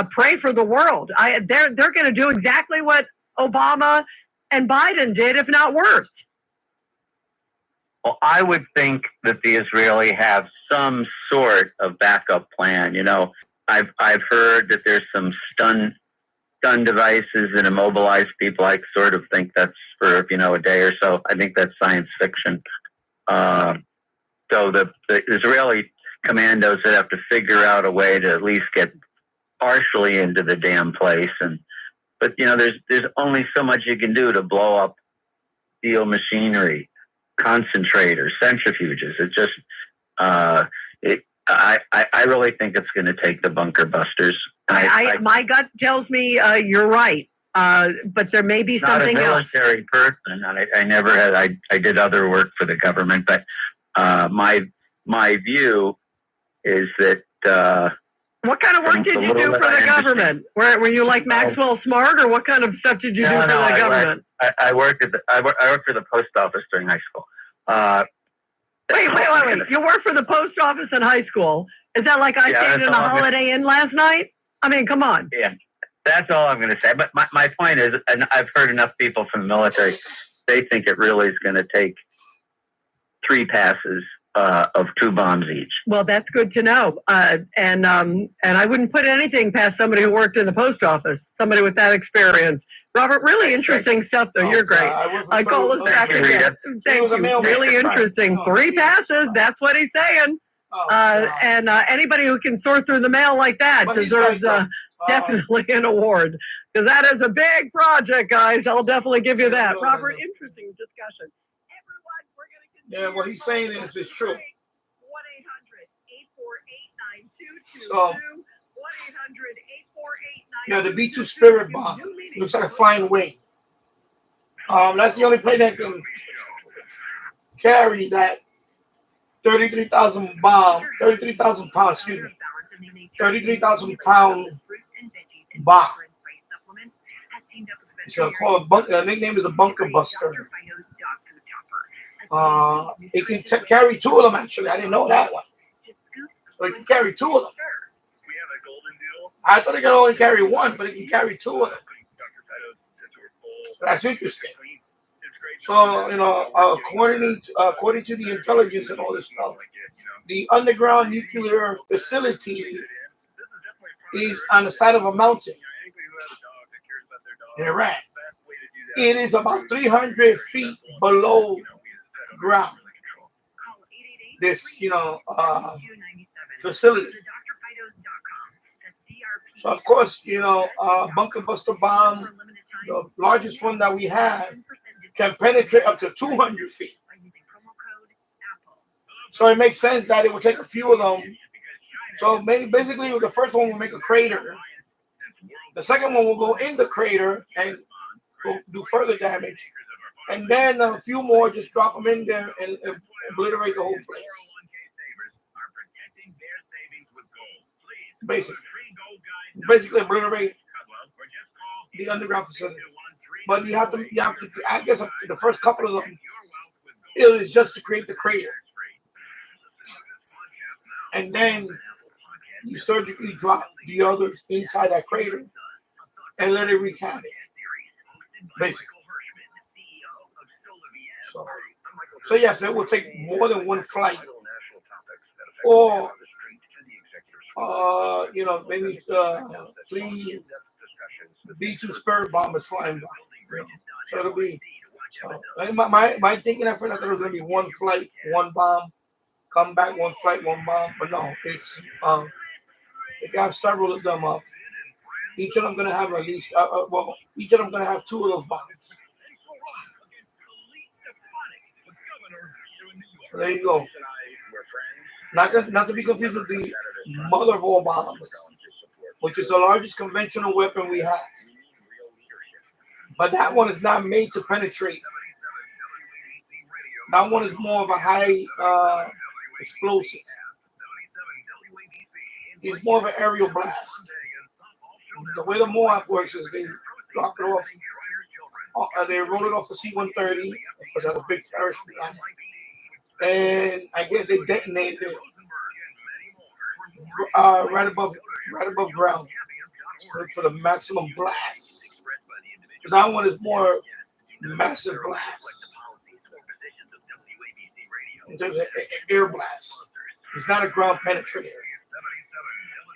pray for the world. They're going to do exactly what Obama and Biden did, if not worse. Well, I would think that the Israeli have some sort of backup plan. You know, I've heard that there's some stun devices and immobilize people. I sort of think that's for, a day or so. I think that's science fiction. So the Israeli commandos would have to figure out a way to at least get partially into the damn place. But there's only so much you can do to blow up steel machinery, concentrators, centrifuges. It just, I really think it's going to take the bunker busters. My gut tells me you're right, but there may be something else. Not a military person. I never had. I did other work for the government, but my view is that. What kind of work did you do for the government? Were you like Maxwell Smart, or what kind of stuff did you do for the government? I worked for the post office during high school. Wait! You worked for the post office in high school? Is that like I stayed in a Holiday Inn last night? I mean, come on. Yeah, that's all I'm going to say. But my point is, and I've heard enough people from the military, they think it really is going to take 3 passes of 2 bombs each. Well, that's good to know. And I wouldn't put anything past somebody who worked in the post office, somebody with that experience. Robert, really interesting stuff, though. You're great. I call us back again. Thank you. Really interesting. 3 passes. That's what he's saying. And anybody who can sort through the mail like that deserves definitely an award, because that is a big project, guys. I'll definitely give you that. Robert, interesting discussion. Everyone, we're going to continue. Yeah, what he's saying is it's true. 1-800-848-9222. So, 1-800-848-9222. yeah, the B-2 Spirit bomb looks like a flying wing. That's the only plane that can carry that 33,000 pound, 33,000 pound bomb. It's called the nickname is a bunker buster. It can carry 2 of them, actually. I didn't know that one. So it can carry 2 of them. I thought it could only carry 1, but it can carry 2 of them. That's interesting. So, according to the intelligence and all this stuff, the underground nuclear facility is on the side of a mountain in Iran. It is about 300 feet below ground. This, facility. So of course, bunker buster bomb, the largest one that we have, can penetrate up to 200 feet. So it makes sense that it would take a few of them. So basically, the first one will make a crater. The second one will go in the crater and do further damage. And then a few more, just drop them in there and obliterate the whole place. Basically obliterate the underground facility. But you have to, I guess the first couple of them, it is just to create the crater. And then you surgically drop the others inside that crater and let it wreak havoc. Basically. So yes, it will take more than one flight. Or maybe 3 B-2 Spirit bombers flying by. So it'll be my thinking at first I thought it was gonna be one flight, one bomb, come back, one flight, one bomb. But no, it's they got several of them up. Each of them gonna have at least each of them gonna have 2 of those bombs. So there you go. Not to be confused with the mother of all bombs, which is the largest conventional weapon we have. But that one is not made to penetrate. That one is more of a high explosive. It's more of an aerial blast. The way the Moab works is they drop it off. They roll it off a C-130 because it has a big parachute on it. And I guess they detonated it right above ground for the maximum blast. Because that one is more massive blast in terms of air blast. It's not a ground penetrator.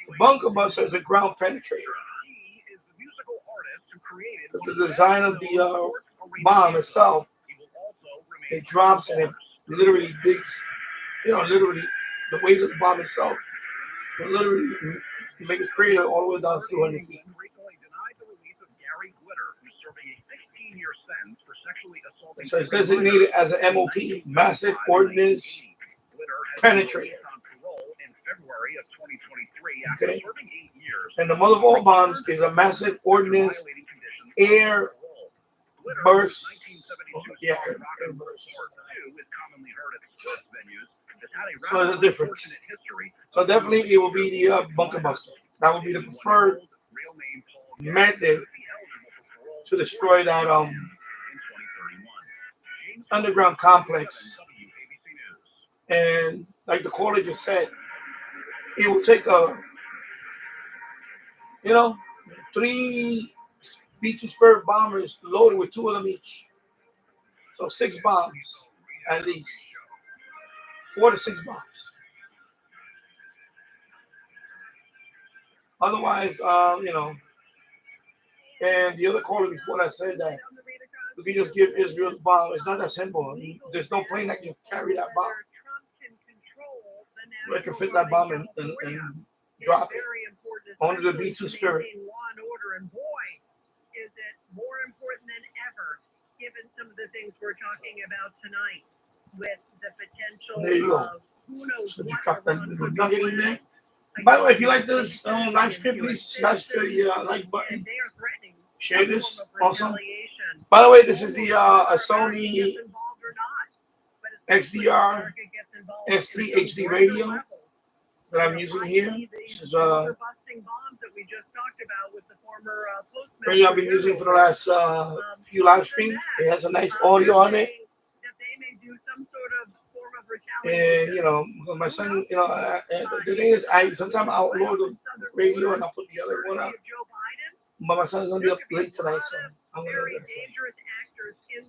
The bunker buster is a ground penetrator. The design of the bomb itself, it drops and it literally digs, literally the weight of the bomb itself will literally make a crater all the way down 200 feet. So it's designated as an MOP, Massive Ordnance Penetrator. Okay. And the mother of all bombs is a Massive Ordnance Air Burst. Yeah, air burst. So there's a difference. So definitely it will be the bunker buster. That will be the preferred method to destroy that underground complex. And like the caller just said, it will take 3 B-2 Spirit bombers loaded with 2 of them each. So 6 bombs at least. 4 to 6 bombs. Otherwise, and the other caller before that said that we can just give Israel the bomb. It's not that simple. I mean, there's no plane that can carry that bomb. We can fit that bomb and drop it. Only the B-2 Spirit. Is it more important than ever, given some of the things we're talking about tonight, with the potential of who knows So you what drop that little nugget in there. By the way, if you like this live stream, please smash the like button. Share this also. By the way, this is the a Sony XDR S3 HD radio that I'm using here. This is radio I've been using for the last few live streams. It has a nice audio on it. And my son, the thing is, sometimes I'll load the radio and I'll put the other one up. But my son's gonna be up late tonight, so I'm gonna.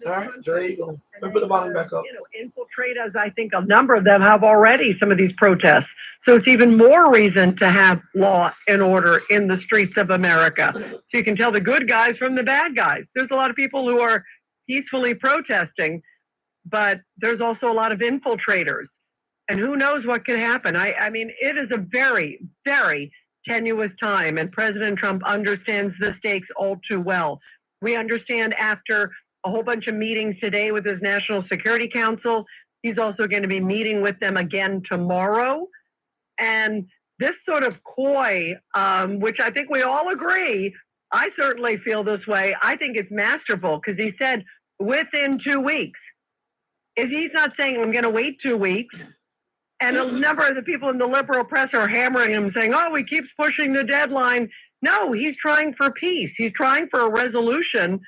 All right, so there you go. Let me put the bottom back up. Infiltrate, as I think a number of them have already, some of these protests. So it's even more reason to have law and order in the streets of America. So you can tell the good guys from the bad guys. There's a lot of people who are peacefully protesting, but there's also a lot of infiltrators. And who knows what can happen. I mean, it is a very, very tenuous time, and President Trump understands the stakes all too well. We understand after a whole bunch of meetings today with his National Security Council, he's also going to be meeting with them again tomorrow. And this sort of coy, which I think we all agree, I certainly feel this way, I think it's masterful, because he said within 2 weeks. If he's not saying I'm going to wait 2 weeks, and a number of the people in the liberal press are hammering him, saying, oh, he keeps pushing the deadline. No, he's trying for peace. He's trying for a resolution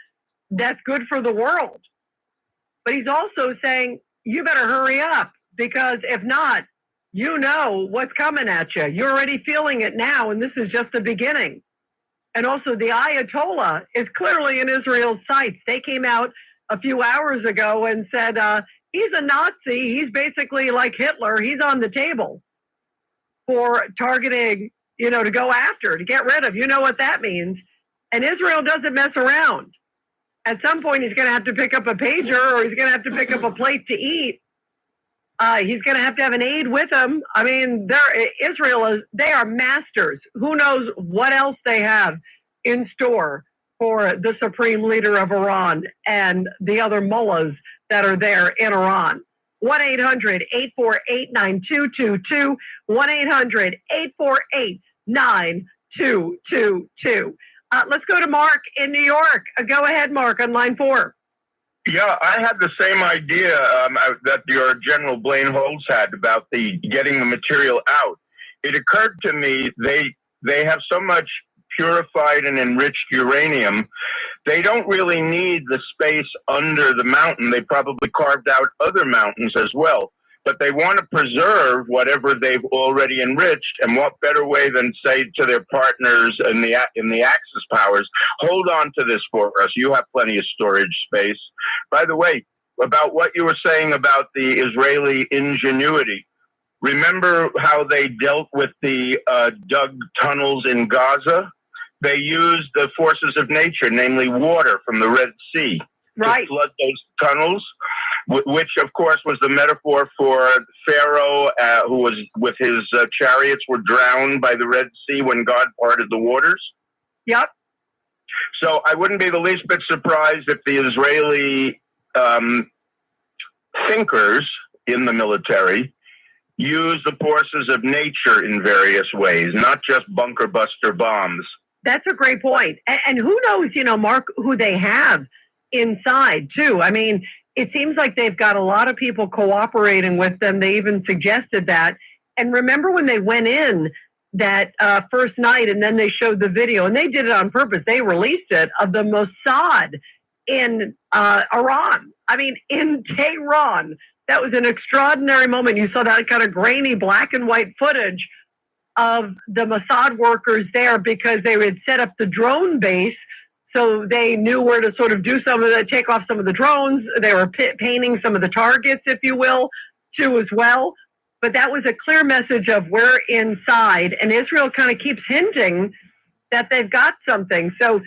that's good for the world. But he's also saying, you better hurry up, because if not, you know what's coming at you. You're already feeling it now, and this is just the beginning. And also, the Ayatollah is clearly in Israel's sights. They came out a few hours ago and said, he's a Nazi. He's basically like Hitler. He's on the table for targeting, to go after, to get rid of. You know what that means. And Israel doesn't mess around. At some point, he's going to have to pick up a pager, or he's going to have to pick up a plate to eat. He's going to have an aide with him. I mean, they are masters. Who knows what else they have in store for the supreme leader of Iran and the other mullahs that are there in Iran. 1-800-848-9222. 1-800-848-9222. Let's go to Mark in New York. Go ahead, Mark, on line 4. Yeah, I had the same idea that your General Blaine Holtz had about getting the material out. It occurred to me they have so much purified and enriched uranium, they don't really need the space under the mountain. They probably carved out other mountains as well. But they want to preserve whatever they've already enriched, and what better way than say to their partners in the Axis powers, hold on to this for us. You have plenty of storage space. By the way, about what you were saying about the Israeli ingenuity, remember how they dealt with the dug tunnels in Gaza? They used the forces of nature, namely water from the Red Sea, to flood those tunnels, which, of course, was the metaphor for Pharaoh, who was with his chariots were drowned by the Red Sea when God parted the waters. Yep. So I wouldn't be the least bit surprised if the Israeli thinkers in the military use the forces of nature in various ways, not just bunker buster bombs. That's a great point. And who knows, Mark, who they have inside, too. I mean, it seems like they've got a lot of people cooperating with them. They even suggested that. And remember when they went in that first night and then they showed the video, and they did it on purpose. They released it, of the Mossad in Iran. I mean, in Tehran. That was an extraordinary moment. You saw that kind of grainy black and white footage of the Mossad workers there, because they had set up the drone base, so they knew where to sort of take off some of the drones. They were painting some of the targets, if you will, too, as well. But that was a clear message of we're inside, and Israel kind of keeps hinting that they've got something. So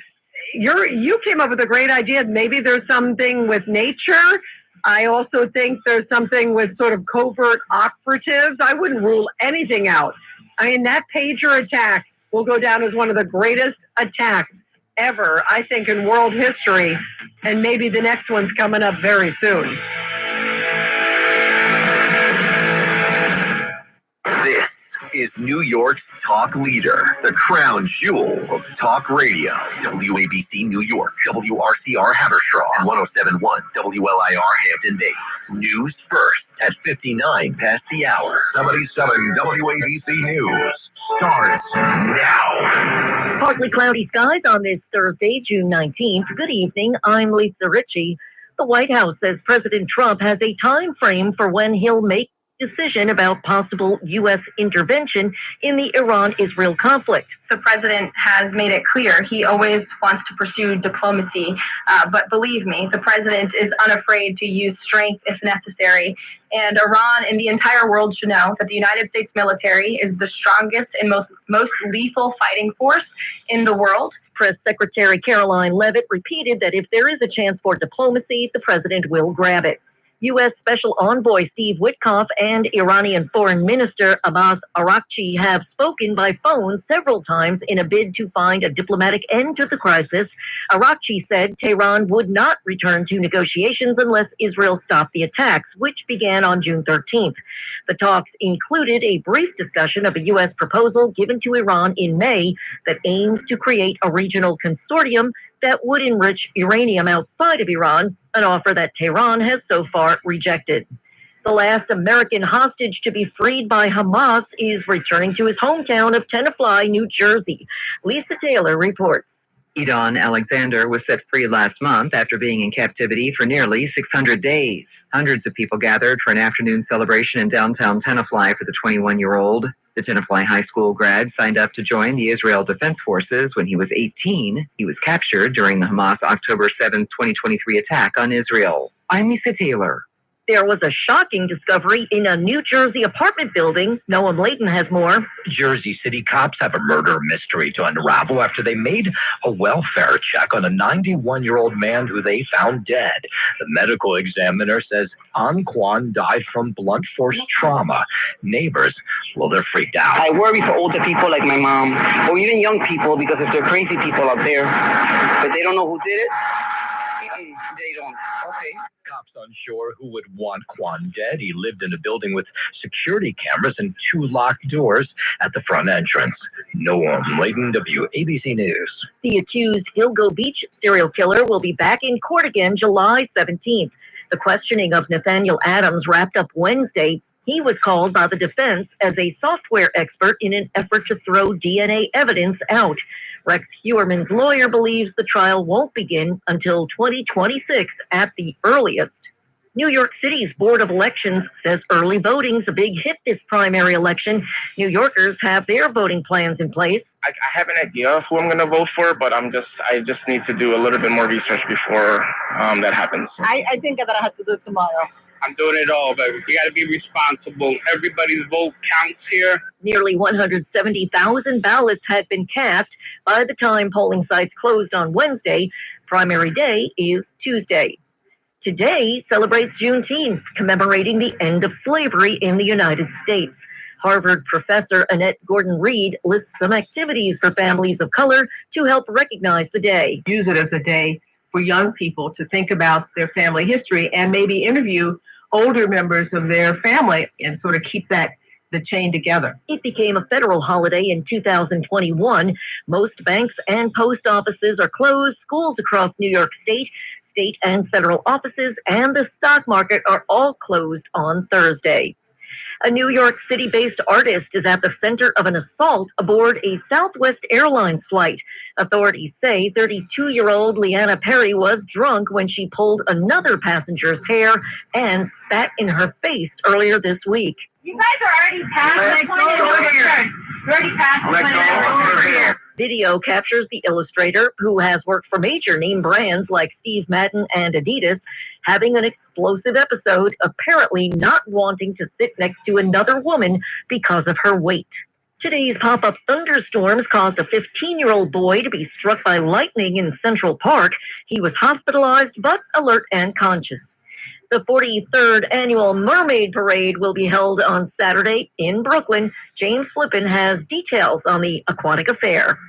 you came up with a great idea. Maybe there's something with nature. I also think there's something with sort of covert operatives. I wouldn't rule anything out. I mean, that pager attack will go down as one of the greatest attacks ever, I think, in world history. And maybe the next one's coming up very soon. This is New York's talk leader, the crown jewel of talk radio. WABC New York, WRCR Haverstraw, and 107.1 WLIR Hampton Bays. News first at 59 past the hour. 77 WABC News starts now. Partly cloudy skies on this Thursday, June 19th. Good evening. I'm Lisa Ritchie. The White House says President Trump has a time frame for when he'll make decision about possible U.S. intervention in the Iran-Israel conflict. The president has made it clear he always wants to pursue diplomacy, but believe me, the president is unafraid to use strength if necessary. And Iran and the entire world should know that the United States military is the strongest and most lethal fighting force in the world. Press Secretary Caroline Leavitt repeated that if there is a chance for diplomacy, the president will grab it. U.S. Special Envoy Steve Witkoff and Iranian Foreign Minister Abbas Araghchi have spoken by phone several times in a bid to find a diplomatic end to the crisis. Araghchi said Tehran would not return to negotiations unless Israel stopped the attacks, which began on June 13th. The talks included a brief discussion of a U.S. proposal given to Iran in May that aims to create a regional consortium that would enrich uranium outside of Iran, an offer that Tehran has so far rejected. The last American hostage to be freed by Hamas is returning to his hometown of Tenafly, New Jersey. Lisa Taylor reports. Edon Alexander was set free last month after being in captivity for nearly 600 days. Hundreds of people gathered for an afternoon celebration in downtown Tenafly for the 21-year-old. The Tenafly High School grad signed up to join the Israel Defense Forces when he was 18. He was captured during the Hamas October 7, 2023 attack on Israel. I'm Lisa Taylor. There was a shocking discovery in a New Jersey apartment building. Noam Layton has more. Jersey City cops have a murder mystery to unravel after they made a welfare check on a 91-year-old man who they found dead. The medical examiner says Anquan died from blunt force trauma. Neighbors, well, they're freaked out. I worry for older people like my mom, or even young people, because if they're crazy people out there, but they don't know who did it, they don't. Okay. Cops unsure who would want Quan dead. He lived in a building with security cameras and 2 locked doors at the front entrance. Noam Layton, WABC News. The accused Gilgo Beach serial killer will be back in court again July 17th. The questioning of Nathaniel Adams wrapped up Wednesday. He was called by the defense as a software expert in an effort to throw DNA evidence out. Rex Heuermann's lawyer believes the trial won't begin until 2026 at the earliest. New York City's Board of Elections says early voting's a big hit this primary election. New Yorkers have their voting plans in place. I have an idea of who I'm going to vote for, but I just need to do a little bit more research before that happens. I think that I have to do it tomorrow. I'm doing it all, but you got to be responsible. Everybody's vote counts here. Nearly 170,000 ballots had been cast by the time polling sites closed on Wednesday. Primary day is Tuesday. Today celebrates Juneteenth, commemorating the end of slavery in the United States. Harvard professor Annette Gordon-Reed lists some activities for families of color to help recognize the day. Use it as a day for young people to think about their family history and maybe interview older members of their family and sort of keep the chain together. It became a federal holiday in 2021. Most banks and post offices are closed. Schools across New York State and federal offices, and the stock market are all closed on Thursday. A New York City-based artist is at the center of an assault aboard a Southwest Airlines flight. Authorities say 32-year-old Leanna Perry was drunk when she pulled another passenger's hair and spat in her face earlier this week. You guys are already past the point of You're already past the point of Video captures the illustrator, who has worked for major name brands like Steve Madden and Adidas, having an explosive episode, apparently not wanting to sit next to another woman because of her weight. Today's pop-up thunderstorms caused a 15-year-old boy to be struck by lightning in Central Park. He was hospitalized but alert and conscious. The 43rd annual Mermaid Parade will be held on Saturday in Brooklyn. James Flippin has details on the aquatic affair.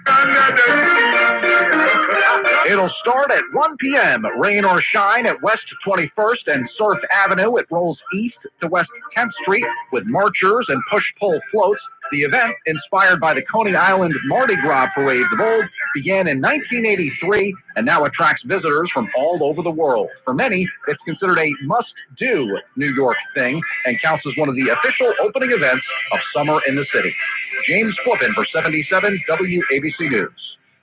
It'll start at 1 p.m., rain or shine, at West 21st and Surf Avenue. It rolls east to West 10th Street with marchers and push-pull floats. The event, inspired by the Coney Island Mardi Gras parades of old, began in 1983 and now attracts visitors from all over the world. For many, it's considered a must-do New York thing and counts as one of the official opening events of summer in the city. James Flippin for 77 WABC News.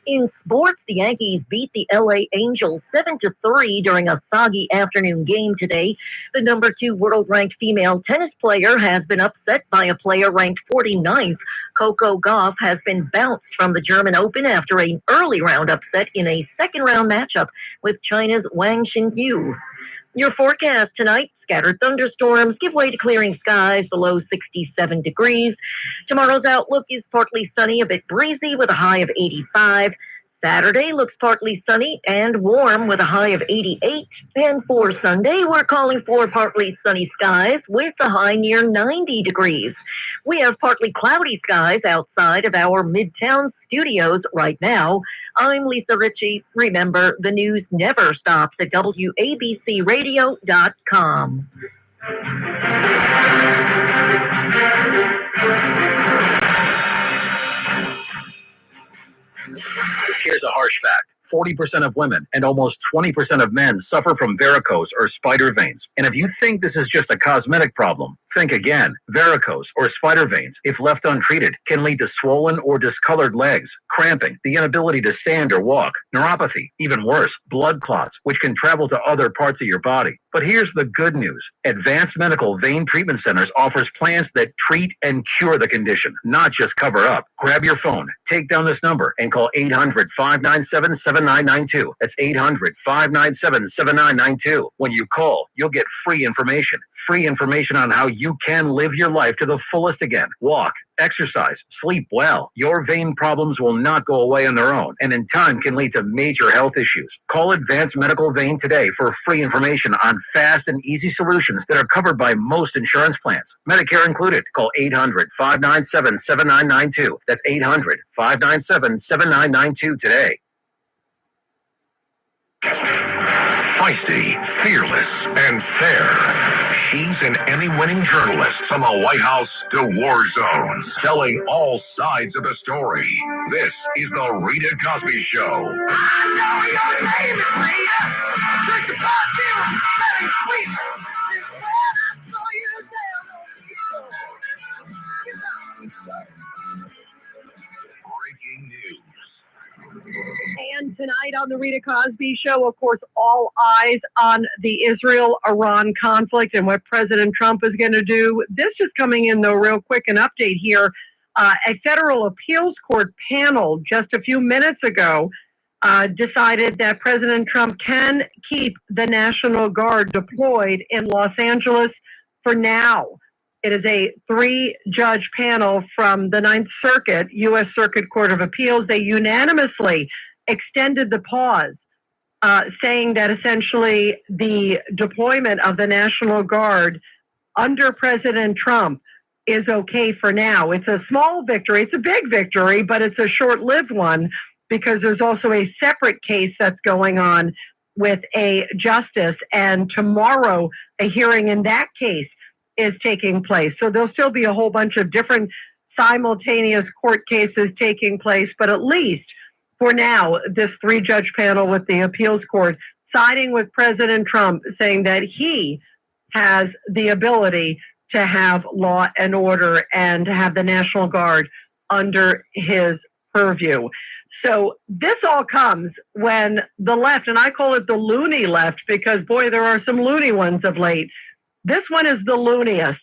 In sports, the Yankees beat the LA Angels 7-3 during a soggy afternoon game today. The number 2 world-ranked female tennis player has been upset by a player ranked 49th. Coco Gauff has been bounced from the German Open after an early round upset in a second-round matchup with China's Wang Xinyu. Your forecast tonight: scattered thunderstorms give way to clearing skies, below 67 degrees. Tomorrow's outlook is partly sunny, a bit breezy with a high of 85. Saturday looks partly sunny and warm with a high of 88. And for Sunday, we're calling for partly sunny skies with a high near 90 degrees. We have partly cloudy skies outside of our Midtown studios right now. I'm Lisa Ritchie. Remember, the news never stops at WABCRadio.com. Here's a harsh fact. 40% of women and almost 20% of men suffer from varicose or spider veins. And if you think this is just a cosmetic problem, think again. Varicose or spider veins, if left untreated, can lead to swollen or discolored legs, cramping, the inability to stand or walk, neuropathy, even worse, blood clots, which can travel to other parts of your body. But here's the good news. Advanced Medical Vein Treatment Centers offers plans that treat and cure the condition, not just cover up. Grab your phone, take down this number, and call 800-597-7992. That's 800-597-7992. When you call, you'll get free information. Free information on how you can live your life to the fullest again. Walk, exercise, sleep well. Your vein problems will not go away on their own, and in time can lead to major health issues. Call Advanced Medical Vein today for free information on fast and easy solutions that are covered by most insurance plans, Medicare included. Call 800-597-7992. That's 800-597-7992 today. Feisty, fearless, and fair. She's an Emmy-winning journalist from the White House to war zones, telling all sides of the story. This is the Rita Cosby Show. I know your name is Rita. Drink the goddamn very sweet. Breaking news. And tonight on the Rita Cosby Show, of course, all eyes on the Israel-Iran conflict and what President Trump is going to do. This is coming in, though, real quick, an update here. A federal appeals court panel just a few minutes ago decided that President Trump can keep the National Guard deployed in Los Angeles for now. It is a 3-judge panel from the Ninth Circuit, U.S. Circuit Court of Appeals. They unanimously extended the pause, saying that essentially the deployment of the National Guard under President Trump is okay for now. It's a small victory. It's a big victory, but it's a short-lived one because there's also a separate case that's going on with a justice, and tomorrow a hearing in that case is taking place. So there'll still be a whole bunch of different simultaneous court cases taking place, but at least for now, this 3-judge panel with the appeals court siding with President Trump, saying that he has the ability to have law and order and to have the National Guard under his purview. So this all comes when the left, and I call it the loony left because, boy, there are some loony ones of late. This one is the looniest.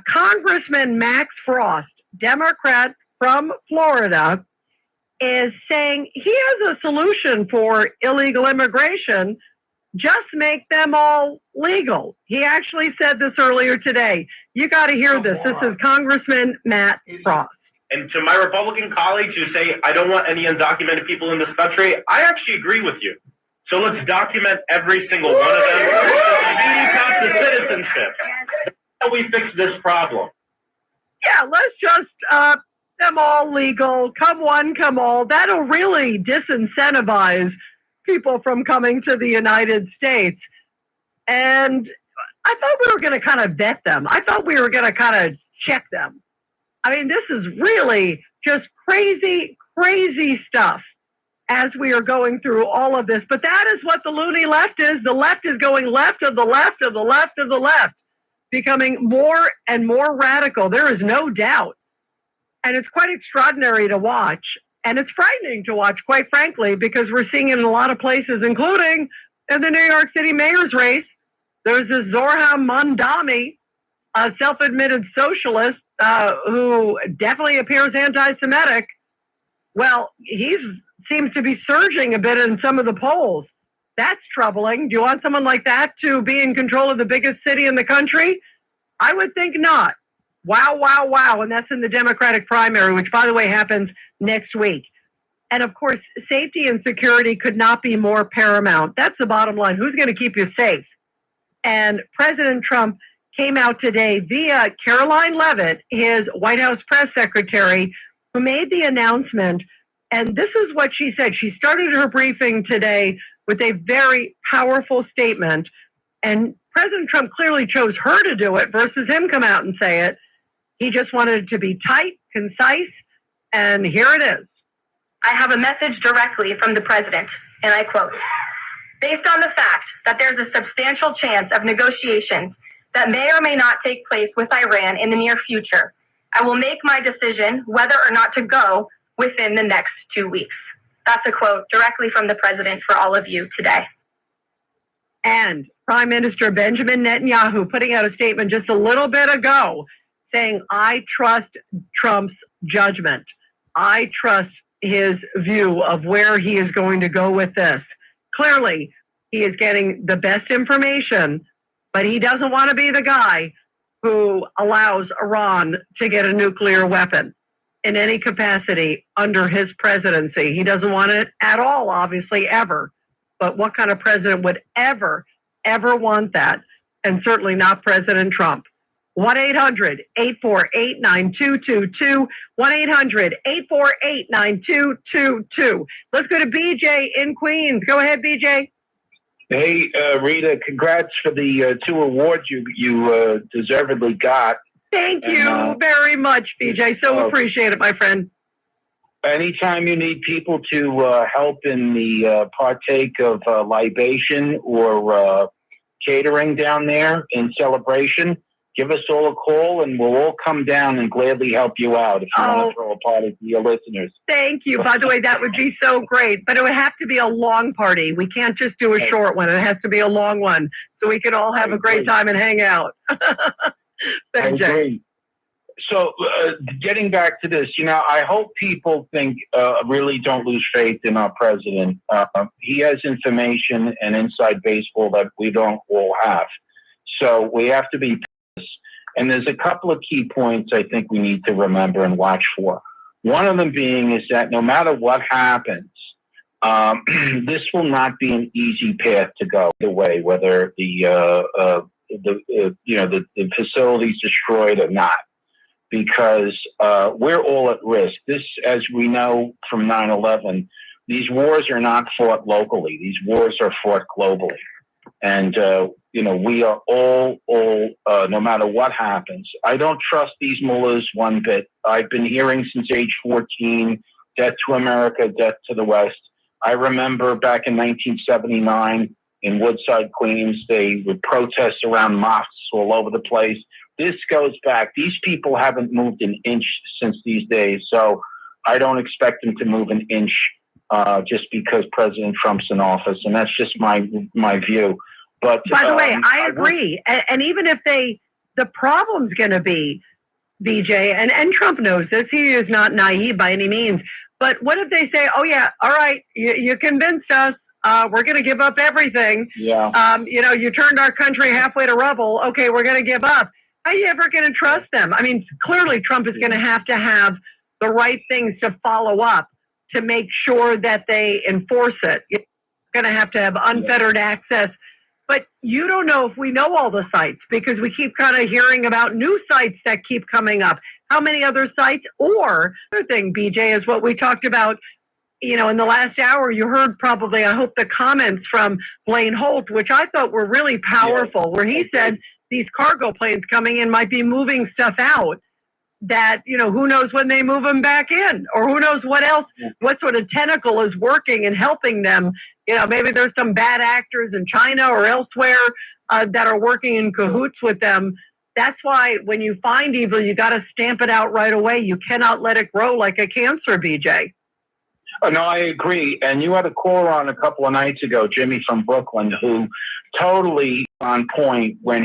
Congressman Max Frost, Democrat from Florida, is saying he has a solution for illegal immigration. Just make them all legal. He actually said this earlier today. You got to hear this. This is Congressman Matt Frost. And to my Republican colleagues who say, I don't want any undocumented people in this country, I actually agree with you. So let's document every single one of them. Speedy path to citizenship. That's how we fix this problem. Yeah, let's just them all legal. Come one, come all. That'll really disincentivize people from coming to the United States. And I thought we were going to kind of vet them. I thought we were going to kind of check them. I mean, this is really just crazy, crazy stuff as we are going through all of this. But that is what the loony left is. The left is going left of the left of the left of the left, becoming more and more radical. There is no doubt. And it's quite extraordinary to watch. And it's frightening to watch, quite frankly, because we're seeing it in a lot of places, including in the New York City mayor's race. There's this Zohran Mamdani, a self-admitted socialist who definitely appears anti-Semitic. Well, he seems to be surging a bit in some of the polls. That's troubling. Do you want someone like that to be in control of the biggest city in the country? I would think not. Wow, wow, wow. And that's in the Democratic primary, which, by the way, happens next week. And of course, safety and security could not be more paramount. That's the bottom line. Who's going to keep you safe? And President Trump came out today via Caroline Leavitt, his White House press secretary, who made the announcement. And this is what she said. She started her briefing today with a very powerful statement. And President Trump clearly chose her to do it versus him come out and say it. He just wanted it to be tight, concise, and here it is. I have a message directly from the president, and I quote, "Based on the fact that there's a substantial chance of negotiations that may or may not take place with Iran in the near future, I will make my decision whether or not to go within the next 2 weeks." That's a quote directly from the president for all of you today. And Prime Minister Benjamin Netanyahu putting out a statement just a little bit ago saying, I trust Trump's judgment. I trust his view of where he is going to go with this. Clearly, he is getting the best information, but he doesn't want to be the guy who allows Iran to get a nuclear weapon in any capacity under his presidency. He doesn't want it at all, obviously, ever. But what kind of president would ever want that? And certainly not President Trump. 1-800-848-9222. 1-800-848-9222. Let's go to BJ in Queens. Go ahead, BJ. Hey, Rita, congrats for the 2 awards you deservedly got. Thank you very much, BJ. So appreciate it, my friend. Anytime you need people to help in the partake of libation or catering down there in celebration, give us all a call and we'll all come down and gladly help you out if you want to throw a party for your listeners. Thank you. By the way, that would be so great, but it would have to be a long party. We can't just do a short one. It has to be a long one so we can all have a great time and hang out. Thanks, Jay. So getting back to this, I hope people really don't lose faith in our president. He has information and inside baseball that we don't all have. So we have to be. And there's a couple of key points I think we need to remember and watch for. One of them being is that no matter what happens, this will not be an easy path to go the way, whether the facility's destroyed or not, because we're all at risk. This, as we know from 9/11, these wars are not fought locally. These wars are fought globally. And, we are all, no matter what happens. I don't trust these mullahs one bit. I've been hearing since age 14, death to America, death to the West. I remember back in 1979 in Woodside, Queens, they would protest around mosques all over the place. This goes back. These people haven't moved an inch since these days. So I don't expect them to move an inch just because President Trump's in office. And that's just my view. But by the way, I agree. And even if the problem's going to be, BJ, and Trump knows this, he is not naive by any means. But what if they say, oh, yeah, all right, you convinced us. We're going to give up everything. Yeah. You turned our country halfway to rubble. Okay, we're going to give up. How are you ever going to trust them? I mean, clearly Trump is going to have the right things to follow up to make sure that they enforce it. You're going to have unfettered access. But you don't know if we know all the sites because we keep kind of hearing about new sites that keep coming up. How many other sites? Or other thing, BJ, is what we talked about, in the last hour. You heard probably, I hope, the comments from Blaine Holt, which I thought were really powerful, where he said these cargo planes coming in might be moving stuff out that, who knows when they move them back in, or who knows what else, what sort of tentacle is working and helping them. Maybe there's some bad actors in China or elsewhere that are working in cahoots with them. That's why when you find evil, you got to stamp it out right away. You cannot let it grow like a cancer, BJ. Oh, no, I agree. And you had a caller on a couple of nights ago, Jimmy from Brooklyn, who totally on point when